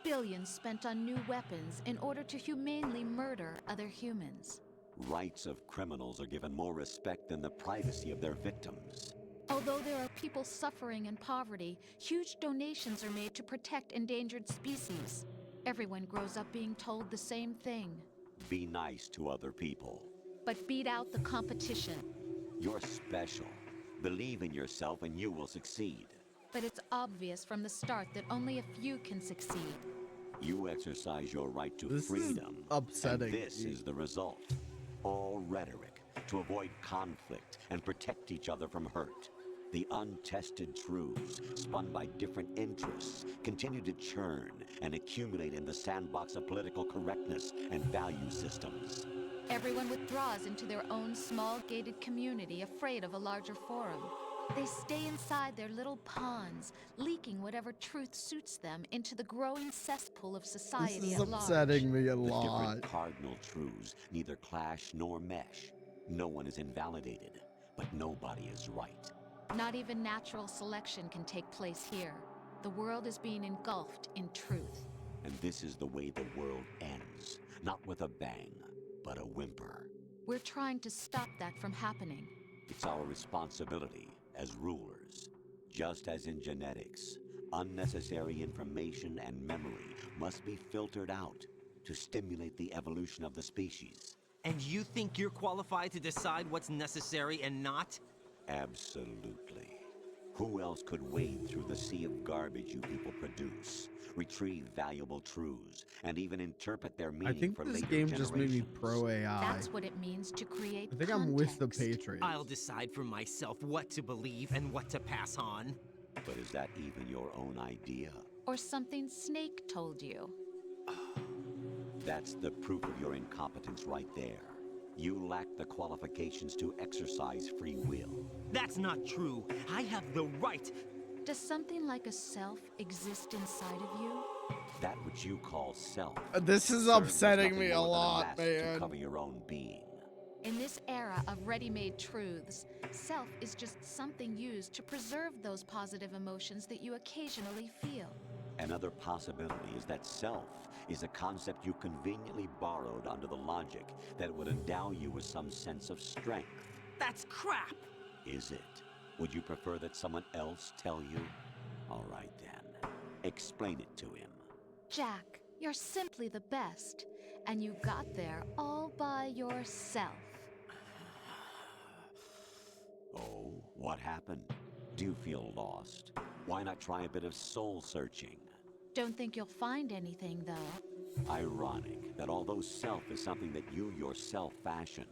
Billions spent on new weapons in order to humanely murder other humans. Rights of criminals are given more respect than the privacy of their victims. Although there are people suffering in poverty, huge donations are made to protect endangered species. Everyone grows up being told the same thing. Be nice to other people. But beat out the competition. You're special. Believe in yourself and you will succeed. But it's obvious from the start that only a few can succeed. You exercise your right to This is freedom. upsetting. And this is the result. All rhetoric to avoid conflict and protect each other from hurt. The untested truths, spun by different interests, continue to churn and accumulate in the sandbox of political correctness and value systems. Everyone withdraws into their own small gated community, afraid of a larger forum. They stay inside their little ponds, leaking whatever truth suits them into the growing cesspool of society This is at large. upsetting me a The lot. different cardinal truths neither clash nor mesh. No one is invalidated, but nobody is right. Not even natural selection can take place here. The world is being engulfed in truth. And this is the way the world ends. Not with a bang, but a whimper. We're trying to stop that from happening. It's our responsibility as rulers. Just as in genetics, unnecessary information and memory must be filtered out to stimulate the evolution of the species. And you think you're qualified to decide what's necessary and not? Absolutely. Who else could wade through the sea of garbage you people produce, retrieve valuable truths, and even interpret their meaning I think for this later game just made me generations? pro AI. That's what it means to create I think I'm with the context. Patriots. I'll decide for myself what to believe and what to pass on. But is that even your own idea? Or something Snake told you. That's the proof of your incompetence right there. You lack the qualifications to exercise free will. That's not true. I have the right. Does something like a self exist inside of you? That which you call self. This is serves as upsetting nothing me a more than lot, mask man. To cover your own being. In this era of ready-made truths, self is just something used to preserve those positive emotions that you occasionally feel. Another possibility is that self is a concept you conveniently borrowed under the logic that would endow you with some sense of strength. That's crap! Is it? Would you prefer that someone else tell you? All right then. Explain it to him. Jack, you're simply the best, and you got there all by yourself. Oh, what happened? Do you feel lost? Why not try a bit of soul searching? Don't think you'll find anything, though. Ironic that although self is something that you yourself fashioned,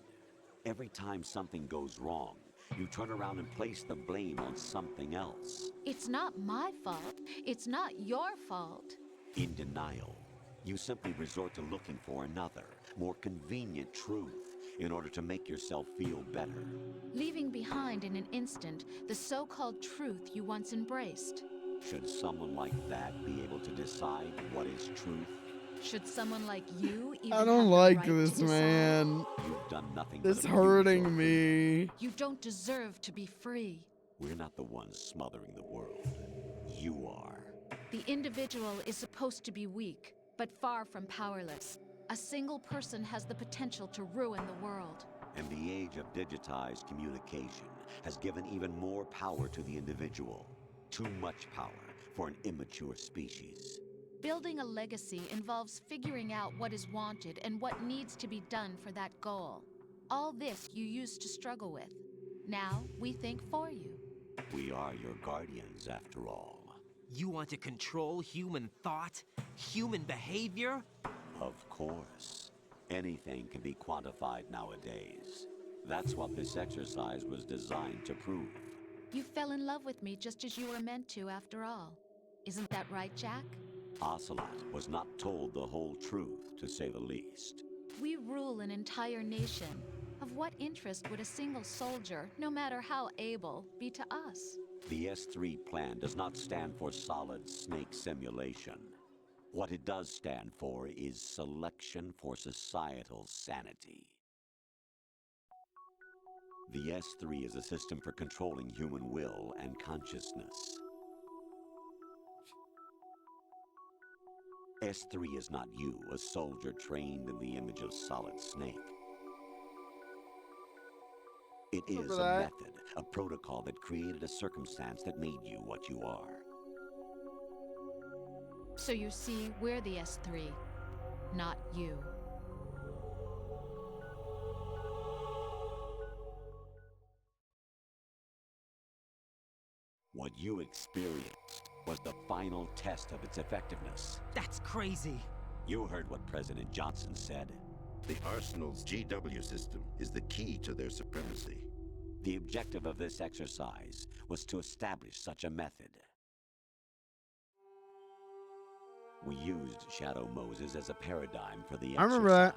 every time something goes wrong, you turn around and place the blame on something else. It's not my fault. It's not your fault. In denial, you simply resort to looking for another, more convenient truth in order to make yourself feel better. Leaving behind in an instant the so-called truth you once embraced. Should someone like that be able to decide what is truth? Should someone like you even I don't have the like right to this, decide? man. You've done nothing This but abuse your hurting freedom. me. You don't deserve to be free. We're not the ones smothering the world. You are. The individual is supposed to be weak, but far from powerless. A single person has the potential to ruin the world. And the age of digitized communication has given even more power to the individual. Too much power for an immature species. Building a legacy involves figuring out what is wanted and what needs to be done for that goal. All this you used to struggle with. Now we think for you. We are your guardians, after all. You want to control human thought? Human behavior? Of course. Anything can be quantified nowadays. That's what this exercise was designed to prove. You fell in love with me just as you were meant to, after all. Isn't that right, Jack? Ocelot was not told the whole truth, to say the least. We rule an entire nation. Of what interest would a single soldier, no matter how able, be to us? The S3 plan does not stand for solid snake simulation. What it does stand for is selection for societal sanity. The S3 is a system for controlling human will and consciousness. S3 is not you, a soldier trained in the image of Solid Snake. It is a method, a protocol that created a circumstance that made you what you are. So you see, we're the S3, not you. What you experienced was the final test of its effectiveness. That's crazy. You heard what President Johnson said. The Arsenal's GW system is the key to their supremacy. The objective of this exercise was to establish such a method. We used Shadow Moses as a paradigm for the exercise. I remember that.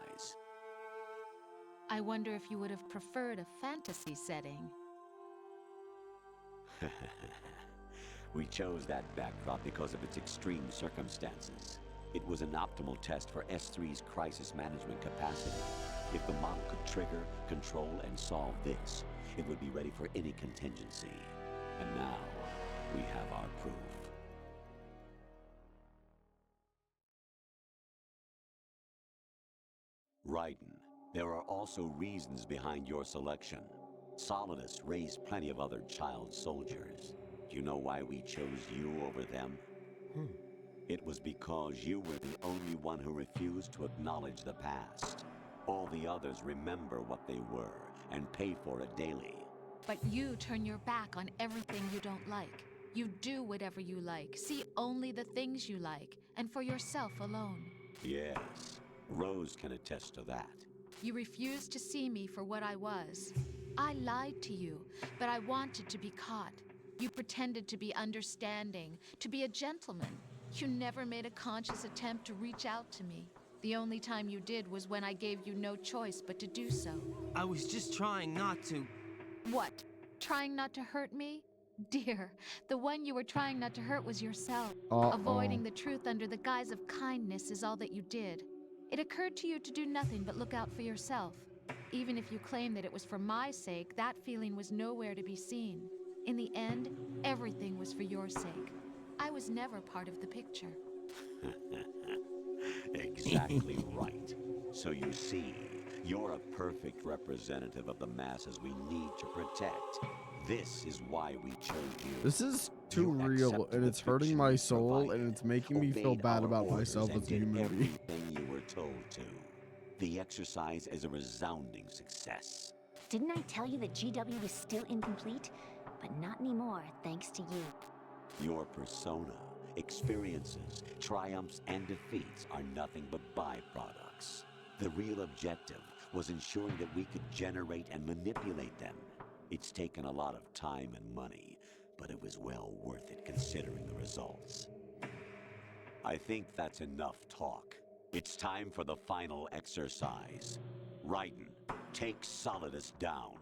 I wonder if you would have preferred a fantasy setting. We chose that backdrop because of its extreme circumstances. It was an optimal test for S3's crisis management capacity. If the model could trigger, control, and solve this, it would be ready for any contingency. And now, we have our proof. Raiden, there are also reasons behind your selection. Solidus raised plenty of other child soldiers. Do you know why we chose you over them? It was because you were the only one who refused to acknowledge the past. All the others remember what they were and pay for it daily. But you turn your back on everything you don't like. You do whatever you like, see only the things you like, and for yourself alone. Yes, Rose can attest to that. You refused to see me for what I was. I lied to you, but I wanted to be caught. You pretended to be understanding, to be a gentleman. You never made a conscious attempt to reach out to me. The only time you did was when I gave you no choice but to do so. I was just trying not to. What? Trying not to hurt me? Dear, the one you were trying not to hurt was yourself. Avoiding the truth under the guise of kindness is all that you did. It occurred to you to do nothing but look out for yourself. Even if you claim that it was for my sake, that feeling was nowhere to be seen. In the end, everything was for your sake. I was never part of the picture. Exactly right. So you see, you're a perfect representative of the masses we need to protect. This is why we chose you. This is too real, and it's hurting my soul, and it's making me feel bad about myself as a human being. Everything you were told to. The exercise is a resounding success. Didn't I tell you that GW is still incomplete? But not anymore, thanks to you. Your persona, experiences, triumphs, and defeats are nothing but byproducts. The real objective was ensuring that we could generate and manipulate them. It's taken a lot of time and money, but it was well worth it considering the results. I think that's enough talk. It's time for the final exercise. Raiden, take Solidus down.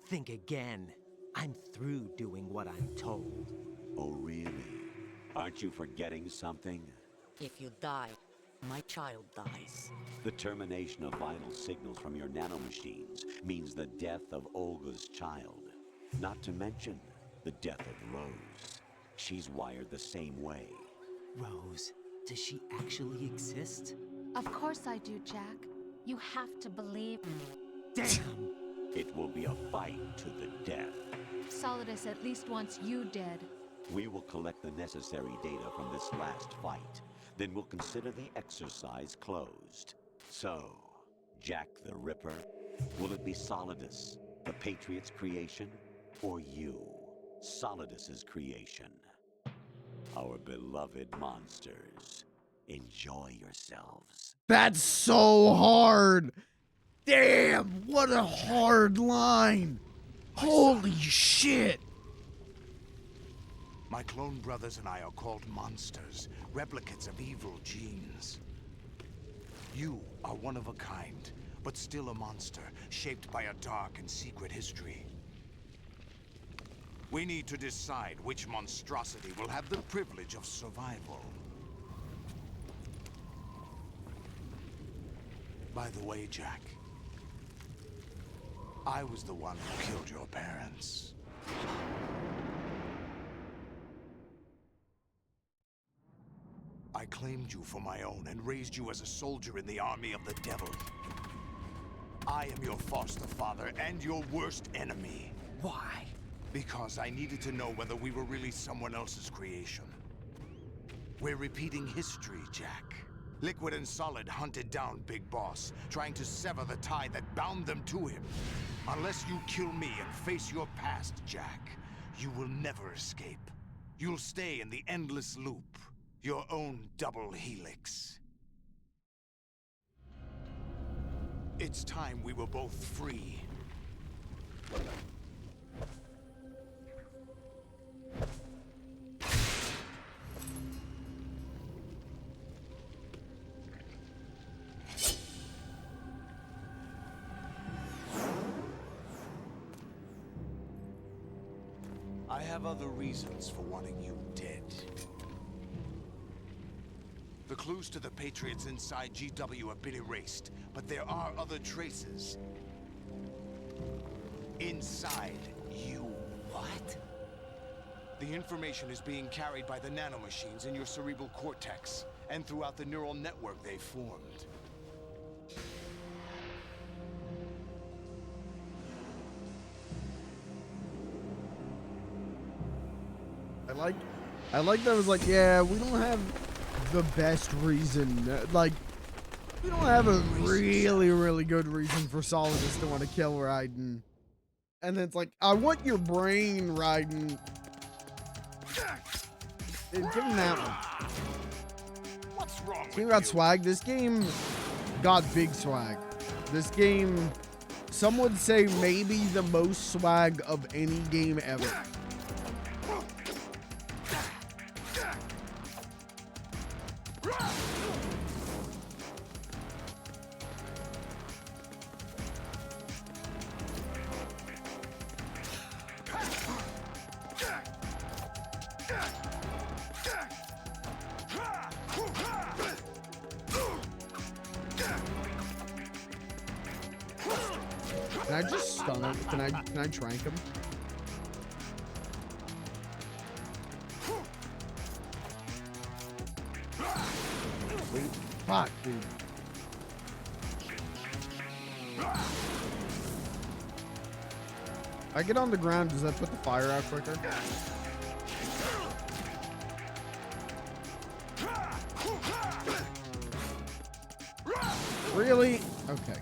Think again. I'm through doing what I'm told. Oh, really? Aren't you forgetting something? If you die, my child dies. The termination of vital signals from your nanomachines means the death of Olga's child. Not to mention the death of Rose. She's wired the same way. Rose, does she actually exist? Of course I do, Jack. You have to believe me. Damn! It will be a fight to the death. Solidus at least wants you dead. We will collect the necessary data from this last fight. Then we'll consider the exercise closed. So, Jack the Ripper, will it be Solidus, the Patriot's creation, or you, Solidus's creation? Our beloved monsters, enjoy yourselves. That's so hard. Damn, what a hard line. Holy shit. My clone brothers and I are called monsters, replicates of evil genes. You are one of a kind, but still a monster, shaped by a dark and secret history. We need to decide which monstrosity will have the privilege of survival. By the way, Jack, I was the one who killed your parents. I claimed you for my own and raised you as a soldier in the army of the devil. I am your foster father and your worst enemy. Why? Because I needed to know whether we were really someone else's creation. We're repeating history, Jack. Liquid and Solid hunted down Big Boss, trying to sever the tie that bound them to him. Unless you kill me and face your past, Jack, you will never escape. You'll stay in the endless loop, your own double helix. It's time we were both free. I have other reasons for wanting you dead. The clues to the Patriots inside GW have been erased, but there are other traces. Inside you. What? The information is being carried by the nanomachines in your cerebral cortex, and throughout the neural network they formed. I like that it was like, yeah, we don't have the best reason. Like, we don't have a really good reason for Solidus to want to kill Raiden. And then it's like, I want your brain, Raiden. Give him that one. What's wrong Speaking about swag, this game got big swag. This game, some would say maybe the most swag of any game ever. Can I just stun him? Can I trank him? Fuck, dude. I get on the ground, does that put the fire out quicker? Really? Okay.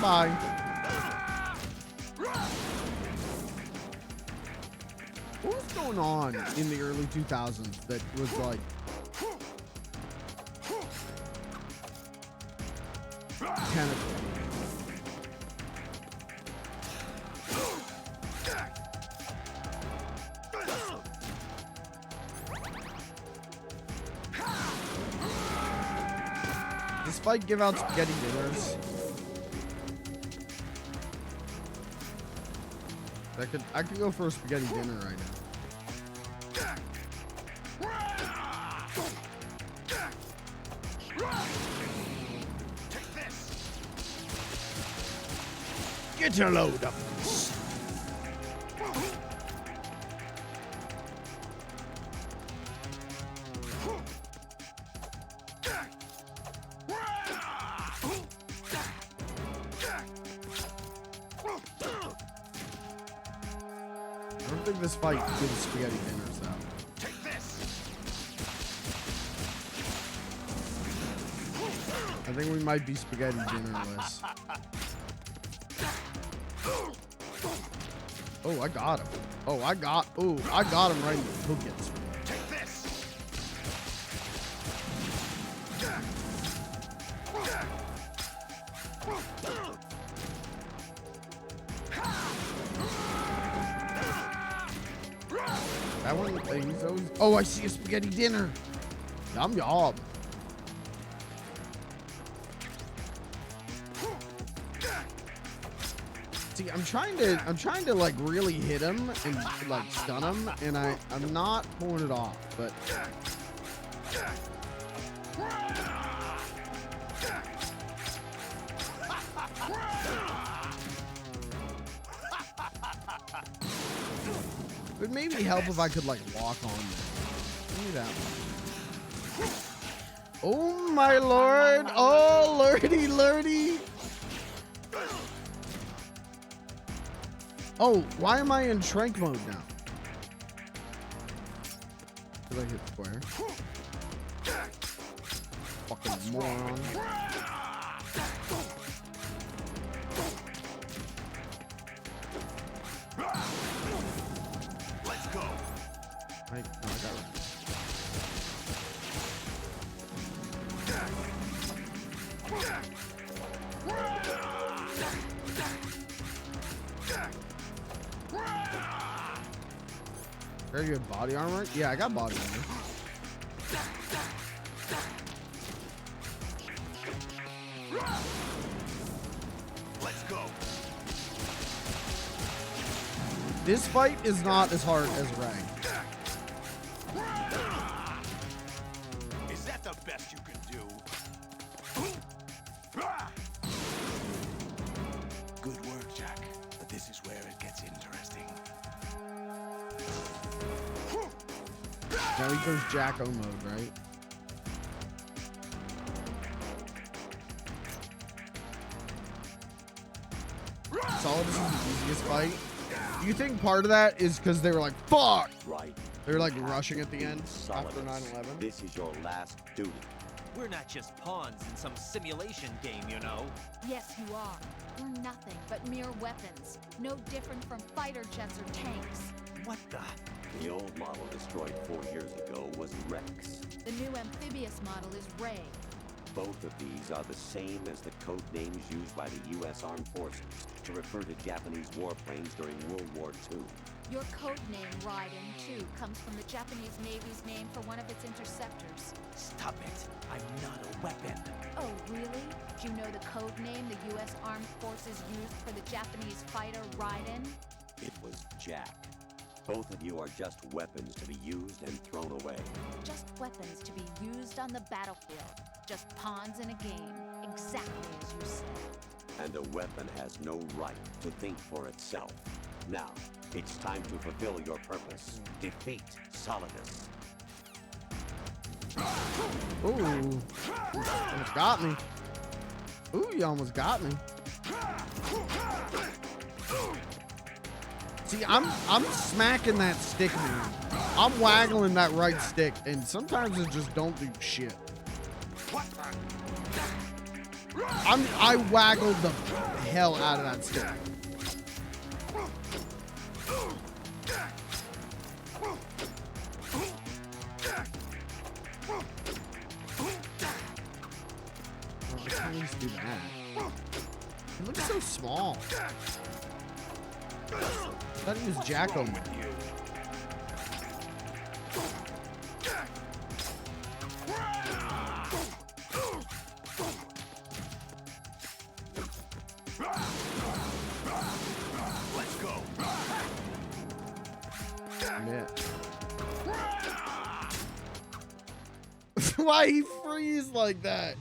Bye. What was going on in the early 2000s that was like kind of this fight give out spaghetti dinners? I could go for a spaghetti dinner right now. Get your load up. I don't think this fight gives spaghetti dinners though. Take this. I think we might be spaghetti dinnerless. Oh, I got him. I got him right in the pockets. Take this. That one, he's always. Oh, I see a spaghetti dinner. Yum yum. See, I'm trying to like really hit him and like stun him, and I'm not pulling it off, but. It would maybe help if I could like walk on there. Give me that one. Oh my lord! Oh lordy lordy! Oh, why am I in trank mode now? Did I hit square? Fucking moron. Let's go. I got it. Very good body armor. Yeah, I got body armor. Let's go. This fight is not as hard as rank. Is that the best you can do? Good work, Jack. But this is where it gets interesting. Now he goes Jacko mode, right? Solid is the easiest fight. Do you think part of that is because they were like, fuck? Right. They're like rushing at the end after Solidus, 9/11. this is your last duty. We're not just pawns in some simulation game, you know. Yes, you are. We're nothing but mere weapons. No different from fighter jets or tanks. What the? The old model destroyed 4 years ago was Rex. The new amphibious model is Ray. Both of these are the same as the code names used by the U.S. Armed Forces to refer to Japanese warplanes during World War II. Your code name, Raiden, too, comes from the Japanese Navy's name for one of its interceptors. Stop it. I'm not a weapon. Oh, really? Do you know the code name the U.S. Armed Forces used for the Japanese fighter Raiden? It was Jack. Both of you are just weapons to be used and thrown away. Just weapons to be used on the battlefield. Just pawns in a game. Exactly as you said. And a weapon has no right to think for itself. Now, it's time to fulfill your purpose. Defeat Solidus. Ooh. Almost got me. Ooh, you almost got me. See, I'm smacking that stick, man. I'm waggling that right stick, and sometimes it just don't do shit. I waggled the hell out of that stick. At least do that. It looks so small. I thought he was Jacko. Let's go. Yeah. Why he freeze like that?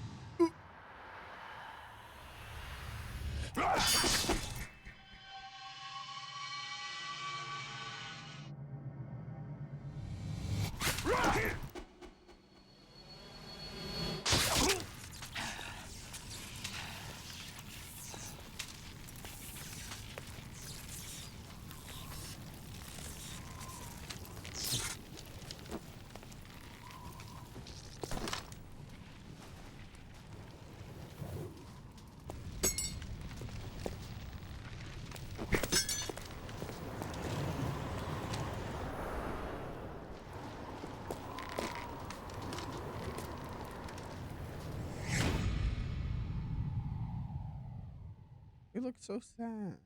You look so sad.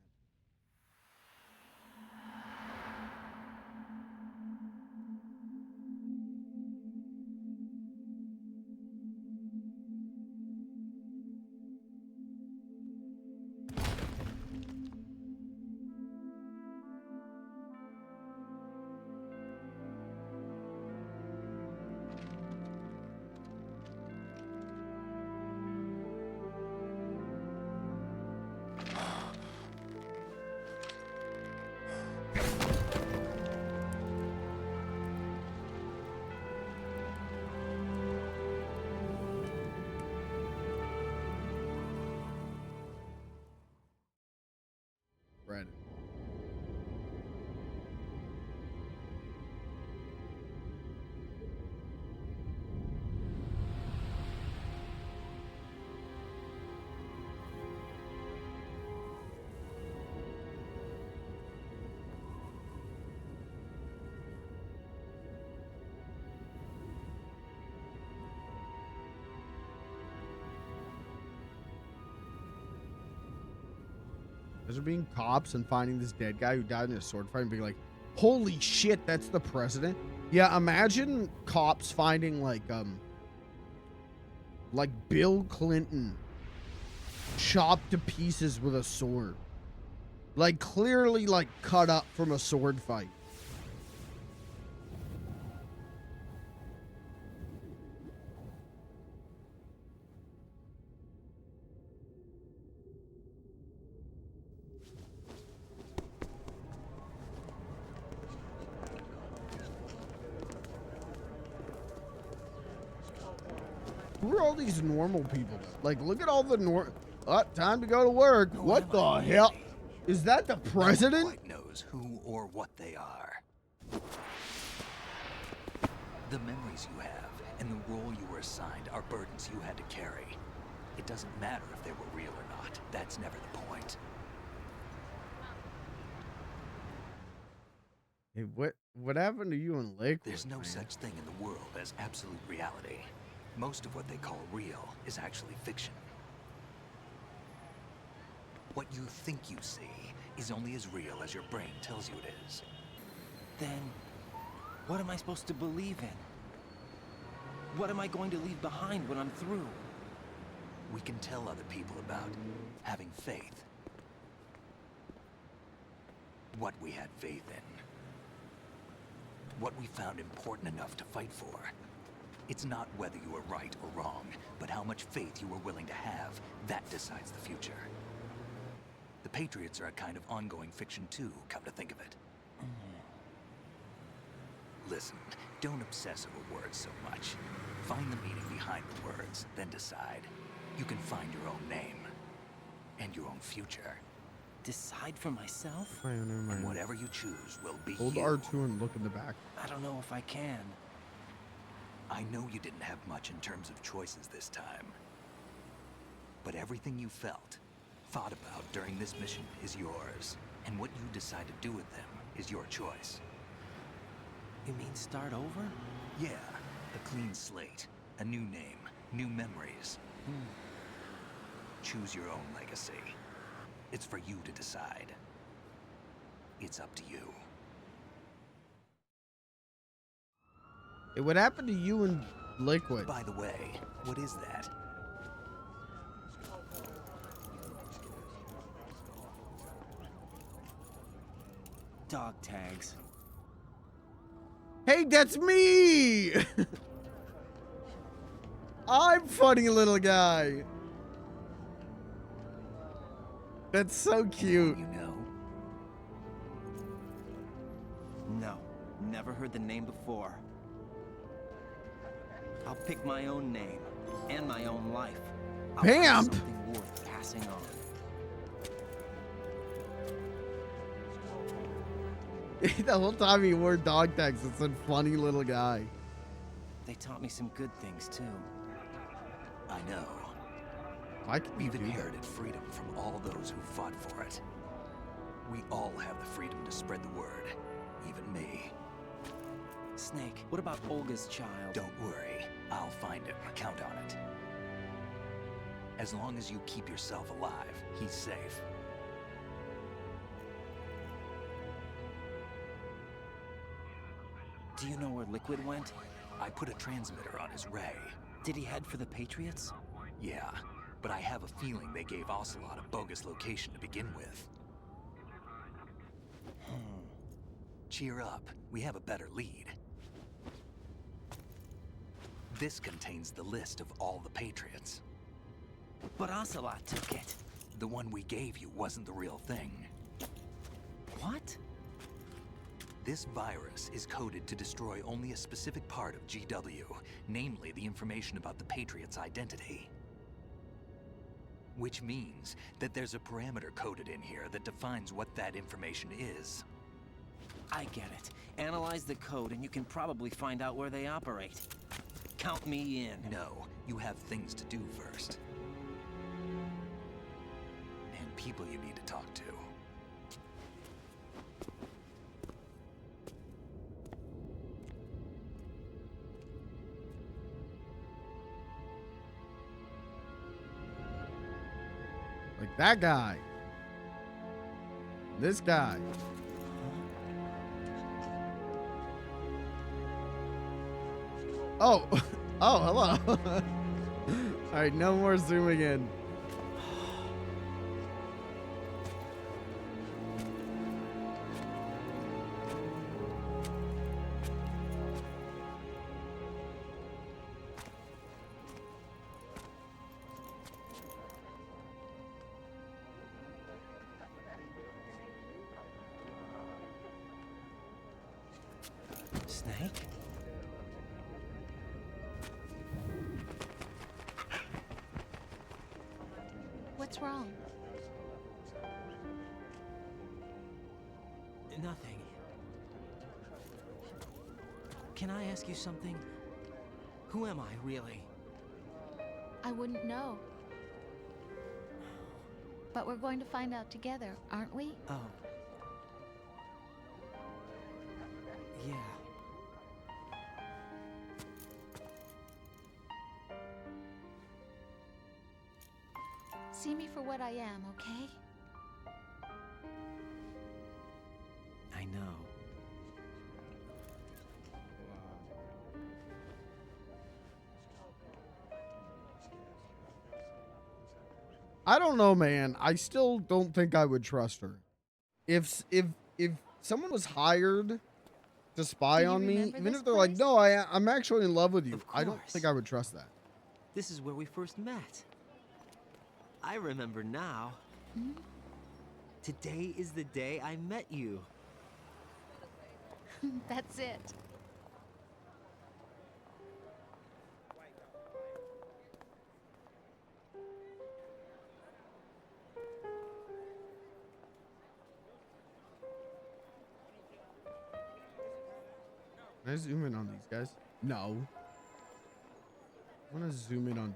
Red. Imagine being cops and finding this dead guy who died in a sword fight and being like, holy shit, that's the president. Yeah, imagine cops finding like Bill Clinton chopped to pieces with a sword. Like clearly like cut up from a sword fight. Who are all these normal people? Like, look at all the time to go to work. What the hell? Is that the president? No one quite knows who or what they are. The memories you have and the role you were assigned are burdens you had to carry. It doesn't matter if they were real or not. That's never the point. Hey, what happened to you in Lakewood? There's no such thing in the world as absolute reality. Most of what they call real is actually fiction. What you think you see is only as real as your brain tells you it is. Then, what am I supposed to believe in? What am I going to leave behind when I'm through? We can tell other people about having faith. What we had faith in. What we found important enough to fight for. It's not whether you were right or wrong, but how much faith you were willing to have. That decides the future. The Patriots are a kind of ongoing fiction too, come to think of it. Listen, don't obsess over words so much. Find the meaning behind the words, then decide. You can find your own name. And your own future. Decide for myself? And whatever you choose will be Hold you. R2 and look in the back. I don't know if I can. I know you didn't have much in terms of choices this time. But everything you felt, thought about during this mission is yours. And what you decide to do with them is your choice. You mean start over? Yeah, a clean slate, a new name, new memories. Choose your own legacy. It's for you to decide. It's up to you. Hey, what happened to you in Lakewood? By the way, what is that? Dog tags. Hey, that's me! I'm funny little guy. That's so cute. You know? No, never heard the name before. I'll pick my own name and my own life. I'll find Vamp! something worth passing on. The whole time he wore dog tags, it's a funny little guy. They taught me some good things too. I know. Why can We've inherited freedom from all those who fought for it. We all have the freedom to spread the word, even me. Snake, what about Olga's child? Don't worry, I'll find him. Count on it. As long as you keep yourself alive, he's safe. Do you know where Liquid went? I put a transmitter on his ray. Did he head for the Patriots? Yeah, but I have a feeling they gave Ocelot a bogus location to begin with. Cheer up, we have a better lead. This contains the list of all the Patriots. But Ocelot took it. The one we gave you wasn't the real thing. What? This virus is coded to destroy only a specific part of GW, namely the information about the Patriots' identity. Which means that there's a parameter coded in here that defines what that information is. I get it. Analyze the code and you can probably find out where they operate. Count me in. No, you have things to do first. And people you need to talk to. Like that guy. This guy. Oh, oh, hello. All right, no more zooming in. Snake? What's wrong? Nothing. Can I ask you something? Who am I, really? I wouldn't know. But we're going to find out together, aren't we? Oh. Yeah. See me for what I am, okay? I know. I don't know, man. I still don't think I would trust her. If someone was hired to spy on me, even if they're like, no, I'm actually in love with you, I don't think I would trust that. This is where we first met. I remember now. Today is the day I met you. That's it. Can I zoom in on these guys? No. I want to zoom in on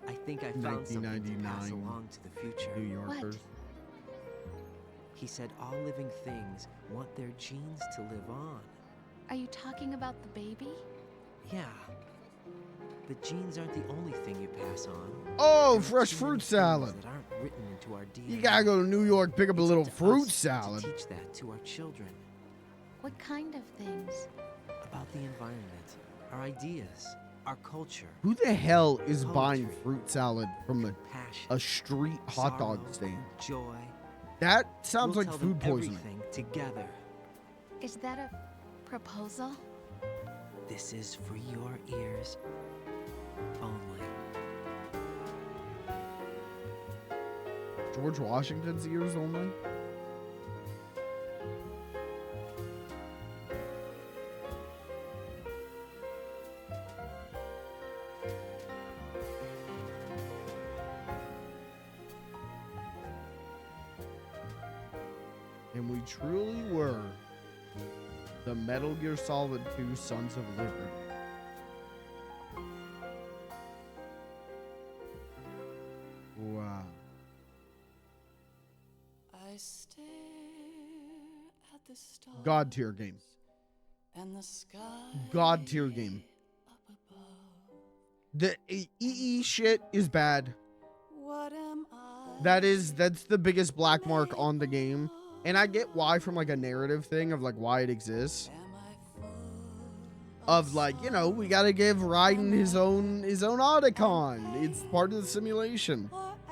I think I found something to pass along to the future. New Yorkers. What? He said all living things want their genes to live on. Are you talking about the baby? Yeah. The genes aren't the only thing you pass on. Oh, fresh fruit salad. That aren't written into our DNA. You gotta go to New York, pick up a little fruit salad. To teach that to our children. What kind of things? About the environment, our ideas, our culture. Who the hell is buying fruit salad from a street hot dog sorrow, stand? Joy. That sounds We'll like tell food them poisoning. everything together. Is that a proposal? This is for your ears only. George Washington's ears only? And we truly were the Metal Gear Solid 2 Sons of Liberty. Wow. I stare at the stars God tier game. and the sky. God tier game. The EE shit is bad. What am I? That's the biggest black mark on the game. And I get why, from like a narrative thing of like why it exists. Of like, you know, we gotta give Raiden his own Otacon. It's part of the simulation.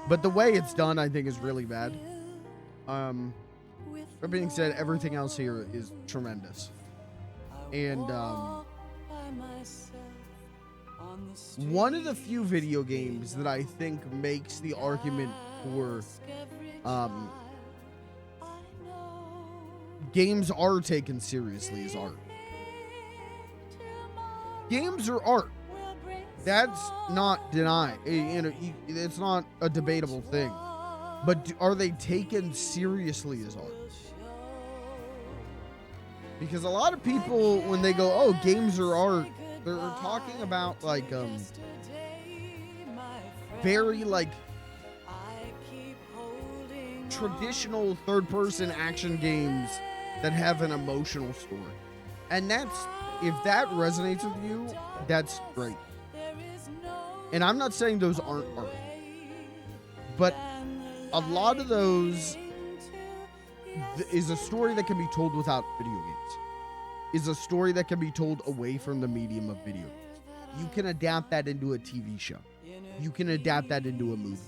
But the way it's done, I think, is really bad. That being said, everything else here is tremendous. And one of the few video games that I think makes the argument for games are taken seriously as art. Games are art. That's not denied. You know, it's not a debatable thing. But are they taken seriously as art? Because a lot of people, when they go, "Oh, games are art," they're talking about like very like traditional third-person action games that have an emotional story. And that's, if that resonates with you, that's great. And I'm not saying those aren't art, but a lot of those is a story that can be told without video games. Is a story that can be told away from the medium of video games. You can adapt that into a TV show. You can adapt that into a movie.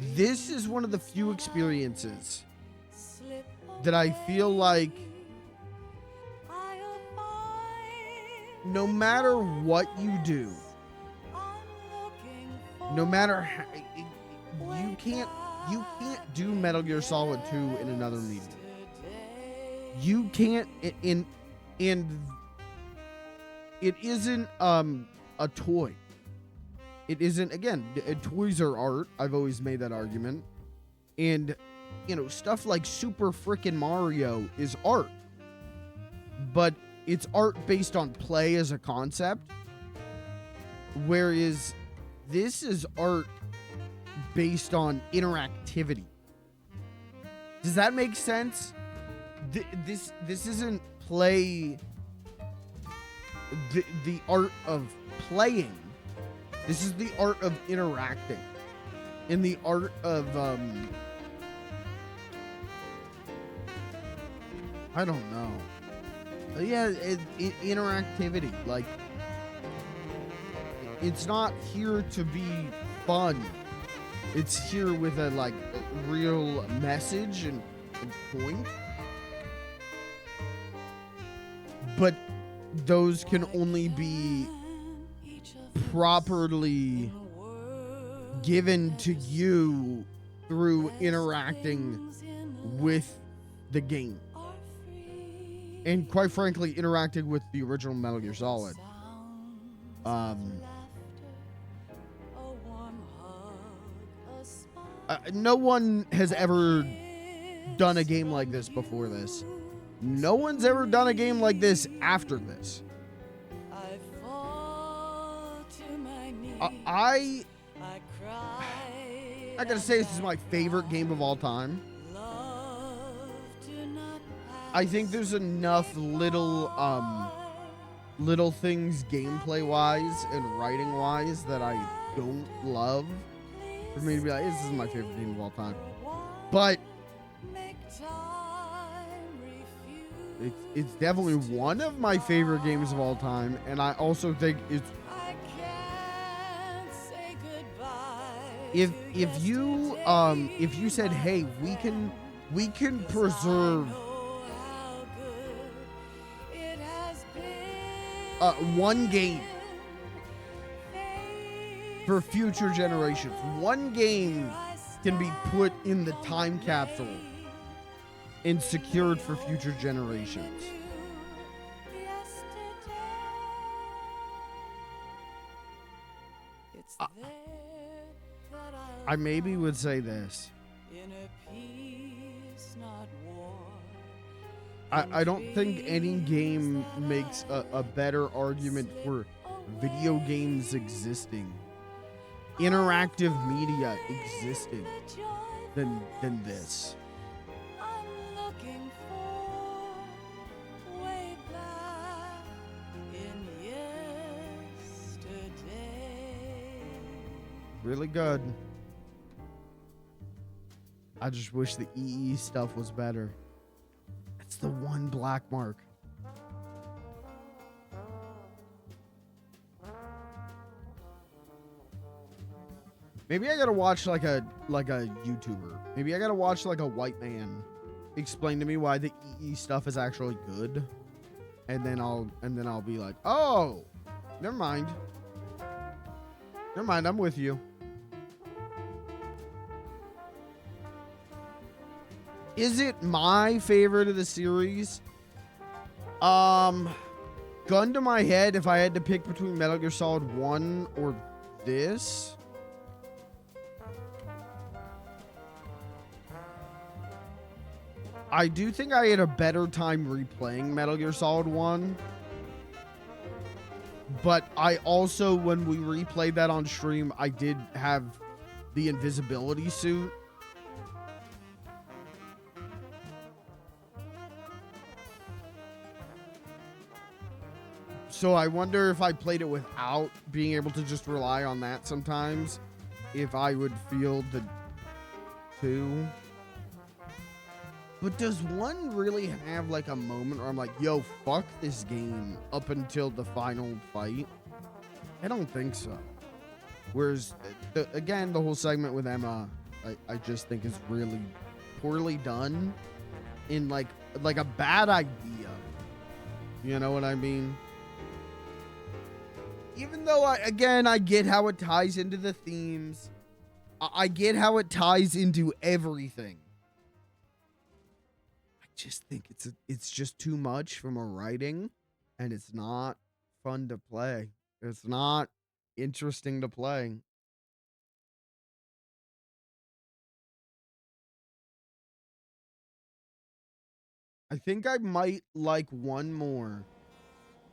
This is one of the few experiences that I feel like no matter what you do, no matter how, you can't do Metal Gear Solid 2 in another medium. You can't and it isn't a toy. It isn't, again, toys are art. I've always made that argument. And, you know, stuff like Super Frickin' Mario is art. but it's art based on play as a concept, whereas this is art based on interactivity. Does that make sense? This isn't play, the art of playing. This is the art of interacting, and the art of I don't know. Yeah, interactivity. Like, it's not here to be fun. It's here with a like real message and point. But those can only be properly given to you through interacting with the game. And quite frankly, interacting with the original Metal Gear Solid. No one has ever done a game like this before this. No one's ever done a game like this after this. I gotta say, this is my favorite game of all time. I think there's enough little things gameplay wise and writing wise that I don't love for me to be like, this is my favorite game of all time. But it's definitely one of my favorite games of all time, and I also think it's, if you said, hey, we can preserve one game for future generations, one game can be put in the time capsule and secured for future generations. I maybe would say this. I don't think any game makes a better argument for video games existing, interactive media existing, than this. Really good. I just wish the EE stuff was better. It's the one black mark. Maybe I gotta watch like a YouTuber. Maybe I gotta watch like a white man explain to me why the EE stuff is actually good, and then I'll be like, oh, never mind. Never mind, I'm with you. Is it my favorite of the series? Gun to my head, if I had to pick between Metal Gear Solid 1 or this, I do think I had a better time replaying Metal Gear Solid 1. But I also, when we replayed that on stream, I did have the invisibility suit. So I wonder if I played it without being able to just rely on that sometimes, if I would feel the two. But does one really have like a moment where I'm like, yo, fuck this game up until the final fight? I don't think so. Whereas, again, the whole segment with Emma, I just think is really poorly done in like a bad idea. You know what I mean? Even though, I get how it ties into the themes. I get how it ties into everything. I just think it's just too much from a writing, and it's not fun to play. It's not interesting to play. I think I might like one more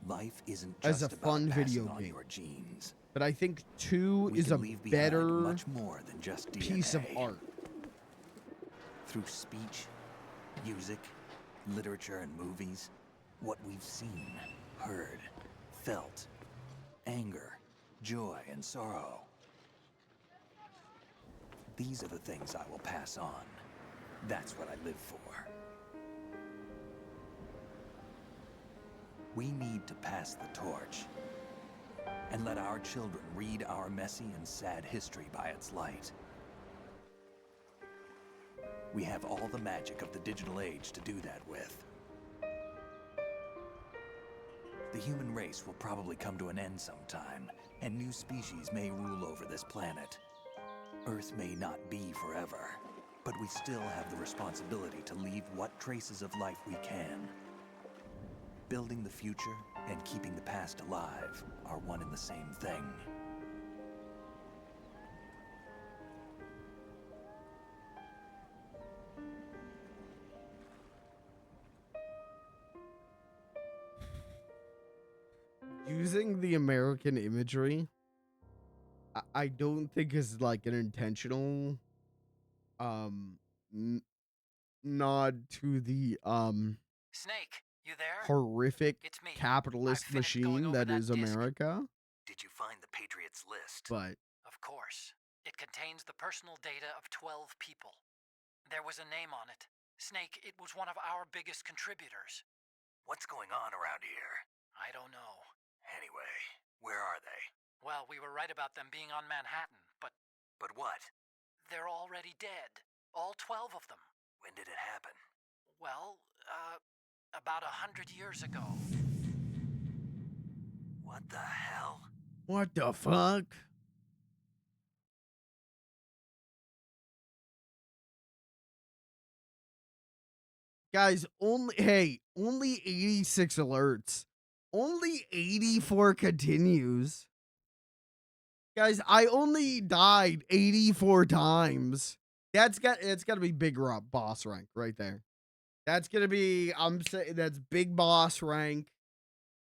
Life isn't as just a fun about video passing on game. your genes. But I think 2 We is can a leave behind better much more than just DNA. piece of art. Through speech, music, literature, and movies, what we've seen, heard, felt, anger, joy, and sorrow. These are the things I will pass on. That's what I live for. We need to pass the torch and let our children read our messy and sad history by its light. We have all the magic of the digital age to do that with. The human race will probably come to an end sometime, and new species may rule over this planet. Earth may not be forever, but we still have the responsibility to leave what traces of life we can. Building the future and keeping the past alive are one and the same thing. Using the American imagery, I don't think is like an intentional nod to the Snake, you there? horrific It's me. capitalist machine that is America. Did you find the Patriots list? But Of course. It contains the personal data of 12 people. There was a name on it. Snake, it was one of our biggest contributors. What's going on around here? I don't know. Anyway, where are they? Well, we were right about them being on Manhattan, but But what? they're already dead. All 12 of them. When did it happen? Well, about 100 years ago. What the hell? what the fuck? Guys, only 86 alerts. Only 84 continues. Guys, I only died 84 times. It's got to be big boss rank right there. That's going to be I'm saying that's big boss rank.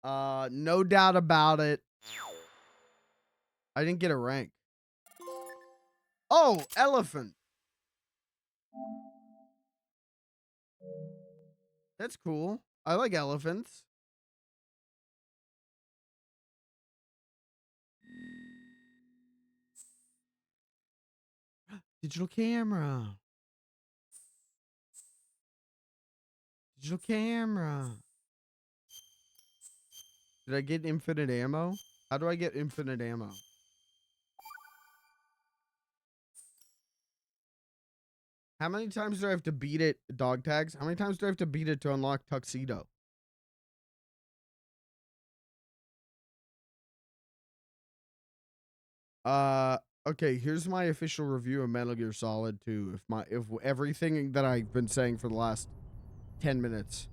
No doubt about it. I didn't get a rank. Oh, elephant. That's cool. I like elephants. Digital camera. Digital camera. Did I get infinite ammo? How do I get infinite ammo? How many times do I have to beat it? Dog tags. How many times do I have to beat it to unlock tuxedo? Okay, here's my official review of Metal Gear Solid 2. If everything that I've been saying for the last 10 minutes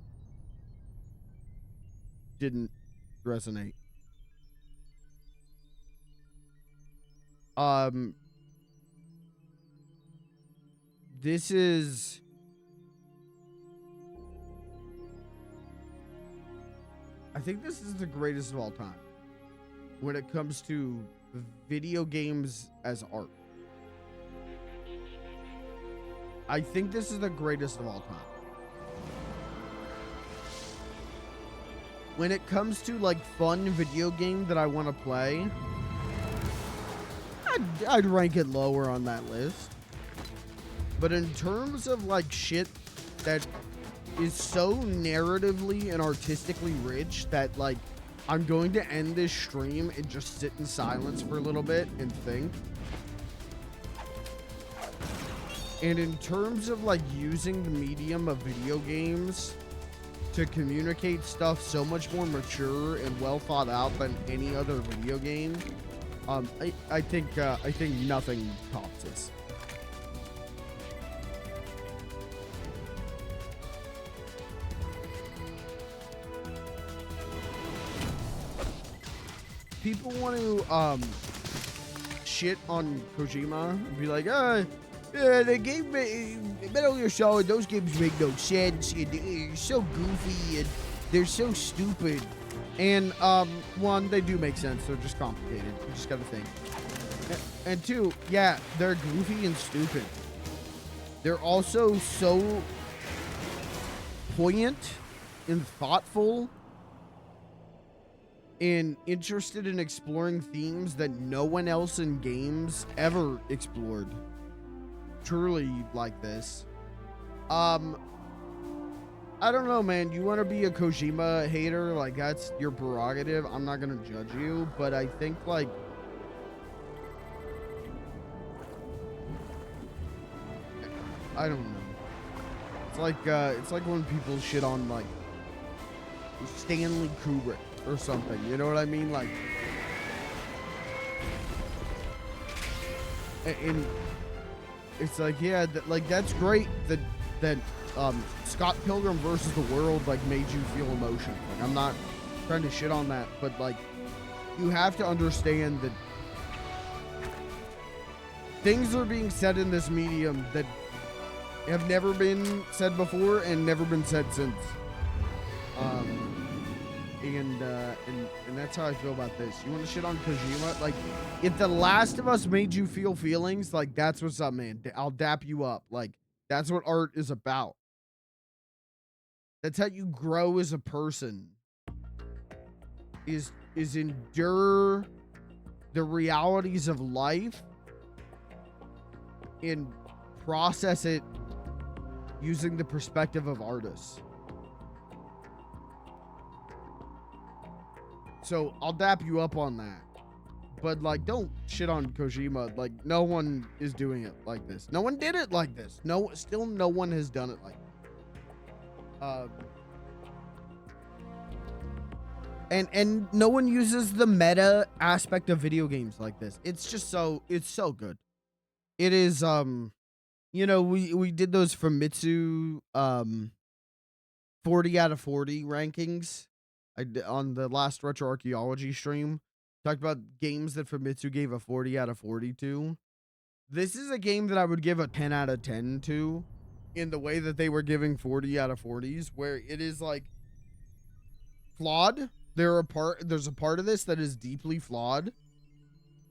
didn't resonate. This is I think this is the greatest of all time when it comes to video games as art. I think this is the greatest of all time. When it comes to like fun video game that I want to play, I'd rank it lower on that list. But in terms of like shit that is so narratively and artistically rich that like I'm going to end this stream and just sit in silence for a little bit and think. And in terms of like using the medium of video games to communicate stuff so much more mature and well thought out than any other video game, I think nothing tops this. People want to shit on Kojima and be like, Yeah, the game, Metal Gear Solid, those games make no sense. And they're so goofy and they're so stupid. And one, they do make sense. They're just complicated. You just gotta think. And two, yeah, they're goofy and stupid. They're also so poignant and thoughtful and interested in exploring themes that no one else in games ever explored. Truly like this. I don't know, man. You want to be a Kojima hater? Like, that's your prerogative. I'm not gonna judge you, but I think, like, I don't know. It's like when people shit on, like, Stanley Kubrick or something. You know what I mean? Like, and it's like, yeah, like, that's great that Scott Pilgrim versus the World, like, made you feel emotion. Like, I'm not trying to shit on that, but, like, you have to understand that things are being said in this medium that have never been said before and never been said since. And that's how I feel about this. You want to shit on Kojima? Like, if The Last of Us made you feel feelings, like, that's what's up, man. I'll dap you up. Like, that's what art is about. That's how you grow as a person. Is endure the realities of life and process it using the perspective of artists. So I'll dap you up on that. But, like, don't shit on Kojima. Like, no one is doing it like this. No one did it like this. Still no one has done it like this. And no one uses the meta aspect of video games like this. It's just it's so good. It is, you know, we did those Famitsu 40 out of 40 rankings on the last Retro Archaeology stream. Talked about games that Famitsu gave a 40 out of 40 to. This is a game that I would give a 10 out of 10 to, in the way that they were giving 40 out of 40s, where it is, like, flawed. There's a part of this that is deeply flawed,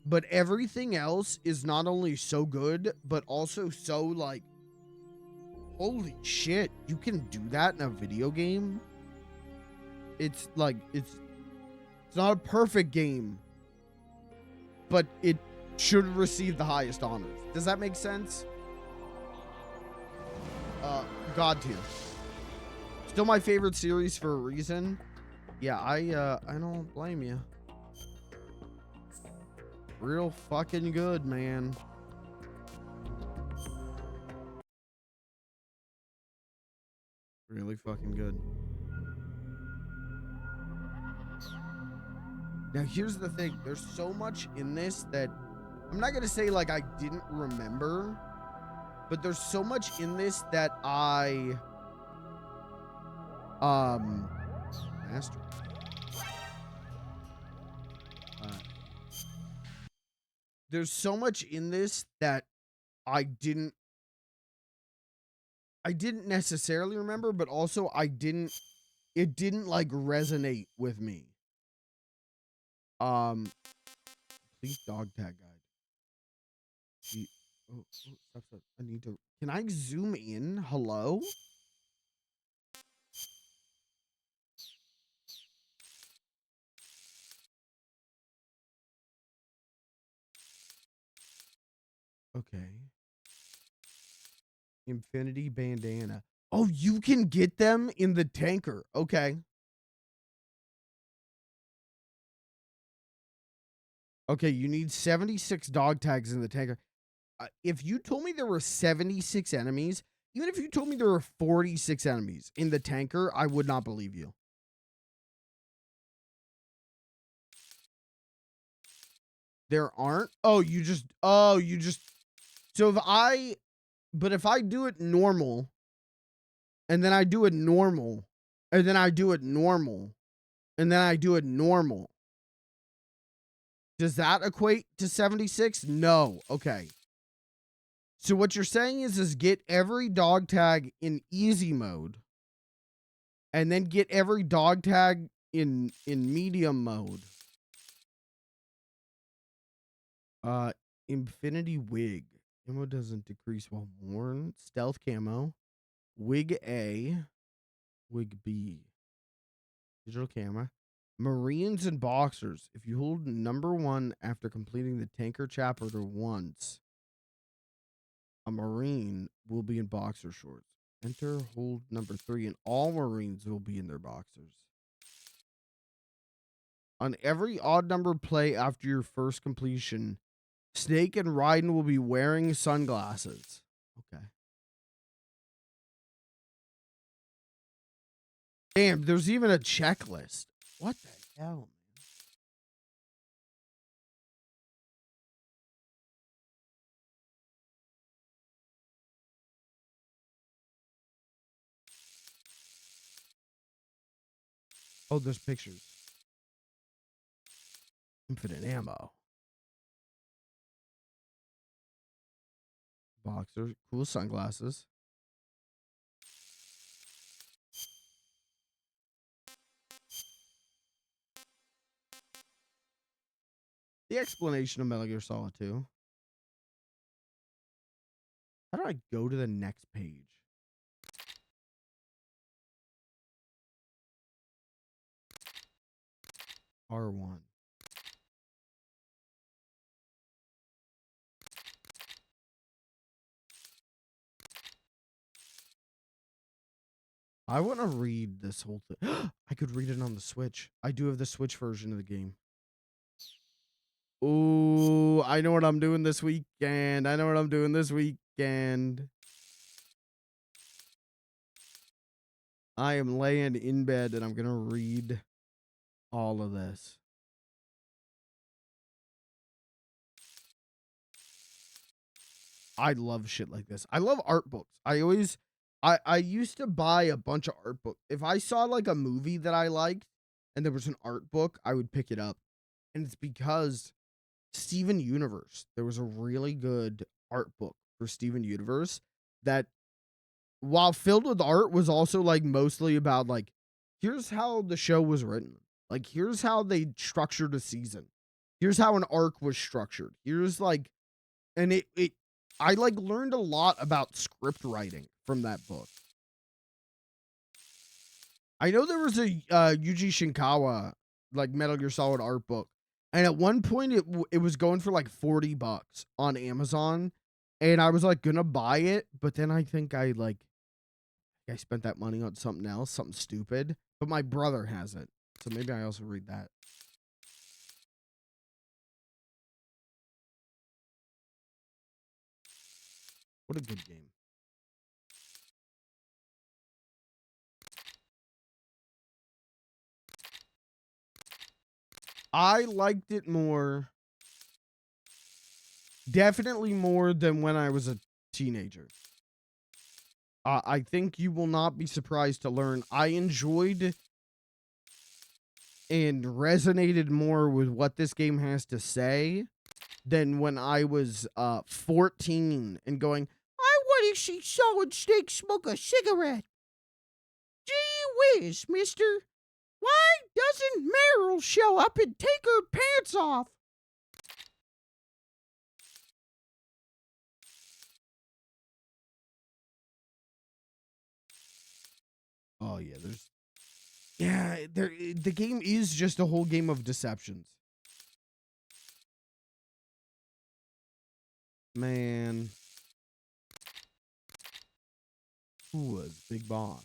but everything else is not only so good, but also so, like, holy shit, you can do that in a video game? It's like, it's not a perfect game, but it should receive the highest honors. Does that make sense? God tier. Still my favorite series for a reason. Yeah, I don't blame you. Real fucking good, man. Really fucking good. Now, here's the thing. There's so much in this that I'm not going to say, like, I didn't remember, but there's so much in this that I mastered. There's so much in this that I didn't necessarily remember, but also it didn't like resonate with me. Please dog tag guide. Stop. I need to, can I zoom in? Hello? Okay. Infinity bandana. Oh, you can get them in the tanker. Okay. Okay, you need 76 dog tags in the tanker. If you told me there were 76 enemies, even if you told me there were 46 enemies in the tanker, I would not believe you. There aren't? So if I do it normal, and then I do it normal, and then I do it normal, and then I do it normal, does that equate to 76? No. Okay. So what you're saying is get every dog tag in easy mode, and then get every dog tag in medium mode. Infinity wig. Camo doesn't decrease while worn. Stealth camo. Wig A. Wig B. Digital camera. Marines and boxers. If you hold number 1 after completing the tanker chapter once, a Marine will be in boxer shorts. Enter hold number 3 and all Marines will be in their boxers. On every odd number play after your first completion, Snake and Raiden will be wearing sunglasses. Okay. Damn, there's even a checklist. What the hell, man? Oh, there's pictures. Infinite ammo. Boxer. Cool sunglasses. The explanation of Metal Gear Solid 2. How do I go to the next page? R1. I want to read this whole thing. I could read it on the Switch. I do have the Switch version of the game. Ooh, I know what I'm doing this weekend. I know what I'm doing this weekend. I am laying in bed and I'm going to read all of this. I love shit like this. I love art books. I used to buy a bunch of art books. If I saw like a movie that I liked and there was an art book, I would pick it up. And it's because Steven Universe, there was a really good art book for Steven Universe that, while filled with art, was also like mostly about like, here's how the show was written. Like, here's how they structured a season. Here's how an arc was structured. Here's like, and I like learned a lot about script writing from that book. I know there was a Yuji Shinkawa like Metal Gear Solid art book, and at one point it was going for like $40 on Amazon, and I was like gonna buy it, but then I think I spent that money on something else, something stupid. But my brother has it, so maybe I also read that. What a good game. I liked it more, definitely more than when I was a teenager. I think you will not be surprised to learn I enjoyed and resonated more with what this game has to say than when I was 14 and going, I want to see Solid Snake smoke a cigarette. Gee whiz, mister. Why doesn't Meryl show up and take her pants off? Oh, yeah, the game is just a whole game of deceptions. Man. Who was Big Boss?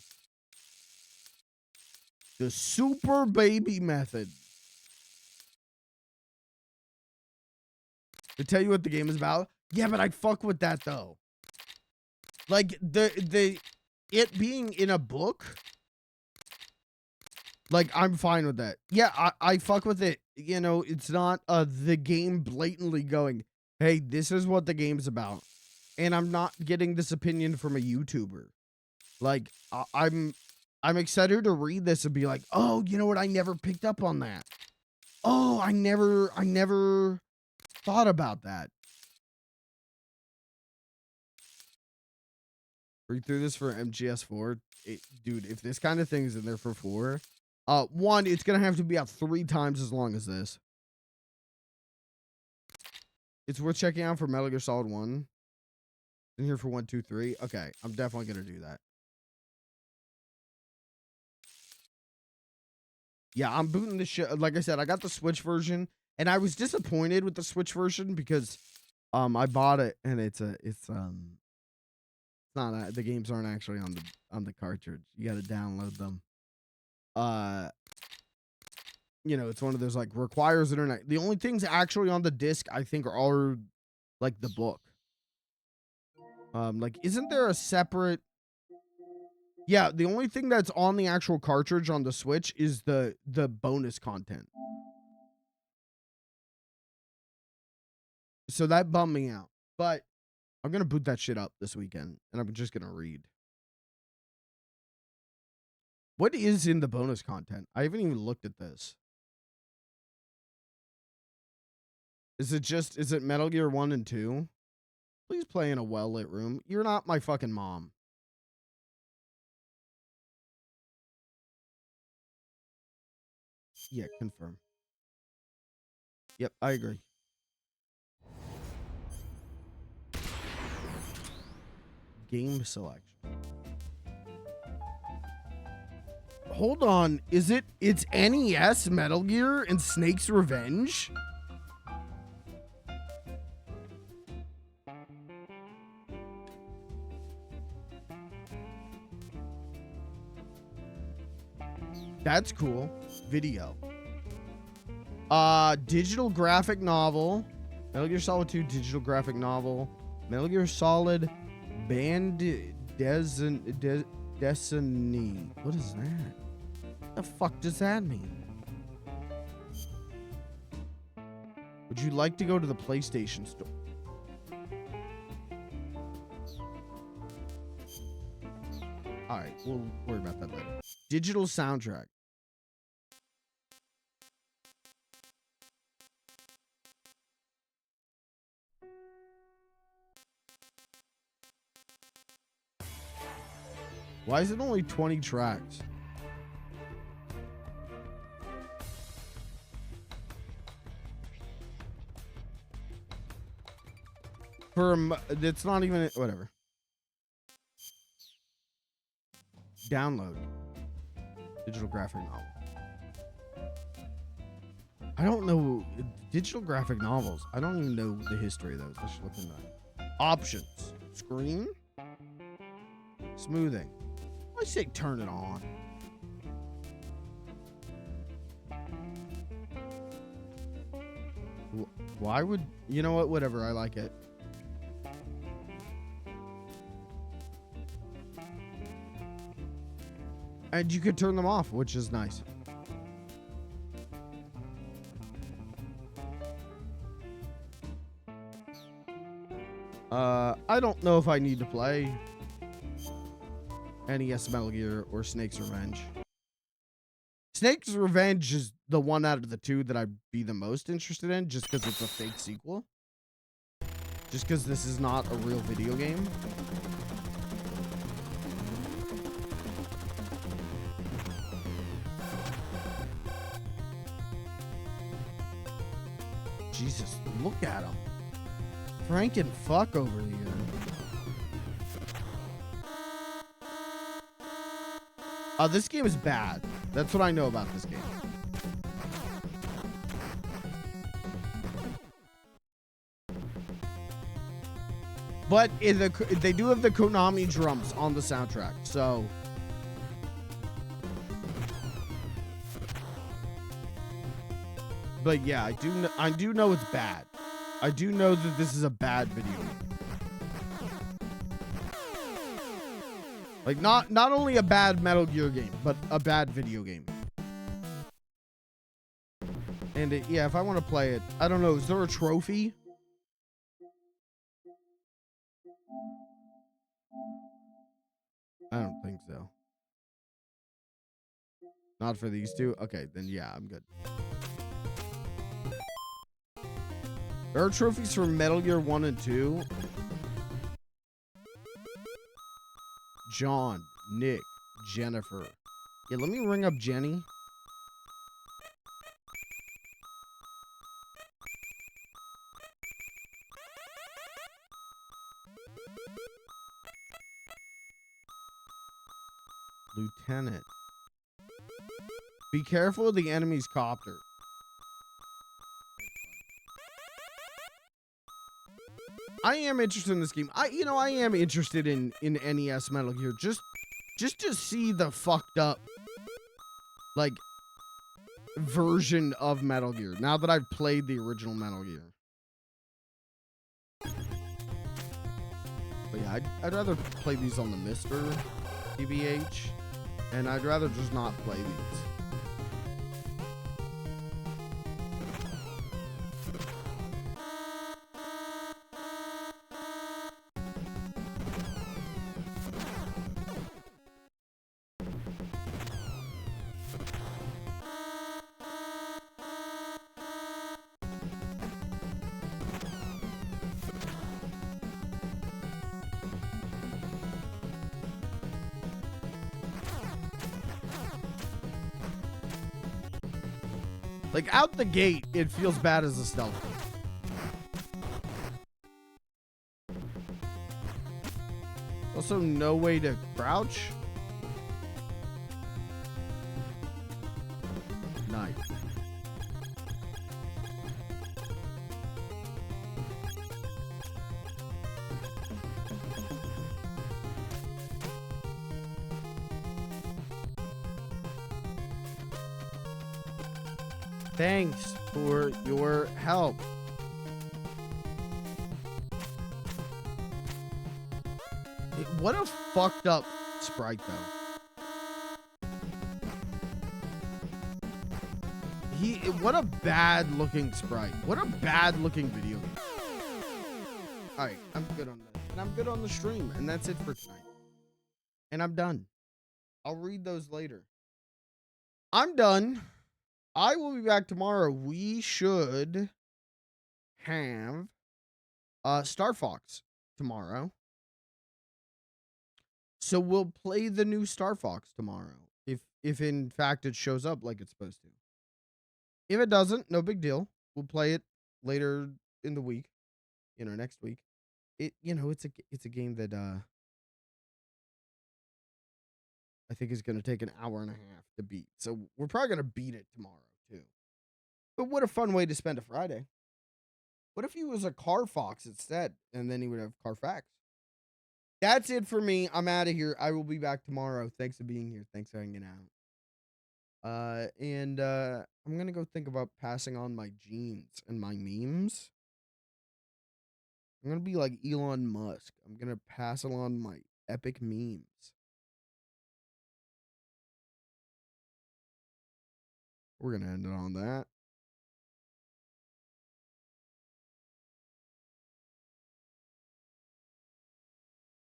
The Super Baby Method. To tell you what the game is about? Yeah, but I'd fuck with that though. Like it being in a book, like I'm fine with that. Yeah, I fuck with it. You know, it's not the game blatantly going, hey, this is what the game's about. And I'm not getting this opinion from a YouTuber. Like I'm excited to read this and be like, oh, you know what? I never picked up on that. Oh, I never thought about that. Read through this for MGS4. Dude, if this kind of thing is in there for 4, one, it's gonna have to be out 3 times as long as this. It's worth checking out for Metal Gear Solid 1. In here for 1, 2, 3. Okay, I'm definitely gonna do that. Yeah, I'm booting this shit. Like I said, I got the Switch version, and I was disappointed with the Switch version because I bought it and it's not the games aren't actually on the cartridge. You got to download them. You know, it's one of those like requires internet. The only things actually on the disc I think are like the book. Like isn't there a separate? Yeah, the only thing that's on the actual cartridge on the Switch is the bonus content. So that bummed me out. But I'm going to boot that shit up this weekend, and I'm just going to read. What is in the bonus content? I haven't even looked at this. Is it Metal Gear 1 and 2? Please play in a well-lit room. You're not my fucking mom. Yeah, confirm. Yep, I agree. Game selection. Hold on, it's NES Metal Gear and Snake's Revenge? That's cool. Video. Digital graphic novel. Metal Gear Solid 2 digital graphic novel. Metal Gear Solid Destiny. What is that? What the fuck does that mean? Would you like to go to the PlayStation store? Alright, we'll worry about that later. Digital soundtrack. Why is it only 20 tracks? It's not even whatever. Download digital graphic novel. I don't know digital graphic novels. I don't even know the history of those. I should look into that. Options. Screen. Smoothing. I say turn it on. Why would you know what? Whatever. I like it. And you could turn them off, which is nice. I don't know if I need to play NES Metal Gear or Snake's Revenge. Snake's Revenge is the one out of the two that I'd be the most interested in, just because it's a fake sequel. Just because this is not a real video game. Jesus, look at him. Franken fuck over here. This game is bad. That's what I know about this game. But they do have the Konami drums on the soundtrack, so... But yeah, I do know it's bad. I do know that this is a bad video game. Like not only a bad Metal Gear game, but a bad video game. And yeah, if I want to play it, I don't know, is there a trophy? I don't think so. Not for these two? Okay, then yeah, I'm good. There are trophies for Metal Gear 1 and 2. John, Nick, Jennifer. Yeah, let me ring up Jenny. Lieutenant. Be careful of the enemy's copter. I am interested in this game. I am interested in NES Metal Gear just to see the fucked up like version of Metal Gear now that I've played the original Metal Gear. But yeah, I'd rather play these on the Mister TBH, and I'd rather just not play these. Like, out the gate, it feels bad as a stealth. Also, no way to crouch. Nice. Thanks for your help. What a fucked up sprite, though. What a bad looking sprite. What a bad looking video game. Alright, I'm good on that. And I'm good on the stream. And that's it for tonight. And I'm done. I'll read those later. I'm done. I will be back tomorrow. We should have Star Fox tomorrow. So we'll play the new Star Fox tomorrow. If in fact it shows up like it's supposed to. If it doesn't, no big deal. We'll play it later in the week. Next week. It's a game that I think is going to take an hour and a half to beat. So we're probably going to beat it tomorrow too. But what a fun way to spend a Friday. What if he was a Car Fox instead? And then he would have Carfax. That's it for me. I'm out of here. I will be back tomorrow. Thanks for being here. Thanks for hanging out. I'm going to go think about passing on my genes and my memes. I'm going to be like Elon Musk. I'm going to pass along my epic memes. We're going to end it on that.